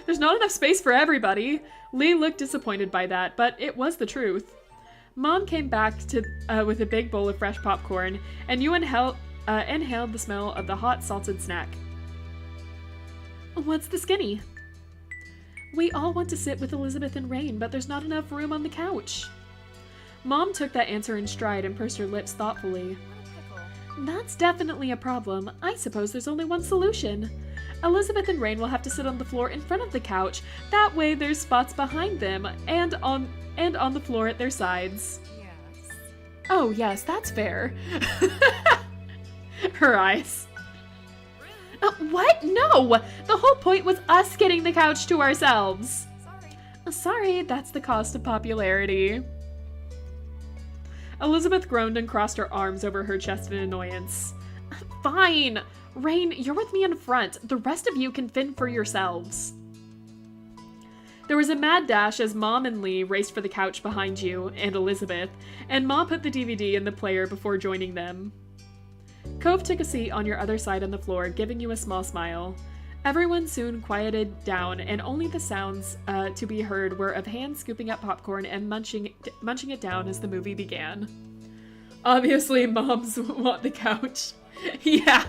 Speaker 1: There's not enough space for everybody. Lee looked disappointed by that, but it was the truth. Mom came back with a big bowl of fresh popcorn, and you inhaled the smell of the hot, salted snack. What's the skinny? We all want to sit with Elizabeth and Rain, but there's not enough room on the couch. Mom took that answer in stride and pursed her lips thoughtfully. That's definitely a problem. I suppose there's only one solution. Elizabeth and Rain will have to sit on the floor in front of the couch. That way there's spots behind them and on the floor at their sides.
Speaker 3: Yes.
Speaker 1: Oh yes, that's fair. Her eyes.
Speaker 4: What? No! The whole point was us getting the couch to ourselves.
Speaker 3: Sorry.
Speaker 1: Sorry, that's the cost of popularity. Elizabeth groaned and crossed her arms over her chest in annoyance.
Speaker 4: Fine. Rain, you're with me in front. The rest of you can fend for yourselves.
Speaker 1: There was a mad dash as Mom and Lee raced for the couch behind you, and Elizabeth, and Mom put the DVD in the player before joining them. Cove took a seat on your other side on the floor, giving you a small smile. Everyone soon quieted down, and only the sounds to be heard were of hands scooping up popcorn and munching it down as the movie began. Obviously, moms want the couch. Yeah.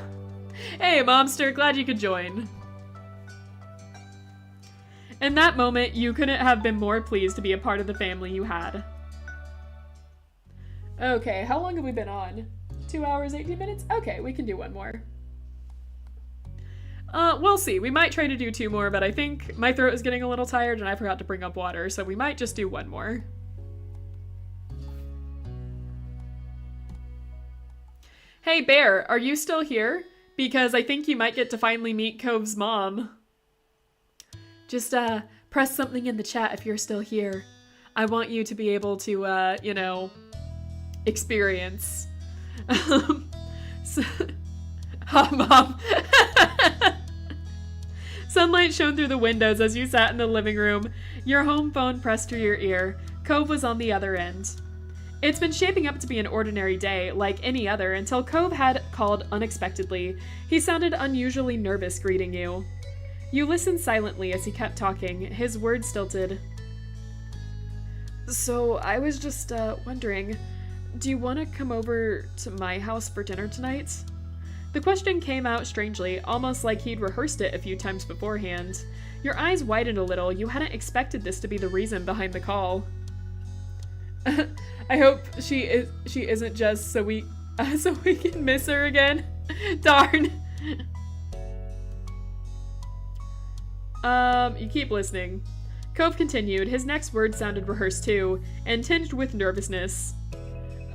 Speaker 1: Hey, Momster, glad you could join. In that moment, you couldn't have been more pleased to be a part of the family you had. Okay, how long have we been on? 2 hours, 18 minutes? Okay, we can do one more. We'll see. We might try to do 2 more, but I think my throat is getting a little tired and I forgot to bring up water, so we might just do 1 more. Hey, Bear, are you still here? Because I think you might get to finally meet Cove's mom. Just, press something in the chat if you're still here. I want you to be able to, you know, experience. Mom. Sunlight shone through the windows as you sat in the living room, your home phone pressed to your ear. Cove was on the other end. It's been shaping up to be an ordinary day, like any other, until Cove had called unexpectedly. He sounded unusually nervous greeting you. You listened silently as he kept talking, his words stilted. So, I was just, wondering, do you want to come over to my house for dinner tonight? The question came out strangely, almost like he'd rehearsed it a few times beforehand. Your eyes widened a little, you hadn't expected this to be the reason behind the call. I hope she isn't just so we can miss her again. Darn. You keep listening. Cove continued. His next words sounded rehearsed too, and tinged with nervousness.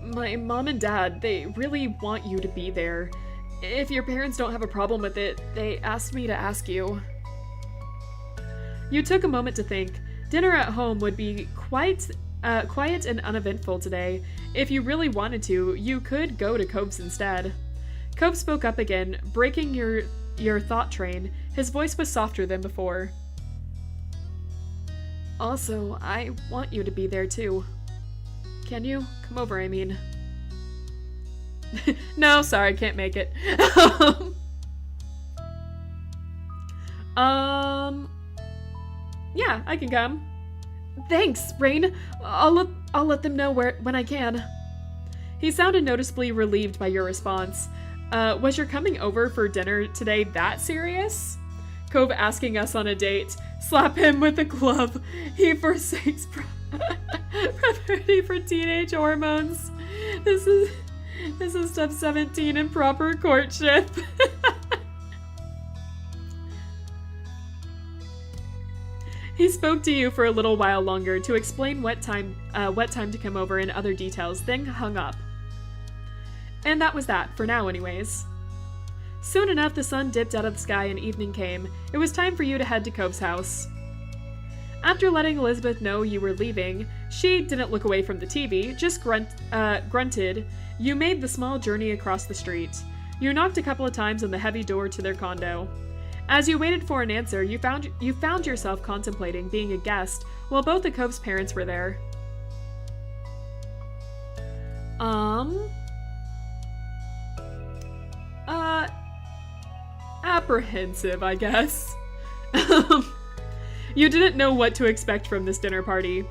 Speaker 1: My mom and dad, they really want you to be there. If your parents don't have a problem with it, they asked me to ask you. You took a moment to think. Dinner at home would be quiet and uneventful today. If you really wanted to, you could go to Cove's instead. Cove spoke up again, breaking your thought train. His voice was softer than before. Also, I want you to be there too. Can you? Come over, I mean. No, sorry, can't make it. Yeah, I can come. Thanks, Rain. I'll let them know when I can. He sounded noticeably relieved by your response. Was your coming over for dinner today that serious? Cove asking us on a date. Slap him with a glove. He forsakes property for teenage hormones. This is step 17 in proper courtship. He spoke to you for a little while longer to explain what time to come over and other details, then hung up. And that was that, for now anyways. Soon enough, the sun dipped out of the sky and evening came. It was time for you to head to Cove's house. After letting Elizabeth know you were leaving, she didn't look away from the TV, just grunted. You made the small journey across the street. You knocked a couple of times on the heavy door to their condo. As you waited for an answer, you found yourself contemplating being a guest while both of Cove's parents were there. Apprehensive, I guess. You didn't know what to expect from this dinner party.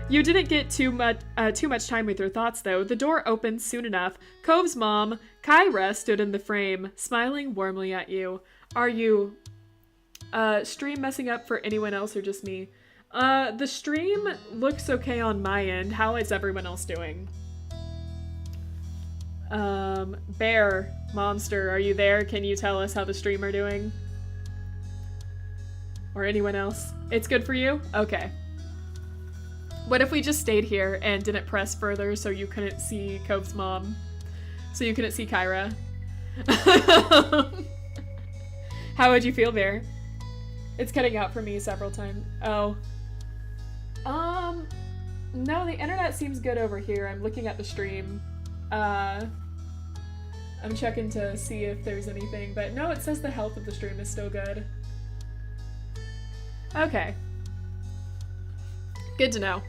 Speaker 1: You didn't get too much time with your thoughts, though. The door opened soon enough. Cove's mom, Kyra, stood in the frame, smiling warmly at you. Are you, stream messing up for anyone else or just me? The stream looks okay on my end. How is everyone else doing? Bear, Momster, are you there? Can you tell us how the stream are doing? Or anyone else? It's good for you? Okay. What if we just stayed here and didn't press further so you couldn't see Cove's mom? So you couldn't see Kyra? How would you feel, Bear? It's cutting out for me several times. Oh. No, the internet seems good over here. I'm looking at the stream. I'm checking to see if there's anything, but no, it says the health of the stream is still good. Okay. Good to know.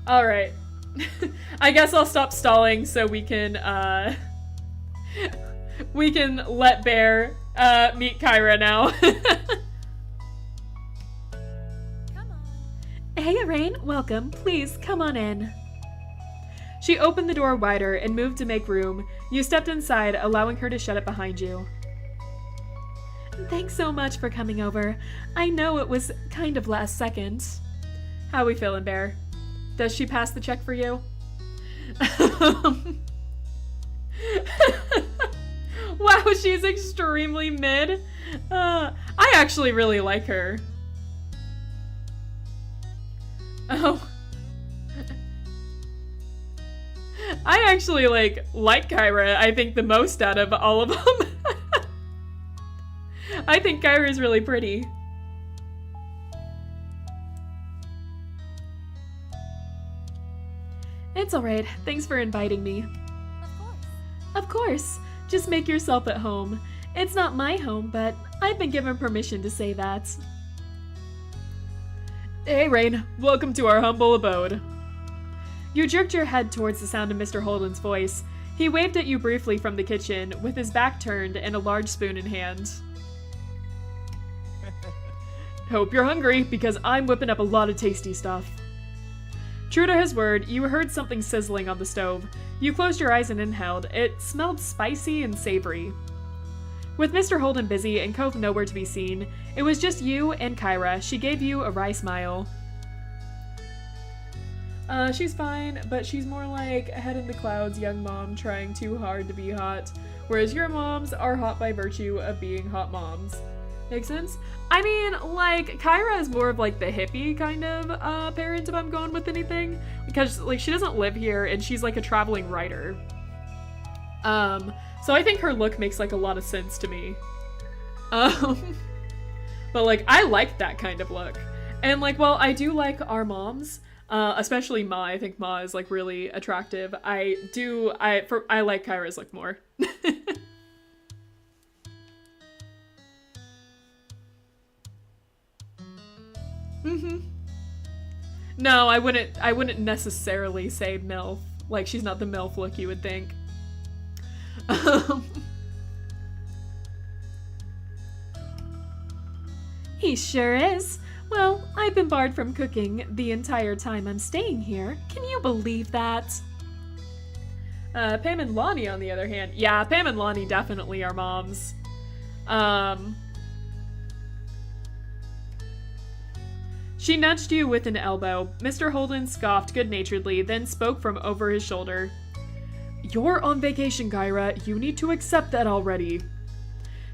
Speaker 1: Alright. I guess I'll stop stalling so we can let Bear meet Kyra now.
Speaker 4: Hey, Rain, welcome. Please, come on in. She opened the door wider and moved to make room. You stepped inside, allowing her to shut it behind you. Thanks so much for coming over. I know it was kind of last second.
Speaker 1: How we feeling, Bear? Does she pass the check for you? Wow, she's extremely mid. I actually really like her. Oh. I actually like Kyra, I think, the most out of all of them. I think Kyra's really pretty.
Speaker 4: It's alright. Thanks for inviting me.
Speaker 3: Of course.
Speaker 4: Of course. Just make yourself at home. It's not my home, but I've been given permission to say that.
Speaker 1: Hey, Rain. Welcome to our humble abode.
Speaker 4: You jerked your head towards the sound of Mr. Holden's voice. He waved at you briefly from the kitchen, with his back turned and a large spoon in hand.
Speaker 1: Hope you're hungry, because I'm whipping up a lot of tasty stuff.
Speaker 4: True to his word, you heard something sizzling on the stove. You closed your eyes and inhaled. It smelled spicy and savory. With Mr. Holden busy and Cove nowhere to be seen, it was just you and Kyra. She gave you a wry smile.
Speaker 1: She's fine, but she's more like a head in the clouds young mom trying too hard to be hot, whereas your moms are hot by virtue of being hot moms. Make sense? I mean, like, Kyra is more of like the hippie kind of parent, if I'm going with anything, because like she doesn't live here and she's like a traveling writer. So I think her look makes like a lot of sense to me. But like I like that kind of look. And like, well, I do like our moms, especially Ma. I think Ma is like really attractive. I like Kyra's look more. No, I wouldn't necessarily say MILF. Like, she's not the MILF look you would think.
Speaker 4: He sure is. Well, I've been barred from cooking the entire time I'm staying here. Can you believe that?
Speaker 1: Pam and Lonnie, on the other hand. Yeah, Pam and Lonnie definitely are moms. She nudged you with an elbow. Mr. Holden scoffed good-naturedly, then spoke from over his shoulder. You're on vacation, Kyra. You need to accept that already.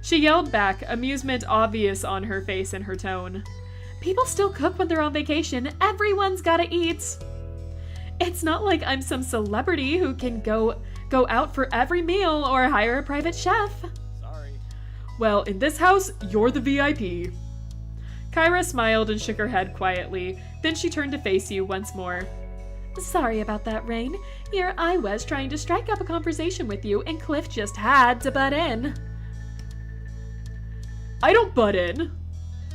Speaker 1: She yelled back, amusement obvious on her face and her tone.
Speaker 4: People still cook when they're on vacation. Everyone's gotta eat. It's not like I'm some celebrity who can go out for every meal or hire a private chef.
Speaker 5: Sorry.
Speaker 1: Well, in this house, you're the VIP. Kyra smiled and shook her head quietly. Then she turned to face you once more.
Speaker 4: Sorry about that, Rain. Here I was trying to strike up a conversation with you, and Cliff just had to butt in.
Speaker 1: I don't butt in.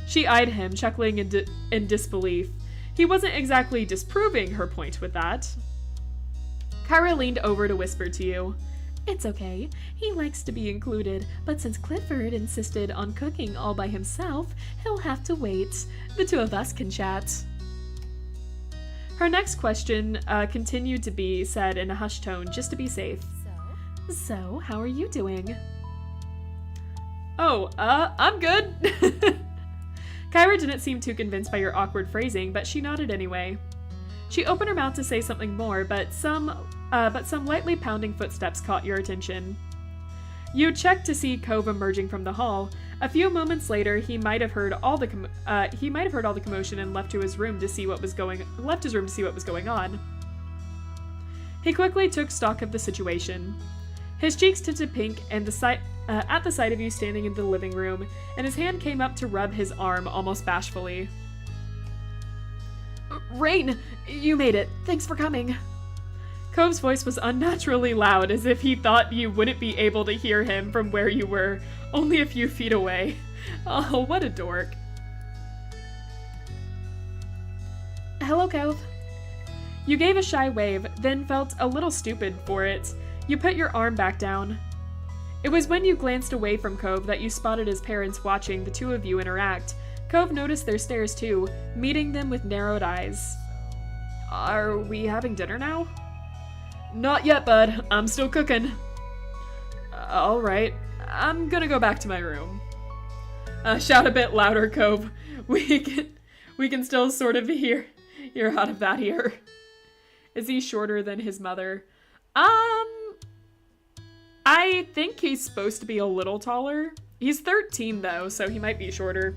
Speaker 1: She eyed him, chuckling in disbelief. He wasn't exactly disproving her point with that. Kyra leaned over to whisper to you.
Speaker 4: It's okay. He likes to be included, but since Clifford insisted on cooking all by himself, he'll have to wait. The two of us can chat.
Speaker 1: Her next question continued to be said in a hushed tone, just to be safe.
Speaker 4: So, how are you doing?
Speaker 1: Oh, I'm good. Kyra didn't seem too convinced by your awkward phrasing, but she nodded anyway. She opened her mouth to say something more, but some lightly pounding footsteps caught your attention. You checked to see Cove emerging from the hall. A few moments later, he might have heard all the commotion and left his room to see what was going on. He quickly took stock of the situation. His cheeks tinted pink and at the sight of you standing in the living room, and his hand came up to rub his arm almost bashfully. Rain, you made it. Thanks for coming.
Speaker 4: Cove's voice was unnaturally loud, as if he thought you wouldn't be able to hear him from where you were, only a few feet away. Oh, what a dork.
Speaker 1: Hello, Cove.
Speaker 4: You gave a shy wave, then felt a little stupid for it. You put your arm back down. It was when you glanced away from Cove that you spotted his parents watching the two of you interact. Cove noticed their stares too, meeting them with narrowed eyes. Are we having dinner now? Not yet, bud. I'm still cooking. Alright. I'm gonna go back to my room. Shout a bit louder, Cove. We can still sort of hear out of that ear. Is he shorter than his mother? I think he's supposed to be a little taller. He's 13 though, so he might be shorter.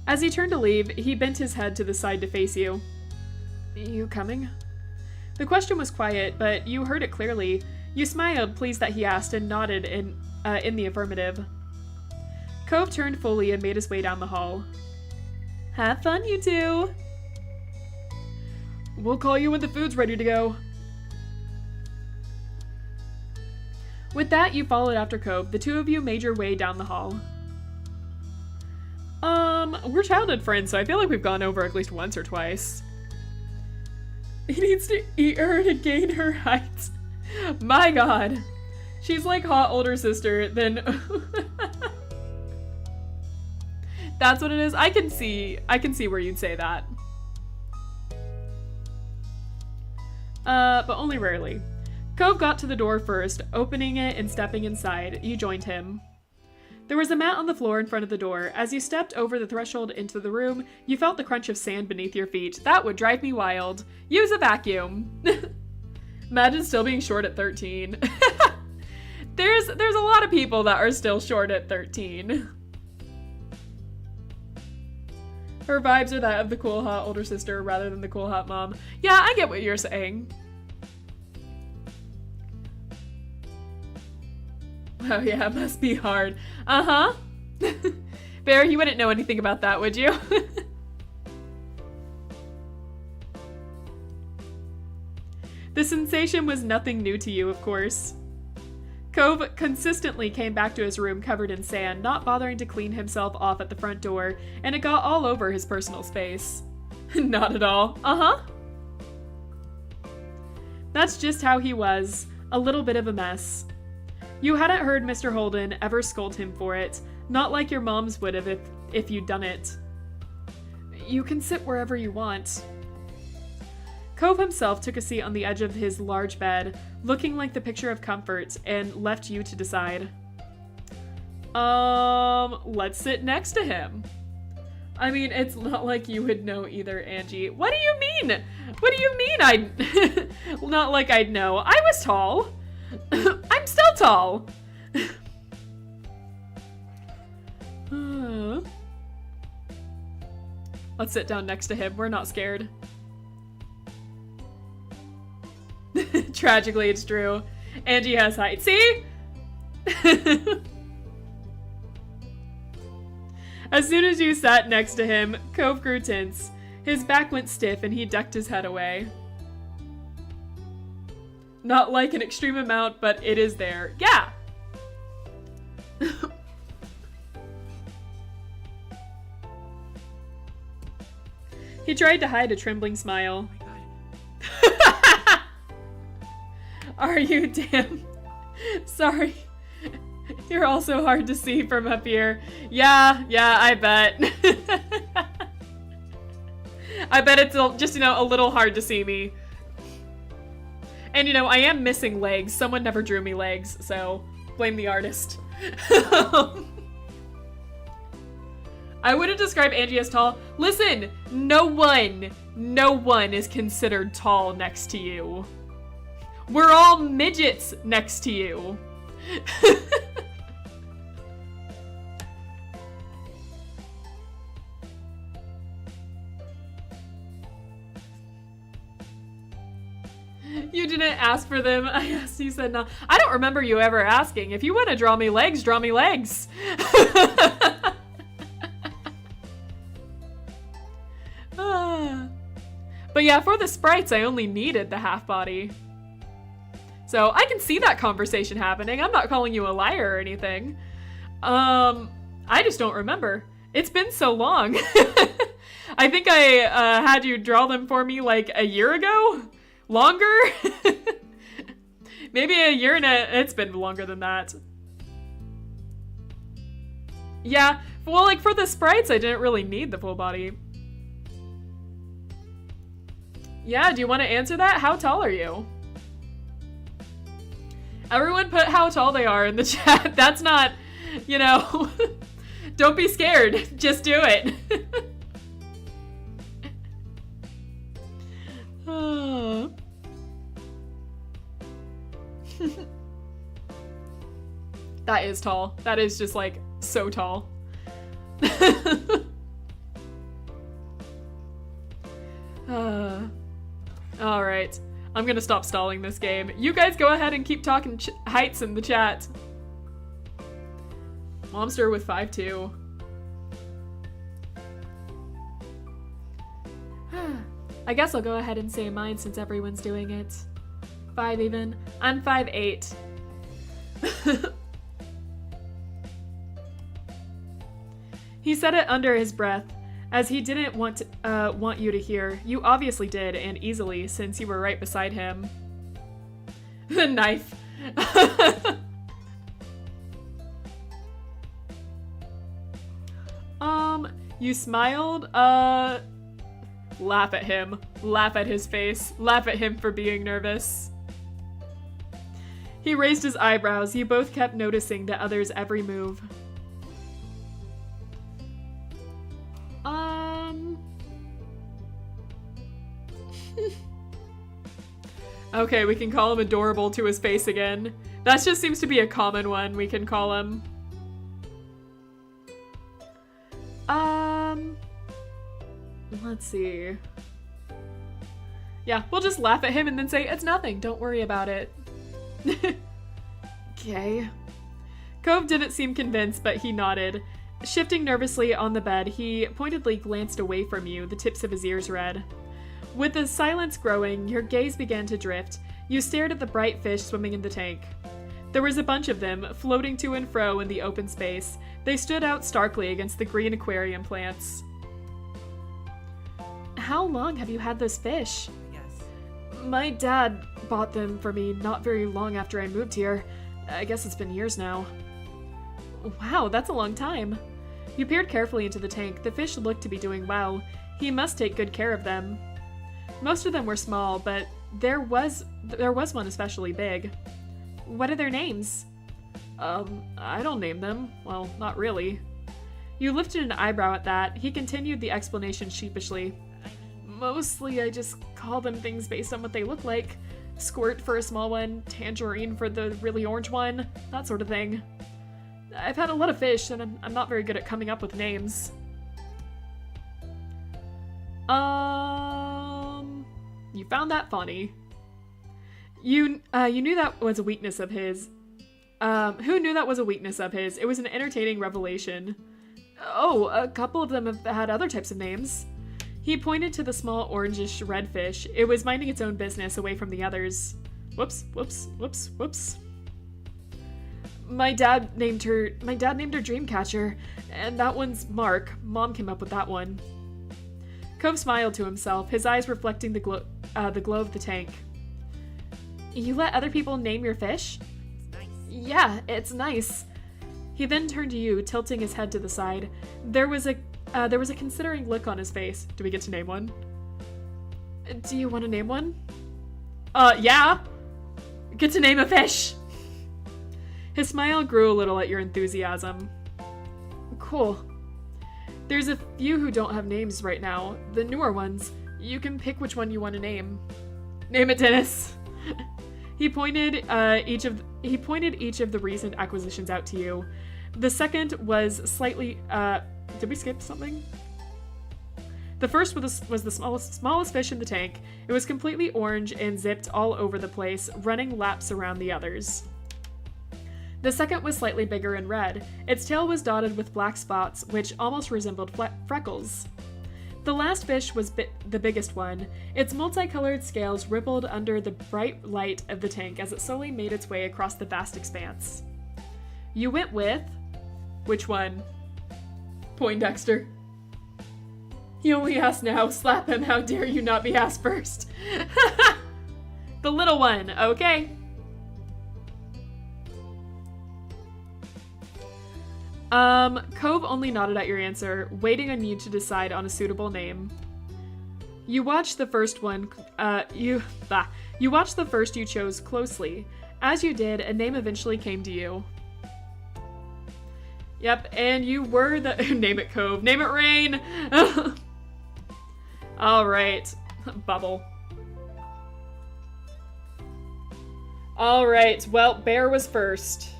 Speaker 4: As he turned to leave, he bent his head to the side to face you. You coming? The question was quiet, but you heard it clearly. You smiled, pleased that he asked, and nodded in the affirmative. Cove turned fully and made his way down the hall. Have fun, you two! We'll call you when the food's ready to go. With that, you followed after Cove. The two of you made your way down the hall. We're childhood friends, so I feel like we've gone over at least once or twice. He needs to eat her to gain her height. My god. She's like hot older sister, then... That's what it is? I can see where you'd say that. But only rarely. Cove got to the door first, opening it and stepping inside. You joined him. There was a mat on the floor in front of the door. As you stepped over the threshold into the room, you felt the crunch of sand beneath your feet. That would drive me wild. Use a vacuum. Imagine still being short at 13. There's a lot of people that are still short at 13. Her vibes are that of the cool hot older sister rather than the cool hot mom. Yeah, I get what you're saying. Oh yeah, it must be hard. Uh-huh. Bear, you wouldn't know anything about that, would you? The sensation was nothing new to you, of course. Cove consistently came back to his room covered in sand, not bothering to clean himself off at the front door, and it got all over his personal space. Not at all. Uh-huh. That's just how he was. A little bit of a mess. You hadn't heard Mr. Holden ever scold him for it, not like your moms would have if you'd done it. You can sit wherever you want. Cove himself took a seat on the edge of his large bed, looking like the picture of comfort, and left you to decide. Let's sit next to him. I mean, it's not like you would know either, Angie. What do you mean? What do you mean not like I'd know. I was tall. I'm still tall. Let's sit down next to him. We're not scared. Tragically, it's true. Angie has height. See? As soon as you sat next to him, Cove grew tense. His back went stiff and he ducked his head away. Not like an extreme amount, but it is there. Yeah! He tried to hide a trembling smile. Oh my god. Are you damn... Sorry. You're also hard to see from up here. Yeah, I bet. I bet it's just, a little hard to see me. And, I am missing legs. Someone never drew me legs, so blame the artist. I wouldn't describe Angie as tall. Listen, no one is considered tall next to you. We're all midgets next to you. You didn't ask for them. I asked, you said no. I don't remember you ever asking. If you want to draw me legs, draw me legs.
Speaker 1: But yeah, for the sprites, I only needed the half body. So I can see that conversation happening. I'm not calling you a liar or anything. I just don't remember. It's been so long. I think I had you draw them for me like a year ago? Longer? Maybe a year and it's been longer than that. Yeah, well, like for the sprites, I didn't really need the full body. Yeah, do you want to answer that? How tall are you? Everyone put how tall they are in the chat. That's not, you know, don't be scared. Just do it. That is tall. That is just like so tall. All right. I'm gonna stop stalling this game. You guys go ahead and keep talking heights in the chat. Momster with 5'2". I guess I'll go ahead and say mine since everyone's doing it. 5 even. I'm 5'8". He said it under his breath, as he didn't want you to hear. You obviously did, and easily, since you were right beside him. The knife. You smiled? Laugh at him. Laugh at his face. Laugh at him for being nervous. He raised his eyebrows. You both kept noticing the other's every move. Okay, we can call him adorable to his face again. That just seems to be a common one we can call him. Let's see. Yeah, we'll just laugh at him and then say, it's nothing, don't worry about it. Okay. Cove didn't seem convinced, but he nodded. Shifting nervously on the bed, he pointedly glanced away from you, the tips of his ears red. With the silence growing, your gaze began to drift. You stared at the bright fish swimming in the tank. There was a bunch of them, floating to and fro in the open space. They stood out starkly against the green aquarium plants. How long have you had those fish?
Speaker 3: Yes.
Speaker 1: My dad bought them for me not very long after I moved here. I guess it's been years now. Wow, that's a long time. You peered carefully into the tank. The fish looked to be doing well. He must take good care of them. Most of them were small, but there was one especially big. What are their names? I don't name them. Well, not really. You lifted an eyebrow at that. He continued the explanation sheepishly. Mostly I just call them things based on what they look like. Squirt for a small one, tangerine for the really orange one, that sort of thing. I've had a lot of fish, and I'm not very good at coming up with names. You found that funny. You knew that was a weakness of his. Who knew that was a weakness of his? It was an entertaining revelation. Oh, a couple of them have had other types of names. He pointed to the small orangish red fish. It was minding its own business away from the others. Whoops, whoops, whoops, whoops. My dad named her Dreamcatcher, and that one's Mark. Mom came up with that one. Cove smiled to himself, his eyes reflecting the glow of the tank. You let other people name your fish?
Speaker 3: It's nice.
Speaker 1: Yeah, it's nice. He then turned to you, tilting his head to the side. There was a considering look on his face. Do we get to name one? Do you want to name one? Yeah. Get to name a fish. His smile grew a little at your enthusiasm. Cool. There's a few who don't have names right now. The newer ones. You can pick which one you want to name. Name it, Dennis. He pointed each of the recent acquisitions out to you. The second was slightly. Did we skip something? The first was the smallest fish in the tank. It was completely orange and zipped all over the place, running laps around the others. The second was slightly bigger and red. Its tail was dotted with black spots, which almost resembled freckles. The last fish was the biggest one. Its multicolored scales rippled under the bright light of the tank as it slowly made its way across the vast expanse. You went with... Which one? Poindexter. He only asked now. Slap him. How dare you not be asked first? The little one. Okay. Cove only nodded at your answer, waiting on you to decide on a suitable name. You watched the first one, you watched the first you chose closely. As you did, a name eventually came to you. Yep, and you were the- Name it Cove. Name it Rain! Alright. Bubble. Alright, well, Bear was first.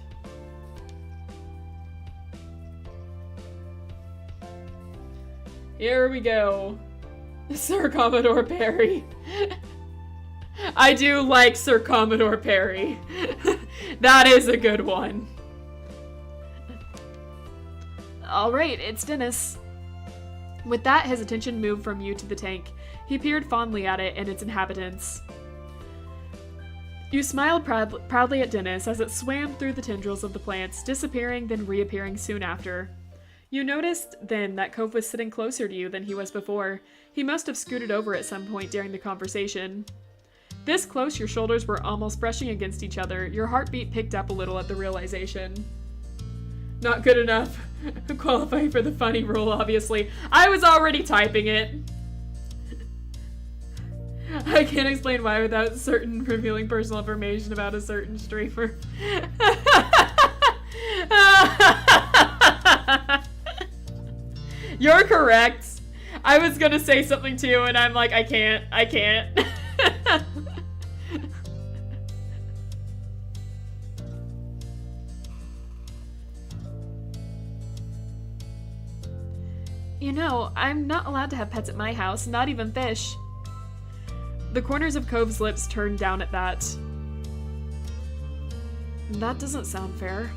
Speaker 1: Here we go. Sir Commodore Perry. I do like Sir Commodore Perry. That is a good one. Alright, it's Dennis. With that, his attention moved from you to the tank. He peered fondly at it and its inhabitants. You smiled proudly at Dennis as it swam through the tendrils of the plants, disappearing then reappearing soon after. You noticed then that Cove was sitting closer to you than he was before. He must have scooted over at some point during the conversation. This close, your shoulders were almost brushing against each other. Your heartbeat picked up a little at the realization. Not good enough. Qualifying for the funny rule, obviously. I was already typing it. I can't explain why without certain revealing personal information about a certain streamer. You're correct. I was gonna say something too, and I'm like, I can't. You know, I'm not allowed to have pets at my house, not even fish. The corners of Cove's lips turned down at that. That doesn't sound fair.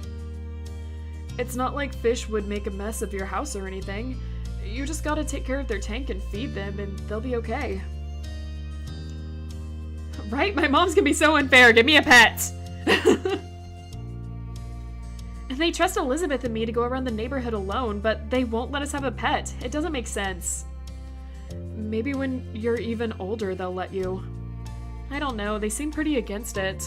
Speaker 1: It's not like fish would make a mess of your house or anything. You just gotta take care of their tank and feed them, and they'll be okay. Right? My mom's gonna be so unfair. Give me a pet! And they trust Elizabeth and me to go around the neighborhood alone, but they won't let us have a pet. It doesn't make sense. Maybe when you're even older, they'll let you. I don't know. They seem pretty against it.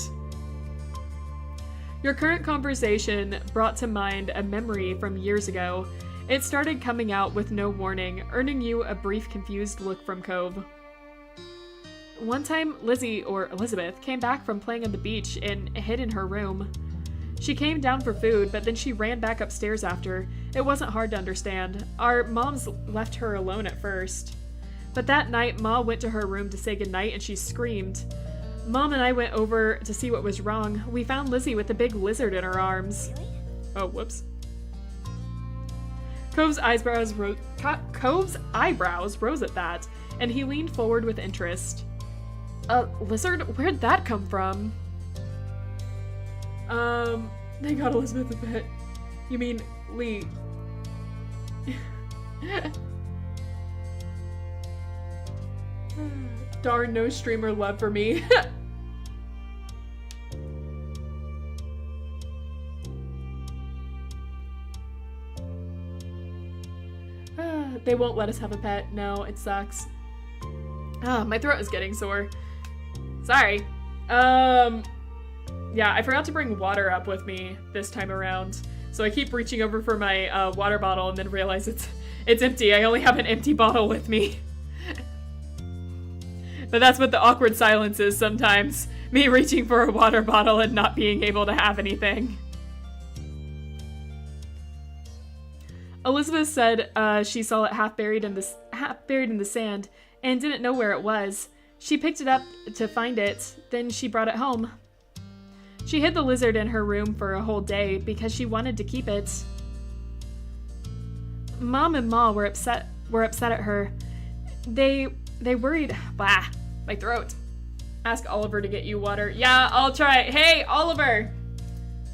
Speaker 1: Your current conversation brought to mind a memory from years ago. It started coming out with no warning, earning you a brief confused look from Cove. One time, Lizzie, or Elizabeth, came back from playing on the beach and hid in her room. She came down for food, but then she ran back upstairs after. It wasn't hard to understand. Our moms left her alone at first. But that night, Ma went to her room to say goodnight and she screamed. Mom and I went over to see what was wrong. We found Lizzie with a big lizard in her arms.
Speaker 3: Really?
Speaker 1: Oh, whoops. Cove's eyebrows rose at that, and he leaned forward with interest. A lizard? Where'd that come from? They got Elizabeth a pet. You mean, Lee. Darn, no streamer love for me. They won't let us have a pet. No, it sucks. My throat is getting sore. Sorry. Yeah, I forgot to bring water up with me this time around. So I keep reaching over for my water bottle and then realize it's empty. I only have an empty bottle with me. But that's what the awkward silence is sometimes. Me reaching for a water bottle and not being able to have anything. Elizabeth said she saw it half buried in the sand and didn't know where it was. She picked it up to find it, then she brought it home. She hid the lizard in her room for a whole day because she wanted to keep it. Mom and Ma were upset at her. They worried. Blah, my throat. Ask Oliver to get you water. Yeah, I'll try. Hey, Oliver!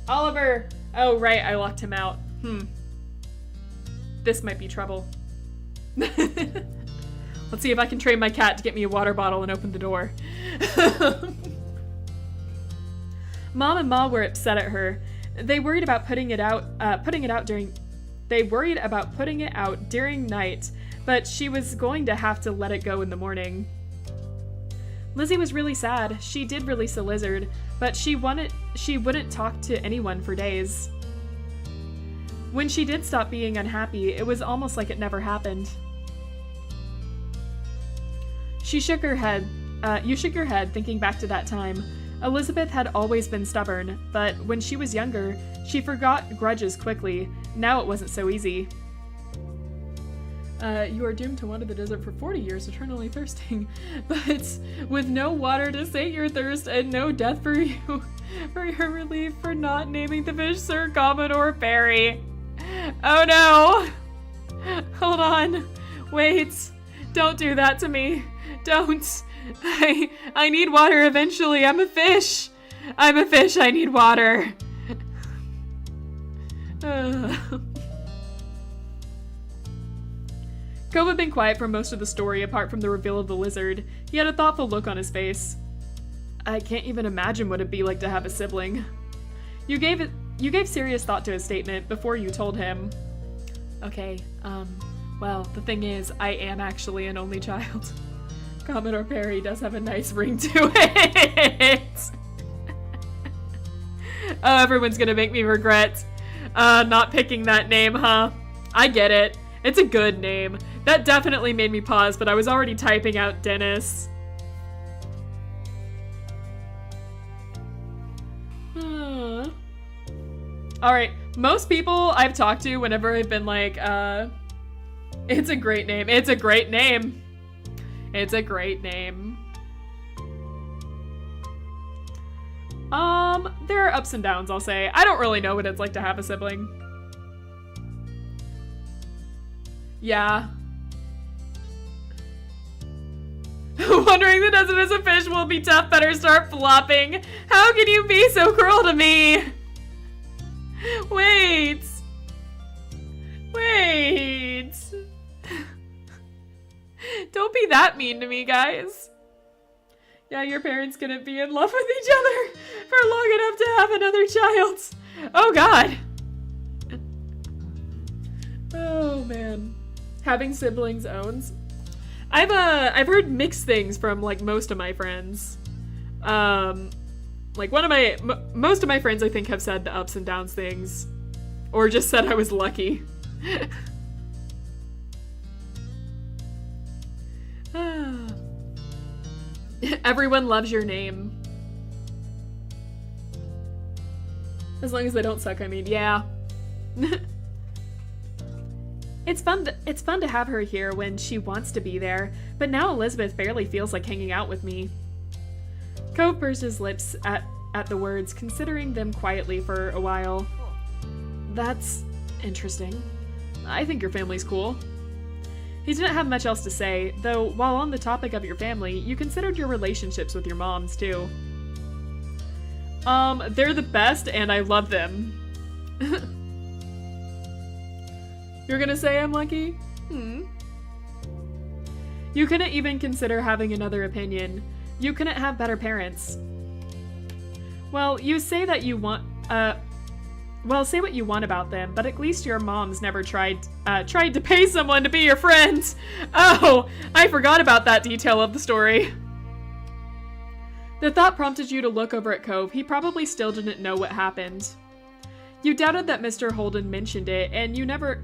Speaker 1: Oliver! Oh, right, I locked him out. This might be trouble. Let's see if I can train my cat to get me a water bottle and open the door. Mom and Ma were upset at her. They worried about putting it out during night, but she was going to have to let it go in the morning. Lizzie was really sad. She did release a lizard, but she wouldn't talk to anyone for days. When she did stop being unhappy, it was almost like it never happened. She shook her head. You shook your head, thinking back to that time. Elizabeth had always been stubborn, but when she was younger, she forgot grudges quickly. Now it wasn't so easy. You are doomed to wander the desert for 40 years, eternally thirsting, but with no water to sate your thirst and no death for you, for your relief for not naming the fish Sir Commodore Perry. Oh no! Hold on. Wait. Don't do that to me. Don't. I need water eventually. I'm a fish. I'm a fish. I need water. Cove had been quiet for most of the story, apart from the reveal of the lizard. He had a thoughtful look on his face. I can't even imagine what it'd be like to have a sibling. You gave serious thought to his statement before you told him. Okay, well, the thing is, I am actually an only child. Commodore Perry does have a nice ring to it. Oh, everyone's gonna make me regret not picking that name, huh? I get it. It's a good name. That definitely made me pause, but I was already typing out Dennis. Alright, most people I've talked to whenever I've been like, it's a great name. It's a great name. It's a great name. There are ups and downs, I'll say. I don't really know what it's like to have a sibling. Yeah. Wondering the desert as a fish will be tough, better start flopping. How can you be so cruel to me? Wait. Wait. Don't be that mean to me, guys. Yeah, your parents couldn't be in love with each other for long enough to have another child. Oh, God. Oh, man. Having siblings owns. I've heard mixed things from, like, most of my friends. Like, most of my friends, I think, have said the ups and downs things. Or just said I was lucky. Everyone loves your name. As long as they don't suck, I mean, yeah. It's fun to have her here when she wants to be there, but now Elizabeth barely feels like hanging out with me. Cove pursed his lips at the words, considering them quietly for a while. That's interesting. I think your family's cool. He didn't have much else to say, though while on the topic of your family, you considered your relationships with your moms, too. They're the best, and I love them. You're gonna say I'm lucky? You couldn't even consider having another opinion. You couldn't have better parents. Well, you say that you want, well, say what you want about them, but at least your mom's never tried to pay someone to be your friend. Oh, I forgot about that detail of the story. The thought prompted you to look over at Cove. He probably still didn't know what happened. You doubted that Mr. Holden mentioned it, and you never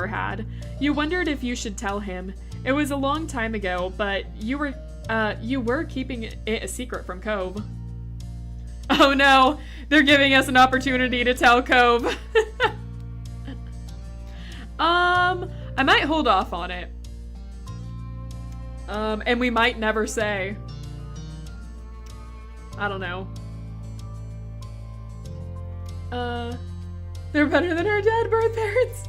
Speaker 1: had. You wondered if you should tell him. It was a long time ago, but you were keeping it a secret from Cove. Oh no, they're giving us an opportunity to tell Cove. I might hold off on it. And we might never say. I don't know. They're better than our dead birth parents.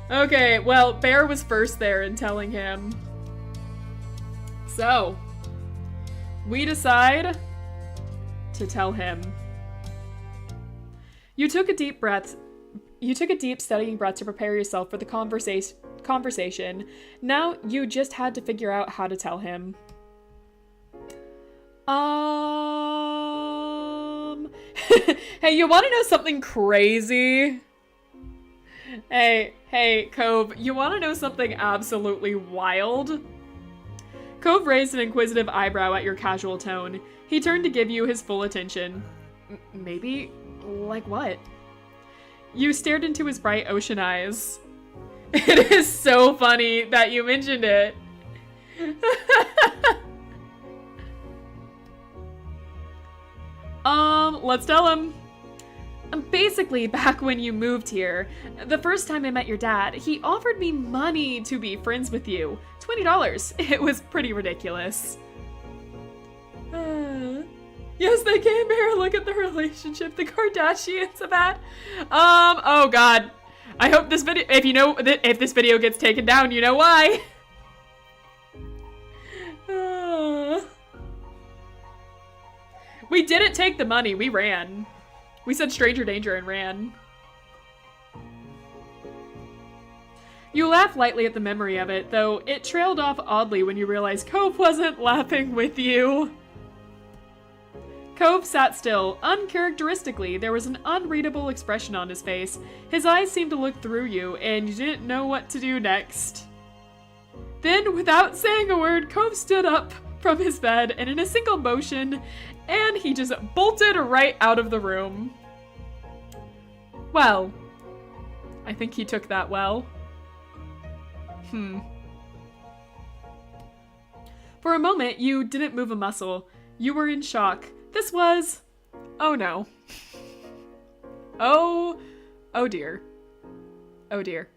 Speaker 1: Okay, well, Bear was first there in telling him. So, we decide to tell him. You took a deep, steadying breath to prepare yourself for the conversation. Now you just had to figure out how to tell him. Hey, you want to know something crazy? Hey, Cove, you want to know something absolutely wild? Cove raised an inquisitive eyebrow at your casual tone. He turned to give you his full attention. Maybe? Like what? You stared into his bright ocean eyes. It is so funny that you mentioned it. Let's tell him. Basically, back when you moved here, the first time I met your dad, he offered me money to be friends with you. $20. It was pretty ridiculous. Yes, they came here. Look at the relationship the Kardashians have had. Oh god. I hope this video, if this video gets taken down, you know why. We didn't take the money, we ran. We said stranger danger and ran. You laugh lightly at the memory of it, though it trailed off oddly when you realized Cove wasn't laughing with you. Cove sat still. Uncharacteristically, there was an unreadable expression on his face. His eyes seemed to look through you, and you didn't know what to do next. Then, without saying a word, Cove stood up from his bed, and in a single motion, and he just bolted right out of the room. Well, I think he took that well. For a moment, you didn't move a muscle. You were in shock. This was... oh no. Oh dear. Oh dear.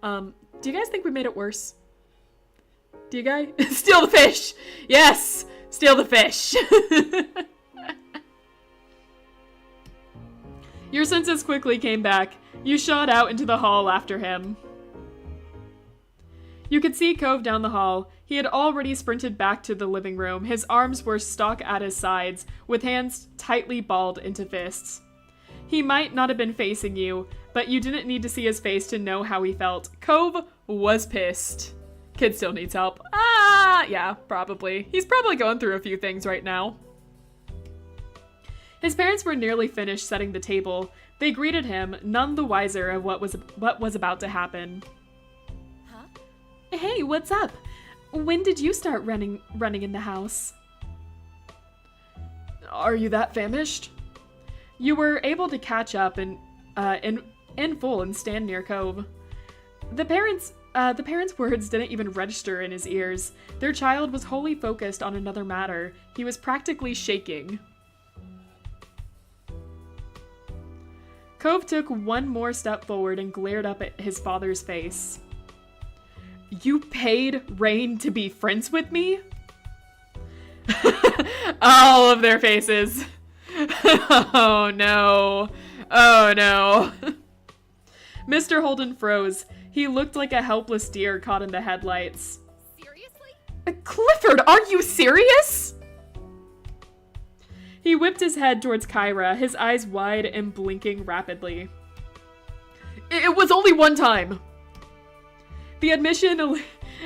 Speaker 1: Do you guys think we made it worse? Do you guys? Steal the fish! Yes! Steal the fish! Your senses quickly came back. You shot out into the hall after him. You could see Cove down the hall. He had already sprinted back to the living room. His arms were stuck at his sides, with hands tightly balled into fists. He might not have been facing you, but you didn't need to see his face to know how he felt. Cove was pissed. Kid still needs help. Yeah, probably. He's probably going through a few things right now. His parents were nearly finished setting the table. They greeted him, none the wiser of what was about to happen.
Speaker 3: Huh?
Speaker 4: Hey, what's up? When did you start running in the house?
Speaker 1: Are you that famished? You were able to catch up in full and stand near Cove. The parents' words didn't even register in his ears. Their child was wholly focused on another matter. He was practically shaking. Cove took one more step forward and glared up at his father's face. You paid Rain to be friends with me? All of their faces. Oh no. Oh no. Mr. Holden froze. He looked like a helpless deer caught in the headlights.
Speaker 3: Seriously?
Speaker 1: Clifford, are you serious? He whipped his head towards Kyra, his eyes wide and blinking rapidly. It was only one time. The admission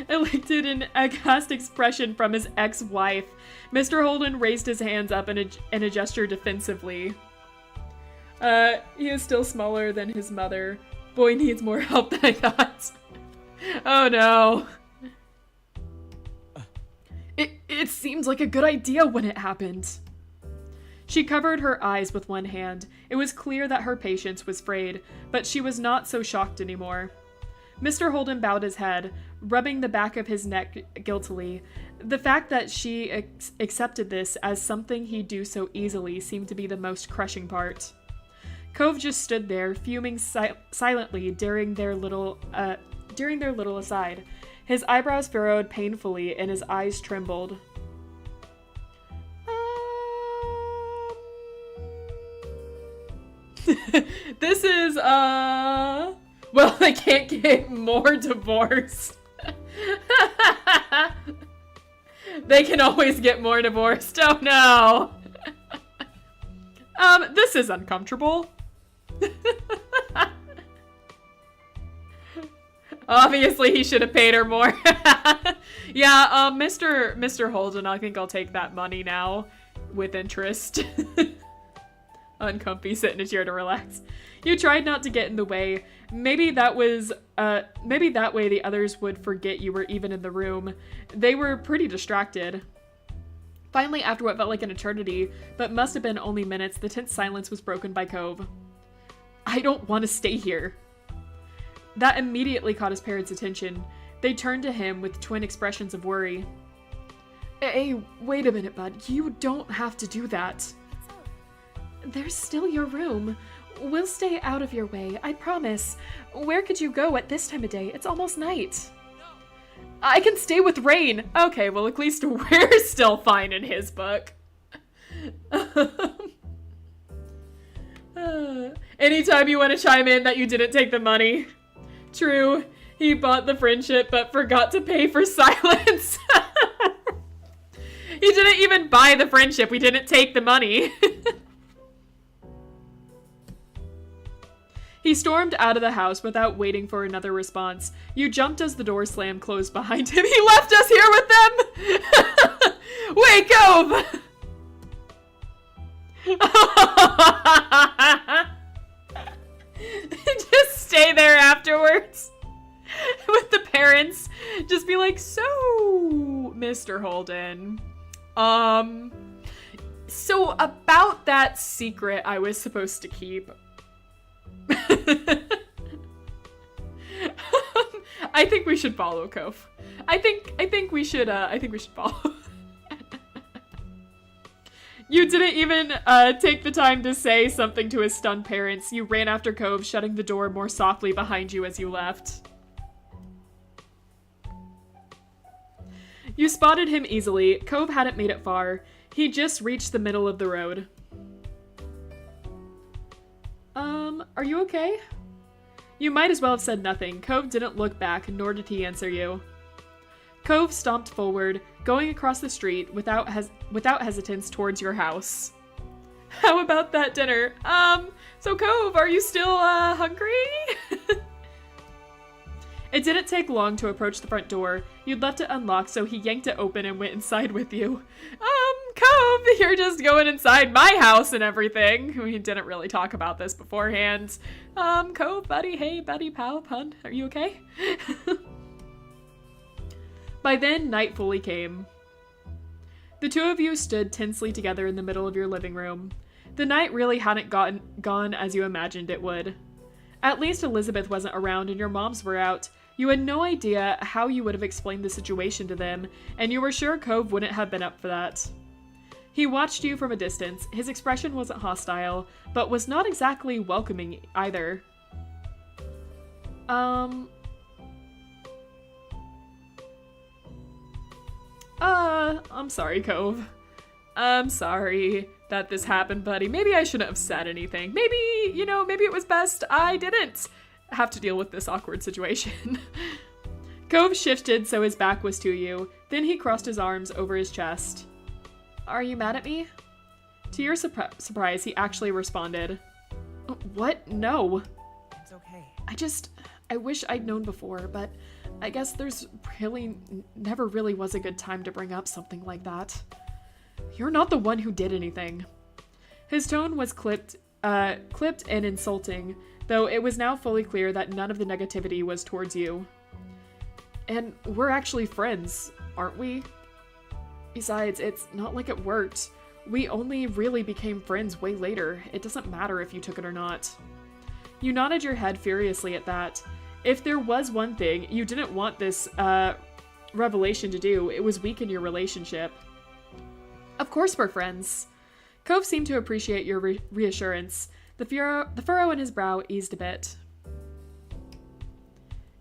Speaker 1: elicited an aghast expression from his ex-wife. Mr. Holden raised his hands up in a gesture defensively. He is still smaller than his mother. Boy needs more help than I thought. Oh no. It seemed like a good idea when it happened. She covered her eyes with one hand. It was clear that her patience was frayed, but she was not so shocked anymore. Mr. Holden bowed his head, rubbing the back of his neck guiltily. The fact that she accepted this as something he'd do so easily seemed to be the most crushing part. Cove just stood there, fuming silently during their little aside. His eyebrows furrowed painfully and his eyes trembled. This is, well, they can't get more divorced. They can always get more divorced. Oh no. This is uncomfortable. Obviously, he should have paid her more. Yeah, Mr. Holden, I think I'll take that money now with interest. Uncomfy, sit in a chair to relax. You tried not to get in the way. Maybe that way the others would forget you were even in the room. They were pretty distracted. Finally, after what felt like an eternity, but must have been only minutes, the tense silence was broken by Cove. I don't want to stay here. That immediately caught his parents' attention. They turned to him with twin expressions of worry. Hey, wait a minute, bud. You don't have to do that. There's still your room. We'll stay out of your way, I promise. Where could you go at this time of day? It's almost night. I can stay with Rain. Okay, well, at least we're still fine in his book. Anytime you want to chime in that you didn't take the money. True, he bought the friendship but forgot to pay for silence. He didn't even buy the friendship. We didn't take the money. He stormed out of the house without waiting for another response. You jumped as the door slammed closed behind him. He left us here with them! Wait, Cove! Just stay there afterwards. With the parents. Just be like, so, Mr. Holden. So about that secret I was supposed to keep. I think we should follow Cove. I think we should follow. You didn't even take the time to say something to his stunned parents. You ran after Cove, shutting the door more softly behind you as you left. You spotted him easily. Cove hadn't made it far. He just reached the middle of the road. Are you okay? You might as well have said nothing. Cove didn't look back, nor did he answer you. Cove stomped forward, going across the street without hesitance towards your house. How about that dinner? So Cove, are you still, hungry? It didn't take long to approach the front door. You'd left it unlocked, so he yanked it open and went inside with you. Cove, you're just going inside my house and everything. We didn't really talk about this beforehand. Cove, buddy, hey, buddy, pal, pun, are you okay? By then, night fully came. The two of you stood tensely together in the middle of your living room. The night really hadn't gone as you imagined it would. At least Elizabeth wasn't around and your moms were out. You had no idea how you would have explained the situation to them, and you were sure Cove wouldn't have been up for that. He watched you from a distance. His expression wasn't hostile, but was not exactly welcoming either. I'm sorry, Cove. I'm sorry that this happened, buddy. Maybe I shouldn't have said anything. Maybe it was best I didn't have to deal with this awkward situation. Cove shifted so his back was to you. Then he crossed his arms over his chest. Are you mad at me? To your surprise, he actually responded. What? No.
Speaker 5: It's okay.
Speaker 1: I wish I'd known before, but I guess there's never really was a good time to bring up something like that. You're not the one who did anything. His tone was clipped and insulting, though it was now fully clear that none of the negativity was towards you. And we're actually friends, aren't we? Besides, it's not like it worked. We only really became friends way later. It doesn't matter if you took it or not. You nodded your head furiously at that. If there was one thing you didn't want this revelation to do, it was weaken your relationship. Of course we're friends. Cove seemed to appreciate your reassurance. The furrow in his brow eased a bit.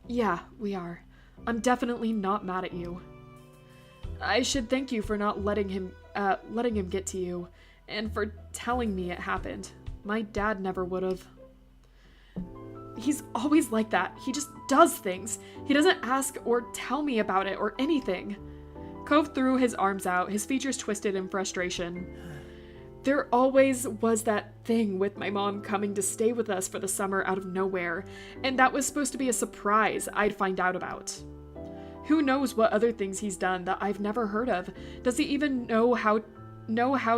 Speaker 1: Yeah, we are. I'm definitely not mad at you. I should thank you for not letting him get to you, and for telling me it happened. My dad never would've. He's always like that. He just does things. He doesn't ask or tell me about it or anything. Cove threw his arms out, his features twisted in frustration. there always was that thing with my mom coming to stay with us for the summer out of nowhere, and that was supposed to be a surprise I'd find out about. Who knows what other things he's done that I've never heard of? Does he even know how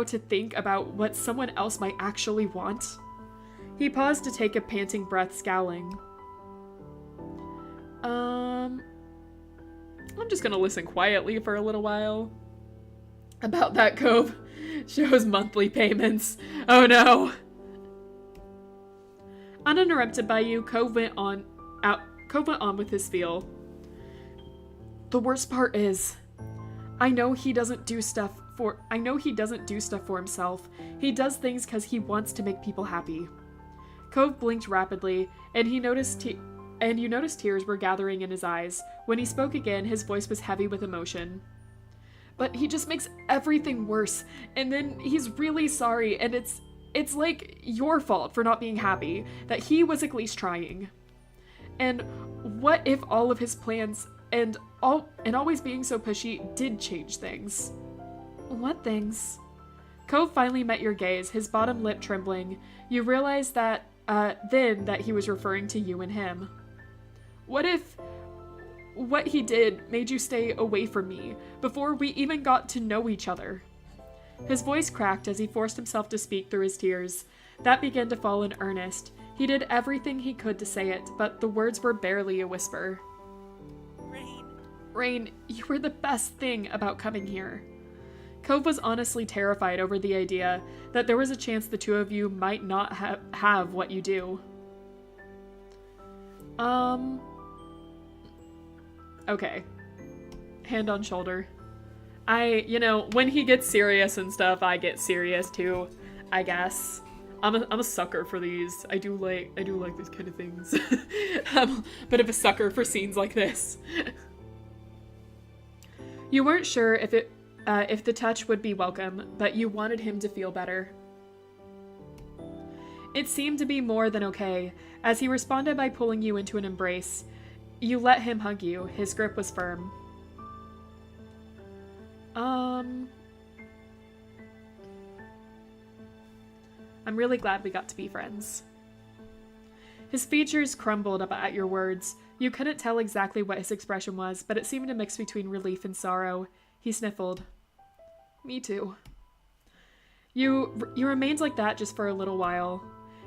Speaker 1: to think about what someone else might actually want? He paused to take a panting breath, scowling. I'm just gonna listen quietly for a little while. About that, Cove. Shows monthly payments. Oh no. Uninterrupted by you, Cove went on with his spiel. The worst part is, I know he doesn't do stuff for himself. He does things because he wants to make people happy. Cove blinked rapidly, and you noticed tears were gathering in his eyes. When he spoke again, his voice was heavy with emotion. But he just makes everything worse, and then he's really sorry, and it's like your fault for not being happy, that he was at least trying. And what if all of his plans and always being so pushy did change things? What things? Cove finally met your gaze, his bottom lip trembling. You realized that then that he was referring to you and him. What if what he did made you stay away from me before we even got to know each other? His voice cracked as he forced himself to speak through his tears. That began to fall in earnest. He did everything he could to say it, but the words were barely a whisper. Rain, you were the best thing about coming here. Cove was honestly terrified over the idea that there was a chance the two of you might not have what you do. Okay. Hand on shoulder. When he gets serious and stuff, I get serious too, I guess. I'm a sucker for these. I do like these kind of things. I'm a bit of a sucker for scenes like this. You weren't sure if the touch would be welcome, but you wanted him to feel better. It seemed to be more than okay, as he responded by pulling you into an embrace. You let him hug you. His grip was firm. I'm really glad we got to be friends. His features crumbled up at your words. You couldn't tell exactly what his expression was, but it seemed to mix between relief and sorrow. He sniffled. Me too. You remained like that just for a little while.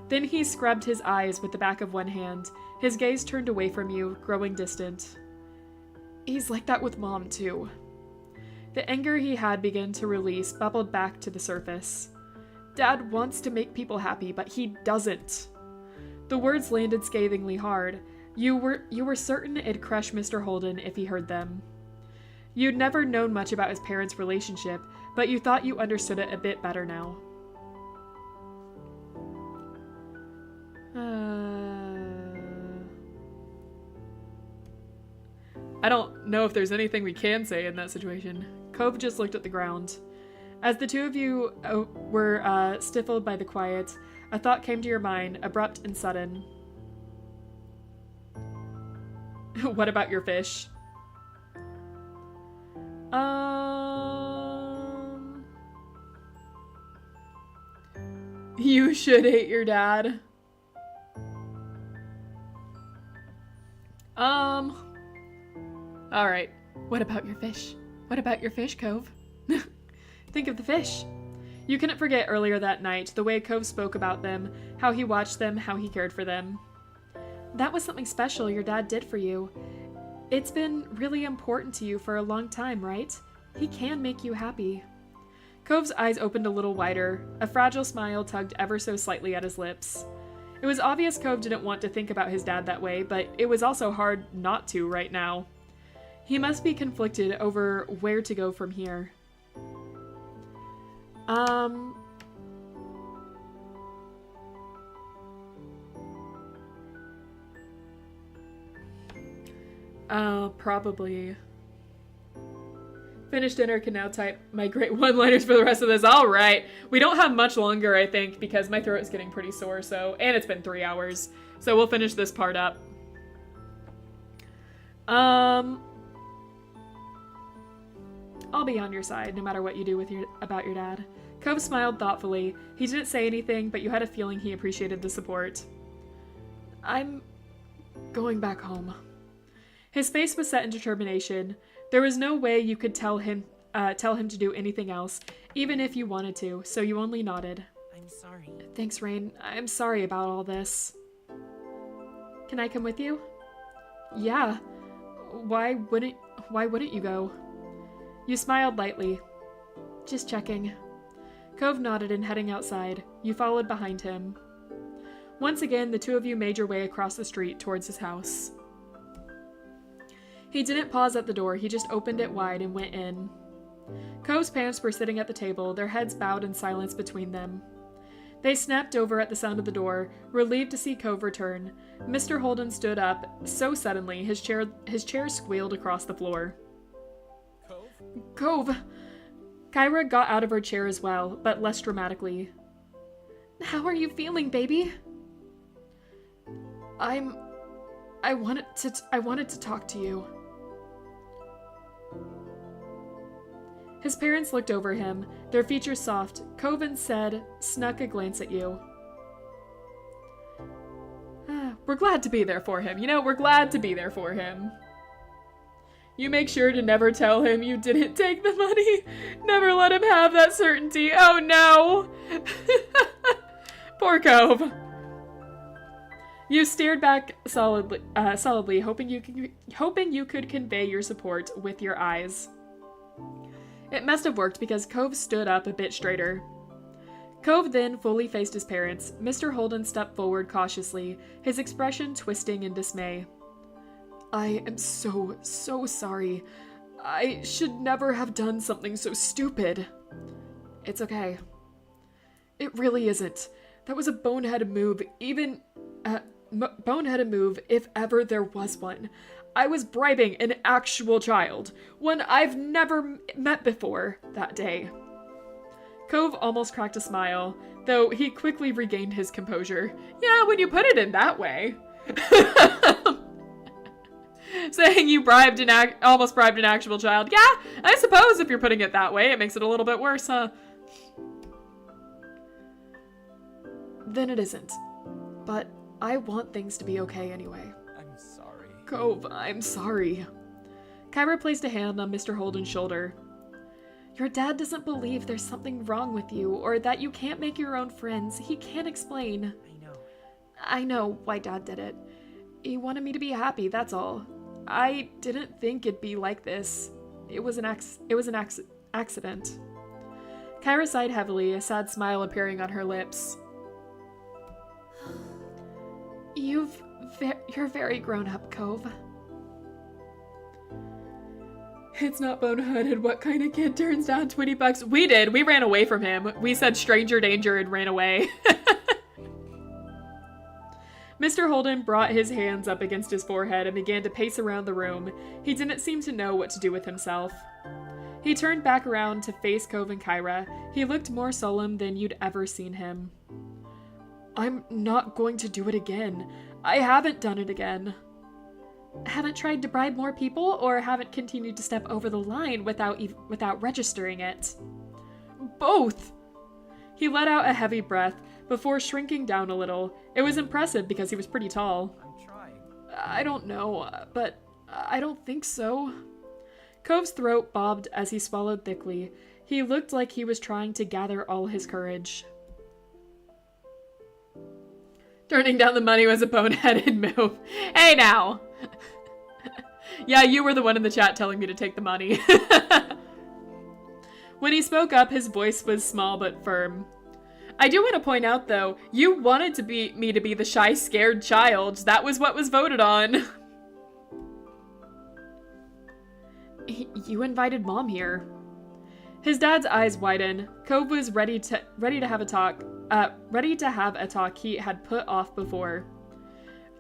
Speaker 1: Then he scrubbed his eyes with the back of one hand. His gaze turned away from you, growing distant. He's like that with Mom, too. The anger he had begun to release bubbled back to the surface. Dad wants to make people happy, but he doesn't. The words landed scathingly hard. You were certain it'd crush Mr. Holden if he heard them. You'd never known much about his parents' relationship, but you thought you understood it a bit better now. I don't know if there's anything we can say in that situation. Cove just looked at the ground. As the two of you were stifled by the quiet, a thought came to your mind, abrupt and sudden. What about your fish? You should hate your dad. Alright. What about your fish? What about your fish, Cove? Think of the fish. You couldn't forget earlier that night, the way Cove spoke about them, how he watched them, how he cared for them. That was something special your dad did for you. It's been really important to you for a long time, right? He can make you happy. Cove's eyes opened a little wider. A fragile smile tugged ever so slightly at his lips. It was obvious Cove didn't want to think about his dad that way, but it was also hard not to right now. He must be conflicted over where to go from here. Probably. Finished dinner, can now type my great one-liners for the rest of this. All right. We don't have much longer, I think, because my throat is getting pretty sore, and it's been 3 hours. So we'll finish this part up. I'll be on your side no matter what you do about your dad. Cove smiled thoughtfully. He didn't say anything, but you had a feeling he appreciated the support. I'm going back home. His face was set in determination. There was no way you could tell him to do anything else, even if you wanted to, so you only nodded.
Speaker 5: I'm sorry.
Speaker 1: Thanks, Rain. I'm sorry about all this. Can I come with you? Yeah. Why wouldn't you go? You smiled lightly. Just checking. Cove nodded and heading outside. You followed behind him. Once again, the two of you made your way across the street towards his house. He didn't pause at the door, he just opened it wide and went in. Cove's parents were sitting at the table, their heads bowed in silence between them. They snapped over at the sound of the door, relieved to see Cove return. Mr. Holden stood up so suddenly, his chair squealed across the floor. Cove! Kyra got out of her chair as well, but less dramatically. How are you feeling, baby? I wanted to talk to you. His parents looked over him, their features soft. Cove instead snuck a glance at you. We're glad to be there for him. You know, we're glad to be there for him. You make sure to never tell him you didn't take the money. Never let him have that certainty. Oh no! Poor Cove. You stared back solidly, hoping you could convey your support with your eyes. It must have worked because Cove stood up a bit straighter. Cove then fully faced his parents. Mr. Holden stepped forward cautiously, his expression twisting in dismay. I am so sorry. I should never have done something so stupid. It's okay. It really isn't. That was a boneheaded move, boneheaded move if ever there was one. I was bribing an actual child, one I've never met before, that day. Cove almost cracked a smile, though he quickly regained his composure. Yeah, when you put it in that way. Saying you almost bribed an actual child. Yeah, I suppose if you're putting it that way, it makes it a little bit worse, huh? Then it isn't. But I want things to be okay anyway.
Speaker 5: I'm sorry.
Speaker 1: Cove, I'm sorry. Kyra placed a hand on Mr. Holden's shoulder. Your dad doesn't believe there's something wrong with you, or that you can't make your own friends. He can't explain. I know why Dad did it. He wanted me to be happy, that's all. I didn't think it'd be like this. It was an accident. Kyra sighed heavily, a sad smile appearing on her lips. You're very grown up, Cove. It's not boneheaded. What kind of kid turns down $20? We did. We ran away from him. We said stranger danger and ran away. Mr. Holden brought his hands up against his forehead and began to pace around the room. He didn't seem to know what to do with himself. He turned back around to face Cove and Kyra. He looked more solemn than you'd ever seen him. I'm not going to do it again. I haven't done it again. Haven't tried to bribe more people, or haven't continued to step over the line without registering it? Both! He let out a heavy breath before shrinking down a little. It was impressive because he was pretty tall.
Speaker 5: I'm trying.
Speaker 1: I don't know, but I don't think so. Cove's throat bobbed as he swallowed thickly. He looked like he was trying to gather all his courage. Turning down the money was a boneheaded move. Hey now! Yeah, you were the one in the chat telling me to take the money. When he spoke up, his voice was small but firm. I do want to point out, though, you wanted me to be the shy, scared child. That was what was voted on. You invited Mom here. His dad's eyes widened. Cove was ready to have a talk he had put off before.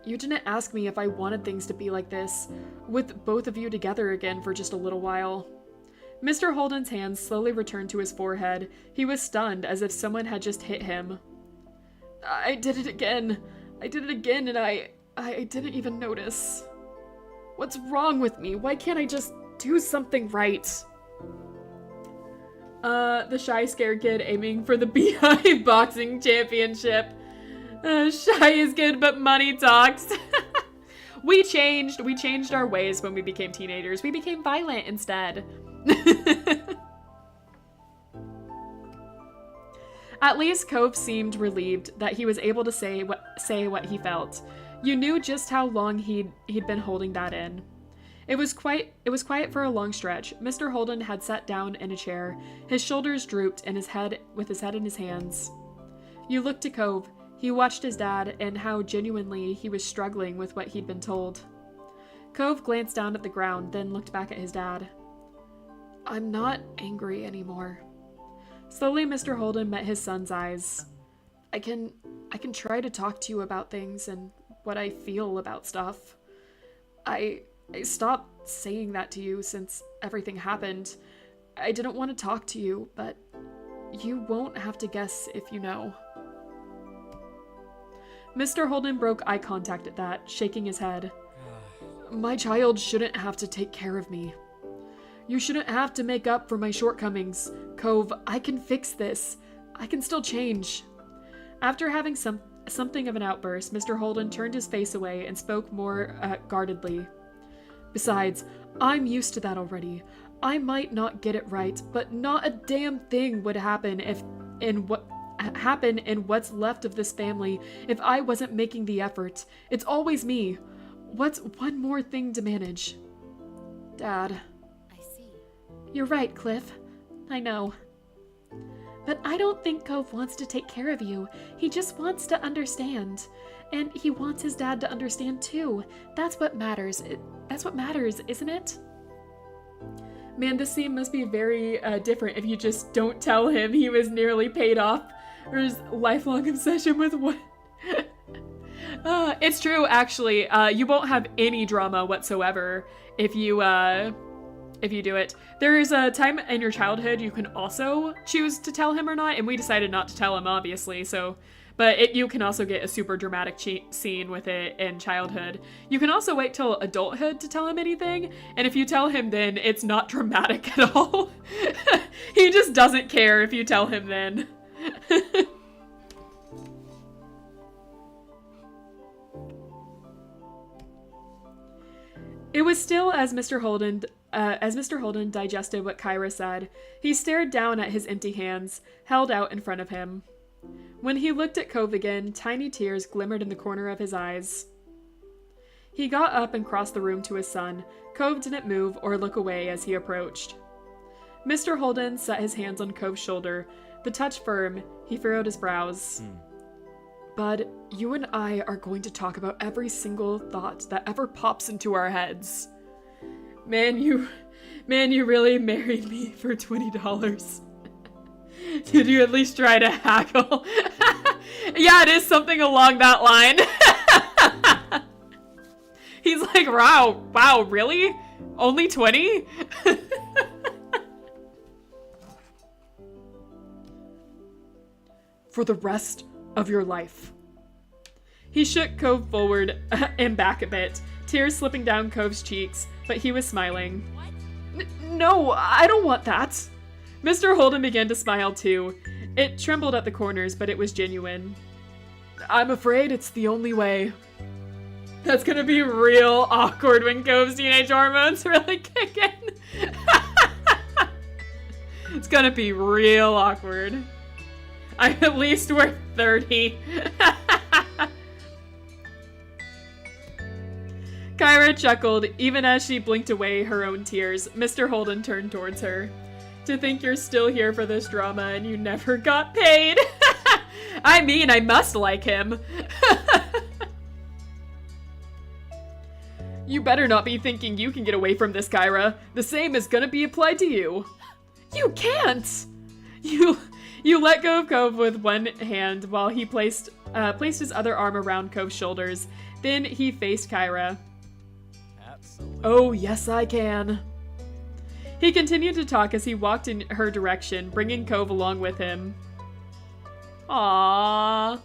Speaker 1: You didn't ask me if I wanted things to be like this, with both of you together again for just a little while. Mr. Holden's hands slowly returned to his forehead. He was stunned, as if someone had just hit him. I did it again. And I didn't even notice. What's wrong with me? Why can't I just do something right? The shy, scared kid aiming for the Beehive Boxing Championship. Shy is good, but money talks. We changed our ways when we became teenagers. We became violent instead. At least Cove seemed relieved that he was able to say what he felt. You knew just how long he'd been holding that in. It was quiet for a long stretch. Mr. Holden had sat down in a chair, his shoulders drooped and his head in his hands. You looked to Cove. He watched his dad and how genuinely he was struggling with what he'd been told. Cove glanced down at the ground, then looked back at his dad. I'm not angry anymore. Slowly, Mr. Holden met his son's eyes. I can try to talk to you about things and what I feel about stuff. I stopped saying that to you since everything happened. I didn't want to talk to you, but you won't have to guess if you know. Mr. Holden broke eye contact at that, shaking his head. My child shouldn't have to take care of me. You shouldn't have to make up for my shortcomings. Cove, I can fix this. I can still change. After having something of an outburst, Mr. Holden turned his face away and spoke more guardedly. Besides, I'm used to that already. I might not get it right, but not a damn thing would happen in what's left of this family if I wasn't making the effort. It's always me. What's one more thing to manage? Dad.
Speaker 3: I see.
Speaker 4: You're right, Cliff. I know. But I don't think Cove wants to take care of you. He just wants to understand. And he wants his dad to understand too. That's what matters. That's what matters, isn't it? Man, this scene must be very different if you just don't tell him he was nearly paid off for his lifelong obsession with what... It's true, actually. You won't have any drama whatsoever if you do it. There is a time in your childhood you can also choose to tell him or not, and we decided not to tell him, obviously, so... But you can also get a super dramatic scene with it in childhood. You can also wait till adulthood to tell him anything, and if you tell him then, it's not dramatic at all. He just doesn't care if you tell him then. It was still as Mr. Holden digested what Kyra said. He stared down at his empty hands, held out in front of him. When he looked at Cove again, tiny tears glimmered in the corner of his eyes. He got up and crossed the room to his son. Cove didn't move or look away as he approached. Mr. Holden set his hands on Cove's shoulder. The touch firm, he furrowed his brows. Bud, you and I are going to talk about every single thought that ever pops into our heads. Man, you really married me for $20. Did you at least try to haggle? Yeah, it is something along that line. He's like, wow, really? Only 20? For the rest of your life. He shook Cove forward and back a bit, tears slipping down Cove's cheeks, but he was smiling.
Speaker 3: What?
Speaker 1: No, I don't want that. Mr. Holden began to smile too. It trembled at the corners, but it was genuine. I'm afraid it's the only way. That's gonna be real awkward when Cove's teenage hormones really kick in. It's gonna be real awkward. I'm at least worth 30. Kyra chuckled, even as she blinked away her own tears. Mr. Holden turned towards her. To think you're still here for this drama and you never got paid. I mean, I must like him. You better not be thinking you can get away from this, Kyra. The same is gonna be applied to you. You can't! You let go of Cove with one hand while he placed his other arm around Cove's shoulders. Then he faced Kyra.
Speaker 5: Absolutely.
Speaker 1: Oh, yes I can. He continued to talk as he walked in her direction, bringing Cove along with him. Aww.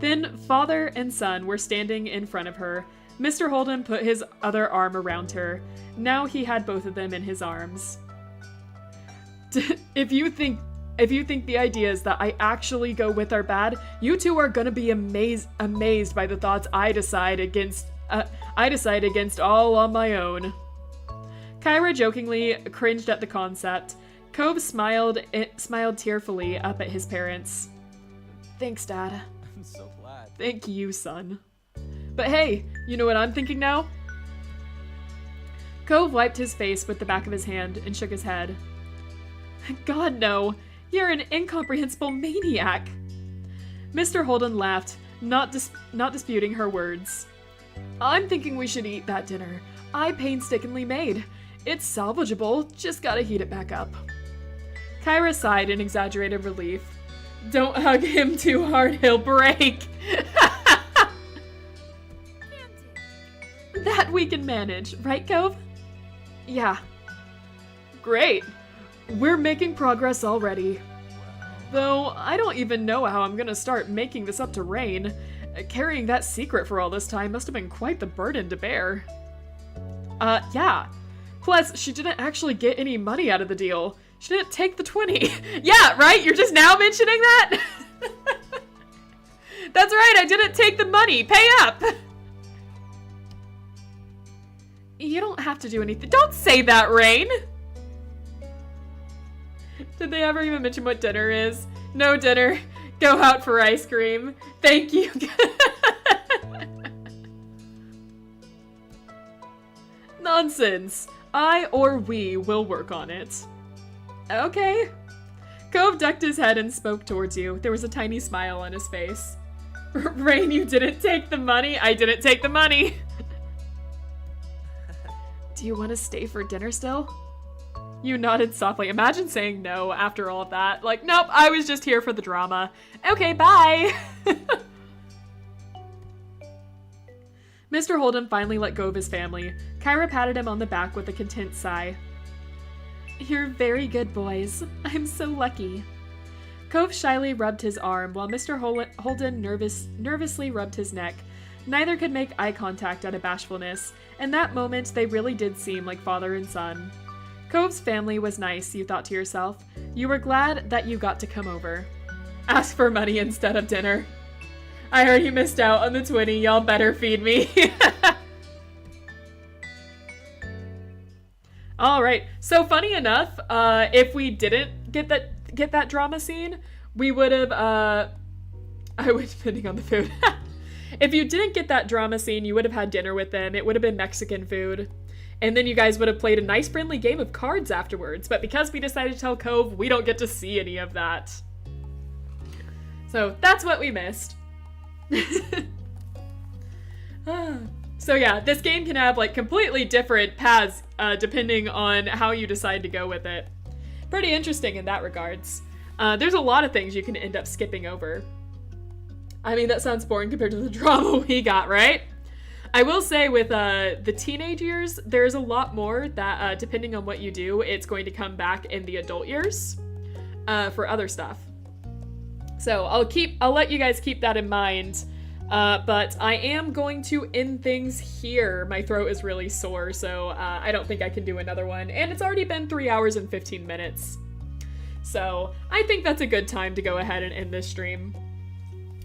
Speaker 1: Then father and son were standing in front of her. Mr. Holden put his other arm around her. Now he had both of them in his arms. If you think the idea is that I actually go with our bad, you two are gonna be amazed by the thoughts I decide against all on my own. Kyra jokingly cringed at the concept. Cove smiled tearfully up at his parents. Thanks, Dad.
Speaker 5: I'm so glad.
Speaker 1: Thank you, son. But hey, you know what I'm thinking now? Cove wiped his face with the back of his hand and shook his head. God, no. You're an incomprehensible maniac. Mr. Holden laughed, not disputing her words. I'm thinking we should eat that dinner I painstakingly made. It's salvageable, just gotta heat it back up. Kyra sighed in exaggerated relief. Don't hug him too hard, he'll break. That we can manage, right, Cove? Yeah. Great. We're making progress already. Though, I don't even know how I'm gonna start making this up to Rain. Carrying that secret for all this time must have been quite the burden to bear. Yeah. Plus, she didn't actually get any money out of the deal. She didn't take the 20. Yeah, right? You're just now mentioning that? That's right, I didn't take the money. Pay up! You don't have to do anything. Don't say that, Rain! Did they ever even mention what dinner is? No dinner. Go out for ice cream. Thank you. Nonsense. I or we will work on it. Okay. Cove ducked his head and spoke towards you. There was a tiny smile on his face. Rain, you didn't take the money? I didn't take the money. Do you want to stay for dinner still? You nodded softly. Imagine saying no after all of that. Like, nope, I was just here for the drama. Okay, bye. Mr. Holden finally let go of his family. Kyra patted him on the back with a content sigh. You're very good, boys. I'm so lucky. Cove shyly rubbed his arm while Mr. Holden nervously rubbed his neck. Neither could make eye contact out of bashfulness. In that moment, they really did seem like father and son. Cove's family was nice, you thought to yourself. You were glad that you got to come over. Ask for money instead of dinner. I heard you missed out on the 20. Y'all better feed me. All right. So funny enough, if we didn't get that drama scene, we would have. I was depending on the food. If you didn't get that drama scene, you would have had dinner with them. It would have been Mexican food. And then you guys would have played a nice friendly game of cards afterwards. But because we decided to tell Cove, we don't get to see any of that. So that's what we missed. So yeah, this game can have like completely different paths depending on how you decide to go with it. Pretty interesting in that regards. There's a lot of things you can end up skipping over. I mean, that sounds boring compared to the drama we got, right? I will say with the teenage years, there's a lot more that depending on what you do, it's going to come back in the adult years for other stuff. So I'll let you guys keep that in mind. But I am going to end things here. My throat is really sore, so I don't think I can do another one. And it's already been 3 hours and 15 minutes. So I think that's a good time to go ahead and end this stream.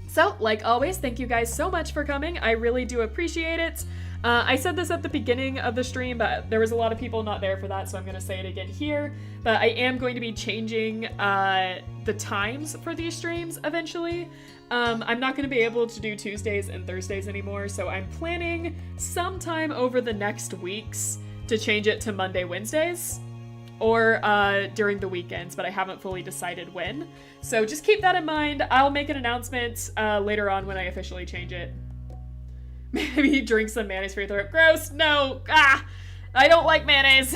Speaker 1: So, like always, thank you guys so much for coming. I really do appreciate it. I said this at the beginning of the stream, but there was a lot of people not there for that, so I'm going to say it again here. But I am going to be changing the times for these streams eventually. I'm not going to be able to do Tuesdays and Thursdays anymore, so I'm planning sometime over the next weeks to change it to Monday, Wednesdays, or during the weekends, but I haven't fully decided when. So just keep that in mind. I'll make an announcement later on when I officially change it. Maybe drink some mayonnaise for your throat. Gross! No! I don't like mayonnaise!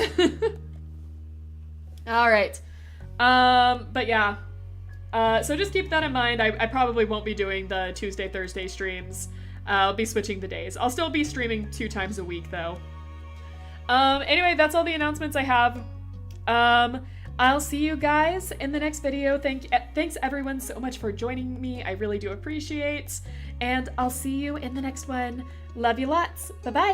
Speaker 1: Alright. But yeah. So just keep that in mind. I probably won't be doing the Tuesday, Thursday streams. I'll be switching the days. I'll still be streaming 2 times a week, though. Anyway, that's all the announcements I have. I'll see you guys in the next video. Thanks everyone so much for joining me. I really do appreciate. And I'll see you in the next one. Love you lots. Bye-bye.